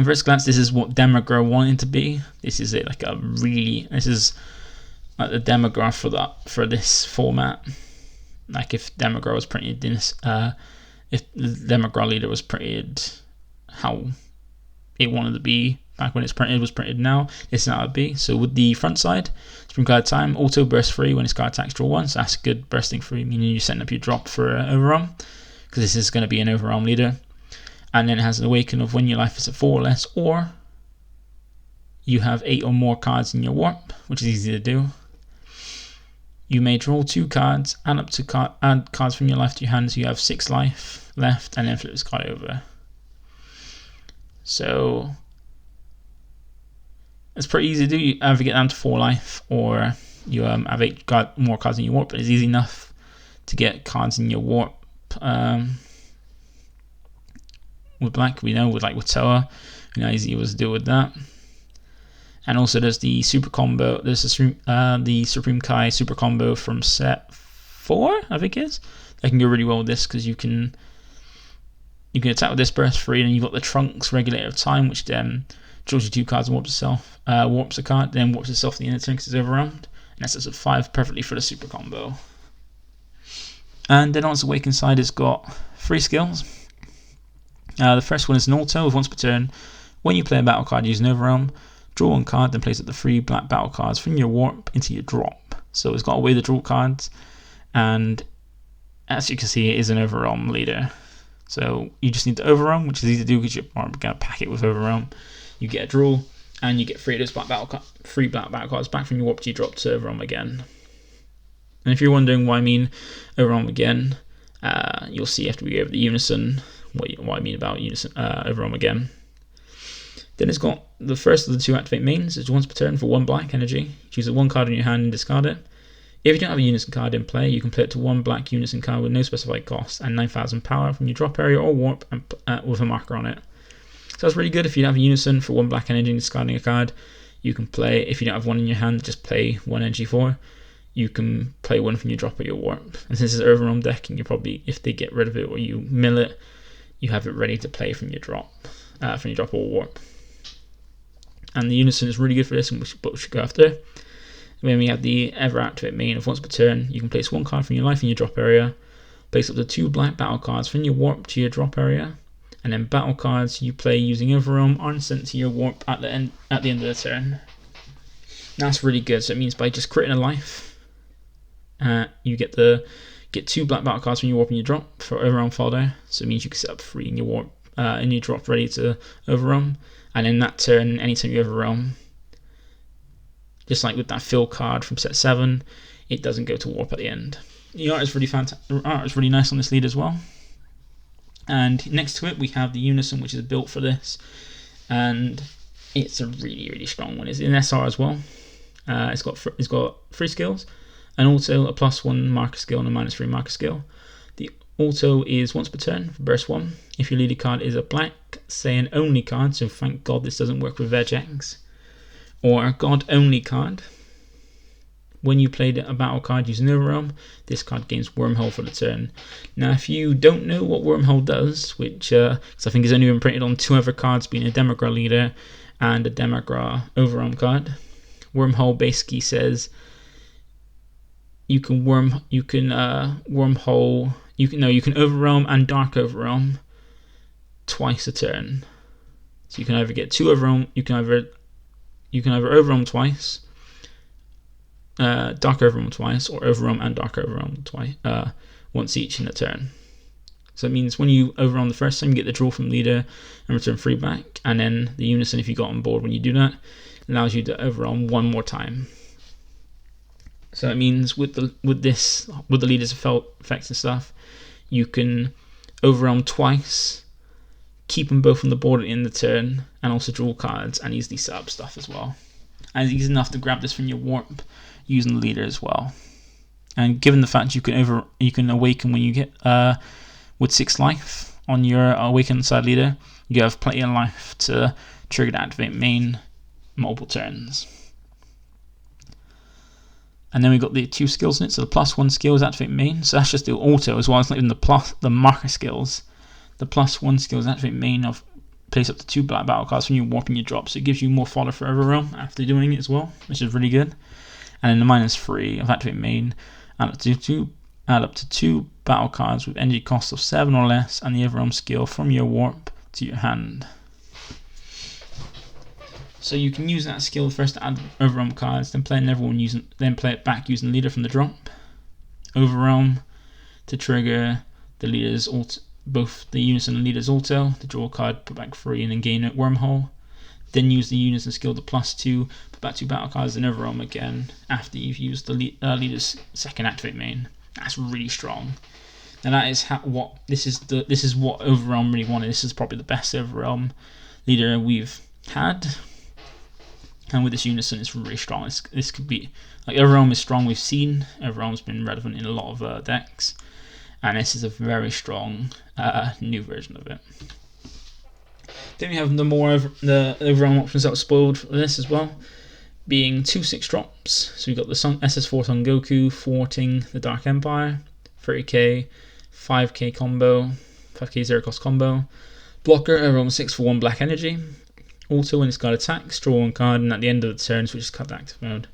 first glance, this is what Demagra wanted to be. This is this is like the Demagra for this format. Like if Demagra was printed in this, if the Demagra leader was printed how it wanted to be back when it's printed was printed now, this is how it would be. So with the front side, Supreme Card Time, auto burst free when its card attacks, draw 1. So that's good bursting free, meaning you setting up your drop for overarm, because this is going to be an overarm leader. And then it has an awaken of when your life is at 4 or less, or you have 8 or more cards in your warp, which is easy to do. You may draw 2 cards, add cards from your life to your hand, so you have 6 life left, and then flip this card over. So it's pretty easy to do. You either get down to 4 life, or you have 8 more cards in your warp, but it's easy enough to get cards in your warp. With black, we know with Toa, we know how easy it was to deal with that. And also there's the super combo. There's the Supreme Kai super combo from set 4, I think it is. That can go really well with this, because you can attack with this burst free, and you've got the Trunks Regulator of Time, which then draws you 2 cards and warps a card, then warps itself at the end of the turn because it's overwhelmed. And that's at 5, perfectly for the super combo. And then on its awakened side, it's got 3 skills. The first one is an auto of once per turn. When you play a battle card using overwhelm, draw 1 card, then place up the 3 black battle cards from your warp into your drop. So it's got away the draw cards, and as you can see, it is an overwhelm leader. So you just need to overwhelm, which is easy to do because you're going to pack it with overwhelm. You get a draw, and you get 3 of those black battle cards back from your warp to your drop to overwhelm again. And if you're wondering why I mean overwhelm again, you'll see after we go over the unison what I mean about unison overwhelm again. Then it's got the first of the 2 activate mains. It's once per turn for 1 black energy. Choose 1 card in your hand and discard it. If you don't have a unison card in play, you can play it to 1 black unison card with no specified cost and 9,000 power from your drop area or warp, and with a marker on it. So that's really good. If you don't have a unison for 1 black energy and discarding a card, you can play, if you don't have 1 in your hand, just play 1 energy 4. You can play 1 from your drop or your warp. And since it's an overwhelm deck, and you probably, if they get rid of it or you mill it, you have it ready to play from your drop or warp. And the unison is really good for this, and what we should go after. Then we have the ever activate main of once per turn. You can place 1 card from your life in your drop area, place up to 2 black battle cards from your warp to your drop area, and then battle cards you play using overwhelm aren't sent to your warp at the end of the turn. That's really good. So it means by just critting a life, you get 2 black battle cards from your warp and your drop for overwhelm fodder. So it means you can set up 3 in your warp in your drop ready to overwhelm. And in that turn, anytime you overwhelm, just like with that fill card from set 7, it doesn't go to warp at the end. The art is really fantastic. Art is really nice on this lead as well. And next to it, we have the unison, which is built for this, and it's a really, really strong one. It's in SR as well. It's got 3 skills, and also a +1 marker skill and a -3 marker skill. The auto is once per turn for burst 1. If your leader card is a black, say an only card, so thank God this doesn't work with Vejacks, or a god only card. When you played a battle card using overwhelm, this card gains wormhole for the turn. Now, if you don't know what wormhole does, which I think is only been printed on 2 other cards, being a Demagra leader and a Demagra overwhelm card, wormhole basically says you can overwhelm and dark overwhelm twice a turn. So you can either get 2 overwhelm, you can either overwhelm twice, dark overwhelm twice, or overwhelm and dark overwhelm twice, once each in a turn. So it means when you overwhelm the first time, you get the draw from leader and return 3 back, and then the unison, if you got on board when you do that, allows you to overwhelm 1 more time. So it means with the leader's effects and stuff, you can overwhelm twice, keep them both on the board in the turn, and also draw cards and easily set up stuff as well. And it's easy enough to grab this from your warp using the leader as well. And given the fact you can awaken when you get with 6 life on your awakened side leader, you have plenty of life to trigger to activate main multiple turns. And then we got the 2 skills in it. So the +1 skill is activate main. So that's just the auto as well as not even the marker skills. The +1 skill is activate main of place up to 2 black battle cards when you warp and you drop. So it gives you more fodder for overwhelm after doing it as well, which is really good. And then the -3 of activate main, add up to 2 battle cards with energy cost of 7 or less, and the overwhelm skill from your warp to your hand. So you can use that skill first to add overwhelm cards, then play it back using leader from the drop. Overwhelm to trigger the leader's both the unison and leader's auto, to draw a card, put back 3, and then gain a wormhole. Then use the unison skill to +2, put back 2 battle cards, and overwhelm again after you've used the leader's second activate main. That's really strong. And that is this is what overwhelm really wanted. This is probably the best overwhelm leader we've had. And with this unison, it's really strong. This could be like overwhelm is strong. We've seen overwhelm's been relevant in a lot of decks, and this is a very strong new version of it. Then we have the overwhelm options that were spoiled for this as well, being 2 6-drops. So we've got the SS4 Son Goku thwarting the Dark Empire, 30k, 5k combo, 5k 0 cost combo. Blocker, overwhelm 6 for 1 black energy. Auto when it's got attacks, draw 1 card, and at the end of the turn switches card to active mode.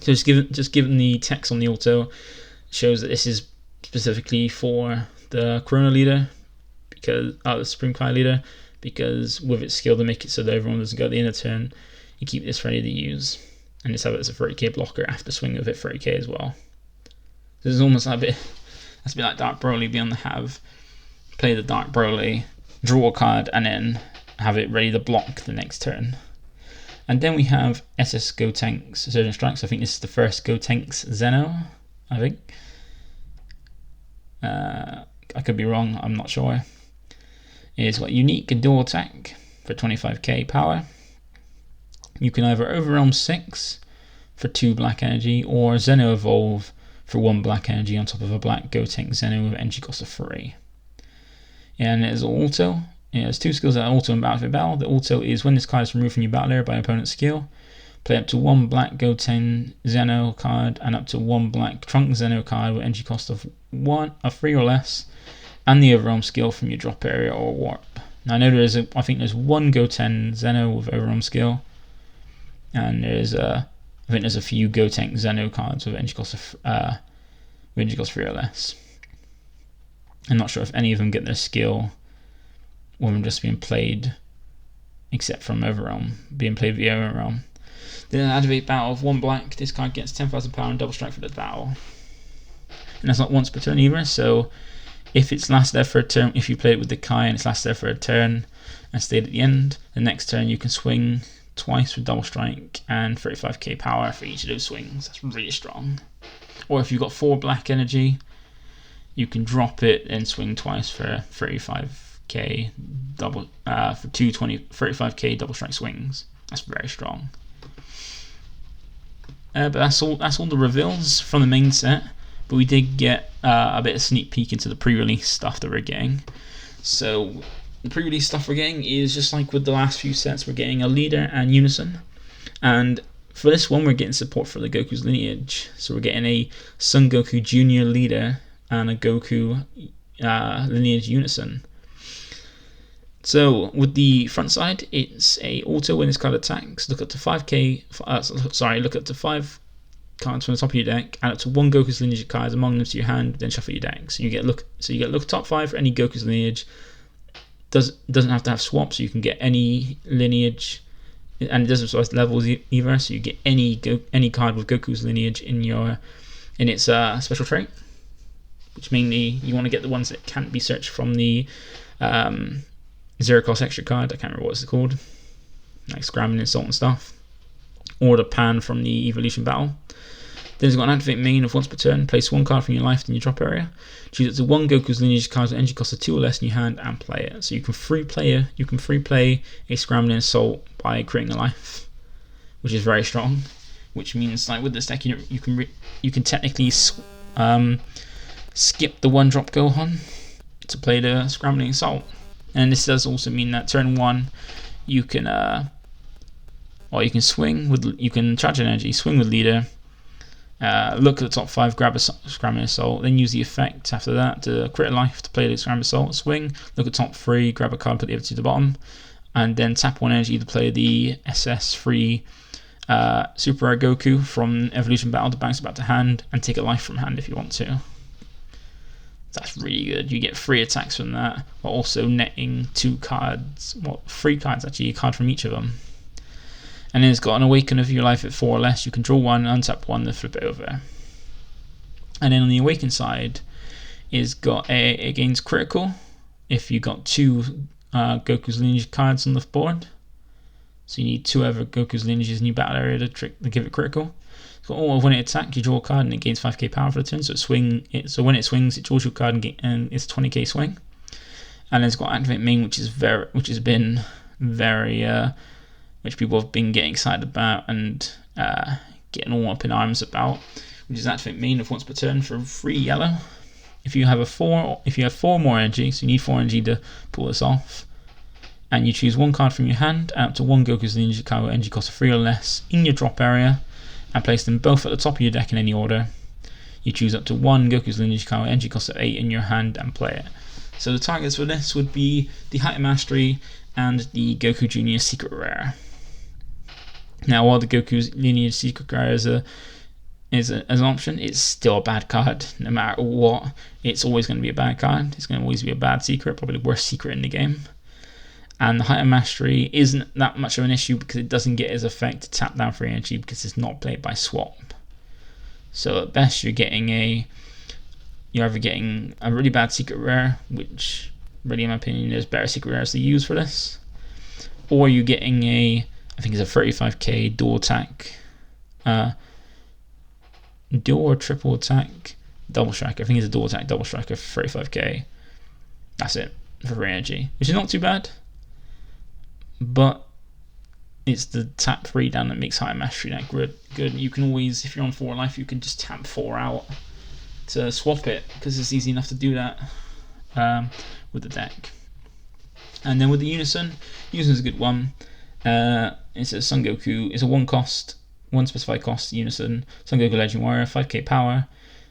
So just given the text on the auto, shows that this is specifically for the Corona leader, because the Supreme Kai leader, because with its skill to make it so that everyone doesn't go at the end of the turn, you keep this ready to use, and just have it as a 30k blocker after swing of it 30k as well. So it's almost like that's a bit like Dark Broly, being able to have play the Dark Broly, draw a card, and then have it ready to block the next turn. And then we have SS Gotenks Surgeon Strikes. I think this is the first Gotenks Zeno, I think. I could be wrong, I'm not sure. It's got unique and dual attack for 25k power. You can either overwhelm 6 for 2 black energy, or Zeno evolve for 1 black energy on top of a black Gotenk Zeno with energy cost of 3. And it is auto. It has 2 skills that are auto and battle. The auto is when this card is removed from your battle area by an opponent's skill, play up to 1 black Goten Zeno card and up to 1 black Trunk Zeno card with energy cost of 3 or less, and the overwhelm skill from your drop area or warp. Now I know I think there's 1 Goten Zeno with overwhelm skill, and I think there's a few Gotenk Zeno cards with energy cost of 3 or less. I'm not sure if any of them get their skill when them just being played, except from overwhelm, being played via overwhelm. Then activate battle of 1 black. This card gets 10,000 power and double strike for the battle. And that's not once per turn either. So if it's lasted there for a turn, if you play it with the Kai and it's lasted there for a turn and stayed at the end, the next turn you can swing twice with double strike and 35k power for each of those swings. That's really strong. Or if you've got 4 black energy, you can drop it and swing twice for 35k double for 35k double strike swings. That's very strong. But that's all the reveals from the main set. But we did get a bit of sneak peek into the pre-release stuff that we're getting. So the pre-release stuff we're getting is just like with the last few sets. We're getting a leader and unison, and for this one we're getting support for the Goku's lineage. So we're getting a Son Goku Junior leader and a Goku lineage unison. So with the front side, it's a auto when this card attacks. Look up to 5k. Look up to 5 cards from the top of your deck. Add up to 1 Goku's lineage card among them to your hand. Then shuffle your deck. So you get look top 5 for any Goku's lineage. Doesn't have to have swaps. So you can get any lineage, and it doesn't specify levels either. So you get any card with Goku's lineage in its special trait. Which mainly you want to get the ones that can't be searched from the 0 cost extra card. I can't remember what it's called, like Scram Insult and stuff, or the Pan from the Evolution Battle. Then it's got an activate main of once per turn. Place 1 card from your life in your drop area. Choose it to 1 Goku's lineage card with energy cost of 2 or less in your hand and play it. So you can free play a Scram Insult by creating a life, which is very strong. Which means like with this deck, you can technically skip the 1-drop Gohan to play the Scrambling Assault. And this does also mean that turn 1 you can you can charge energy, swing with leader, look at the top 5, grab a Scrambling Assault, then use the effect after that to crit a life to play the Scrambling Assault, swing, look at top 3, grab a card, put the other 2 to the bottom, and then tap 1 energy to play the SS free Super Rare Goku from Evolution Battle to bounce back to hand and take a life from hand if you want to. That's really good. You get 3 attacks from that, while also netting 2 cards, 3 cards actually, a card from each of them. And then it's got an Awaken of your life at 4 or less. You can draw 1, untap 1, then flip it over. And then on the Awaken side, it's got it gains critical if you got 2 Goku's lineage cards on the board. So you need 2 other Goku's lineages in your battle area to give it critical. When it attacks, you draw a card and it gains 5k power for the turn. So when it swings, it draws your card and it's 20k swing. And it's got activate main, which people have been getting excited about and getting all up in arms about, which is activate main of once per turn for 3 yellow. If you have 4 more energy, so you need 4 energy to pull this off, and you choose 1 card from your hand, add up to 1 Goku's lineage card with energy cost of 3 or less in your drop area, and place them both at the top of your deck in any order. You choose up to 1 Goku's lineage card with energy cost of 8 in your hand and play it. So the targets for this would be the Height of Mastery and the Goku Jr. Secret Rare. Now, while the Goku's lineage Secret Rare is an option, it's still a bad card. No matter what, it's always going to be a bad card. It's going to always be a bad secret, probably the worst secret in the game. And the Height of Mastery isn't that much of an issue because it doesn't get its effect to tap down for energy because it's not played by swap. So at best you're either getting a really bad secret rare, which really in my opinion there's better secret rares to use for this, or you're getting I think it's a 35k dual attack, dual or triple attack double striker. I think it's a dual attack double striker for 35k. That's it for energy, which is not too bad. But it's the tap 3 down that makes High Mastery deck good. You can always, if you're on 4 life, you can just tap 4 out to swap it because it's easy enough to do that with the deck. And then with the Unison's a good one. It's a Son Goku. It's a 1 specified cost Unison Son Goku Legend Warrior, 5k power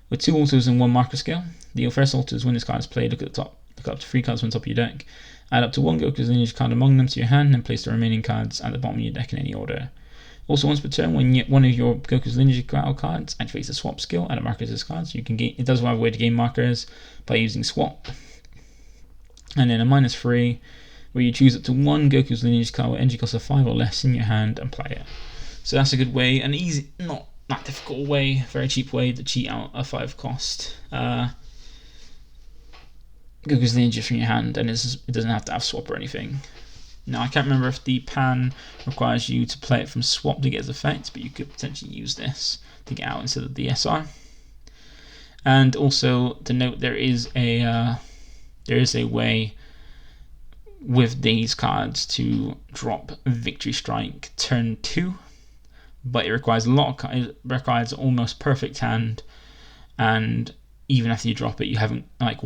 with 2 autos and 1 marker skill. The first auto is when this card is played. Look at the top. Look up to 3 cards on top of your deck. Add up to 1 Goku's lineage card among them to your hand and place the remaining cards at the bottom of your deck in any order. Also, once per turn, when one of your Goku's lineage battle cards activates a swap skill, add a marker to this card. So you can gain. It does have a way to gain markers by using swap. And then a -3, where you choose up to 1 Goku's lineage card with energy cost of 5 or less in your hand and play it. So that's a good way, an easy, not that difficult way, very cheap way to cheat out a 5 cost Goku's lineage from your hand, and it doesn't have to have swap or anything. Now I can't remember if the Pan requires you to play it from swap to get its effect, but you could potentially use this to get out instead of the SR. And also to note, there is a way with these cards to drop Victory Strike turn 2, but it requires it requires almost perfect hand, and even after you drop it, you haven't, like,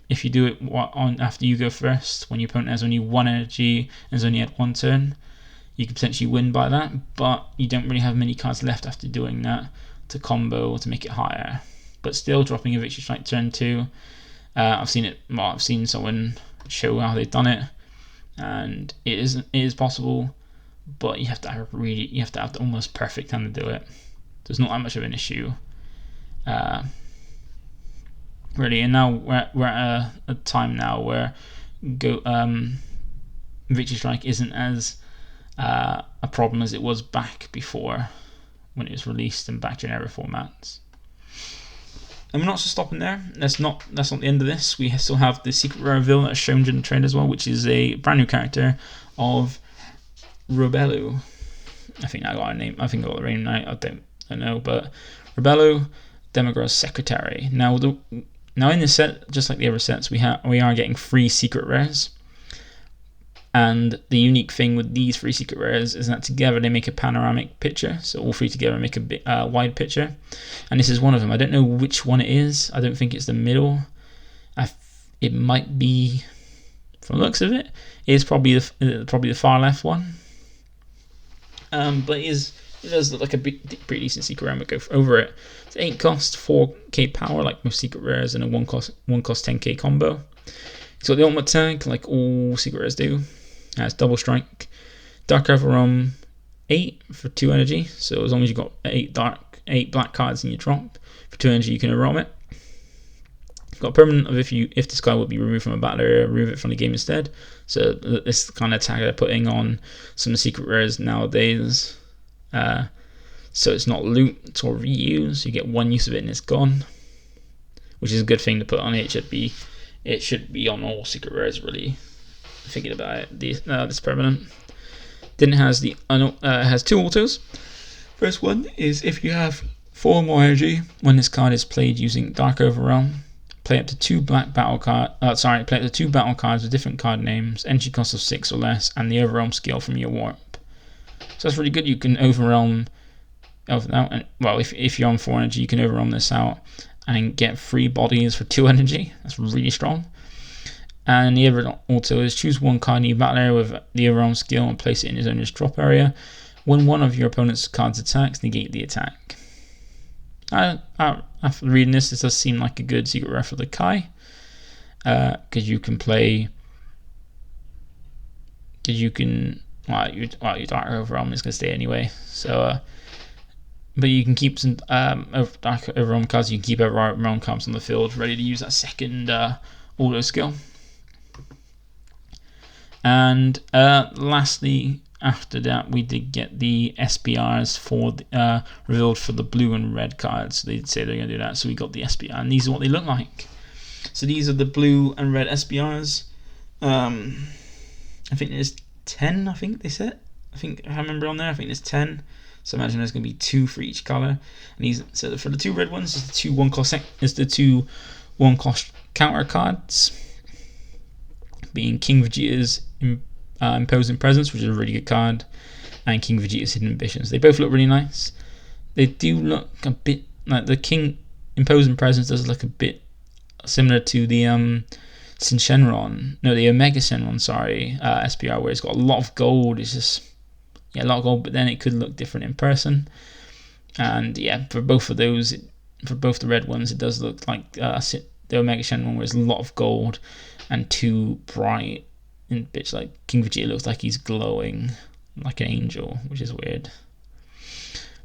if you do it after you go first, when your opponent has only 1 energy and has only had 1 turn, you could potentially win by that, but you don't really have many cards left after doing that to combo or to make it higher. But still, dropping a Victory Strike turn 2, I've seen someone show how they've done it, and it is possible, but you have to have the almost perfect hand to do it. There's not that much of an issue, really. And now we're at a time now where Victory Strike isn't as a problem as it was back before, when it was released in back generic formats. And we're not just stopping there. That's not the end of this. We still have the secret rare reveal that's shown during the trailer as well, which is a brand new character of Robello. I think I got a name. I think I got the name right. I don't know, but Robello, Demagogue's secretary. Now in this set, just like the other sets, we are getting 3 secret rares. And the unique thing with these 3 secret rares is that together they make a panoramic picture. So all 3 together make a bit wide picture. And this is one of them. I don't know which one it is. I don't think it's the middle. It might be, from the looks of it, it's probably the far left one. But it does look like a pretty decent secret rare. We'll go over it. It's 8 cost, 4k power, like most secret rares, and a 1 cost 10k combo. It's got the ultimate tag, like all secret rares do. Has double strike, dark overwhelm 8 for 2 energy. So as long as you've got 8 black cards in your drop, for 2 energy you can overwhelm it. You've got a permanent of if this guy will be removed from a battle area, remove it from the game instead. So this kind of tag they're putting on some of the secret rares nowadays. So it's not loot or reuse. You get 1 use of it and it's gone, which is a good thing to put on it. It should be on all secret rares, really. Thinking about it, this permanent. Then it has has 2 autos. First one is if you have 4 more energy when this card is played using Dark Overwhelm, play up to 2 battle cards with different card names, energy cost of 6 or less, and the overwhelm skill from your warp. So that's really good. You can overwhelm out, and well, if you're on 4 energy, you can overwhelm this out and get 3 bodies for 2 energy. That's really strong. And the other auto is choose 1 card in your battle area with the overwhelm skill and place it in his owner's drop area. When one of your opponent's cards attacks, negate the attack. After reading this does seem like a good secret rare for the Kai, because you can play. Your Dark Overwhelm is going to stay anyway. So, but you can keep some Dark Overwhelm cards. You can keep Overwhelm cards on the field, ready to use that second auto skill. And lastly, after that, we did get the SBRs revealed for the blue and red cards. So they did say they're going to do that. So we got the SBR, and these are what they look like. So these are the blue and red SBRs. I think there's 10. I think they said. I remember on there. I think there's 10. So imagine there's going to be 2 for each color. And so for the 2 red ones, is the 2 1 cost counter cards, being King Vegeta's Imposing Presence, which is a really good card, and King Vegeta's Hidden Ambitions. They both look really nice. They do look a bit like the King Imposing Presence does look a bit similar to the the Omega Shenron, SPR, where it's got a lot of gold. It's just a lot of gold, but then it could look different in person. And yeah, for both of those, for both the red ones, it does look like the Omega Shenron, where there's a lot of gold and too bright. And bitch, like King Vegeta looks like he's glowing like an angel, which is weird.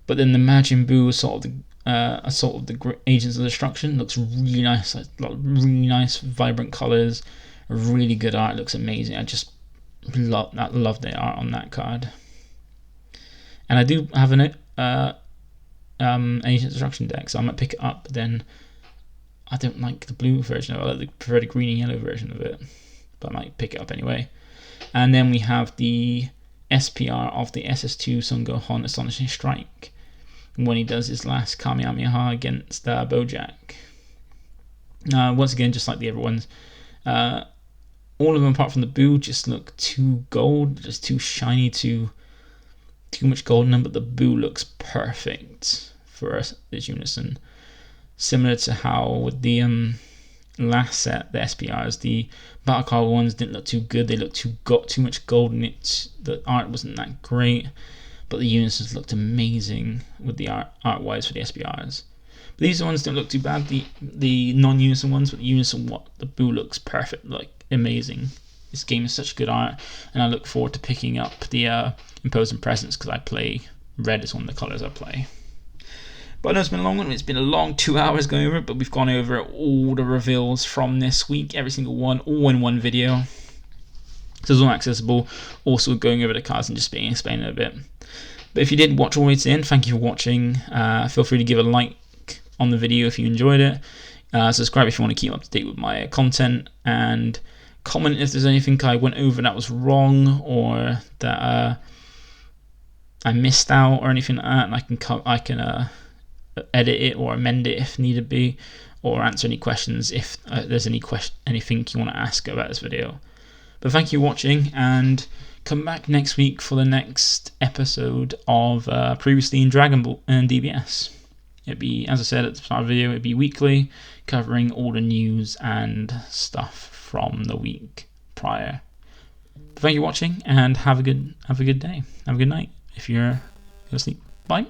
But then the Majin Buu Assault of the Agents of Destruction looks really nice, like really nice, vibrant colors, really good art. It looks amazing. I just love the art on that card. And I do have an Agent of Destruction deck, so I might pick it up. But then I don't like the blue version of it. I prefer the green and yellow version of it, but I might pick it up anyway. And then we have the SPR of the SS2 Son Gohan Astonishing Strike, when he does his last Kamehameha against Bojack. Once again, just like the other ones, all of them apart from the Buu just look too gold, just too shiny, too much gold in them, but the Buu looks perfect for this unison. Similar to how with the last set, the SPRs, the Battle Card ones didn't look too good. They looked got too much gold in it. The art wasn't that great, but the unisons looked amazing with the art-wise for the SPRs. But these ones don't look too bad. The non-unison ones, but the Buu looks perfect, like amazing. This game is such good art, and I look forward to picking up the Imposing Presence because I play red is one of the colours I play. But I know it's been a long one. It's been a long 2 hours going over it, but we've gone over all the reveals from this week, every single one, all in one video. So it's all accessible. Also going over the cards and just explaining it a bit. But if you did watch all the way to the end, thank you for watching. Feel free to give a like on the video if you enjoyed it. Subscribe if you want to keep up to date with my content, and comment if there's anything I went over that was wrong or that I missed out or anything like that, and I can edit it or amend it if needed be, or answer any questions if there's anything you want to ask about this video. But thank you for watching, and come back next week for the next episode of Previously in Dragon Ball and DBS. It'd be, as I said at the start of the video, it'd be weekly, covering all the news and stuff from the week prior. But thank you for watching, and have a good day. Have a good night if you're going to sleep. Bye.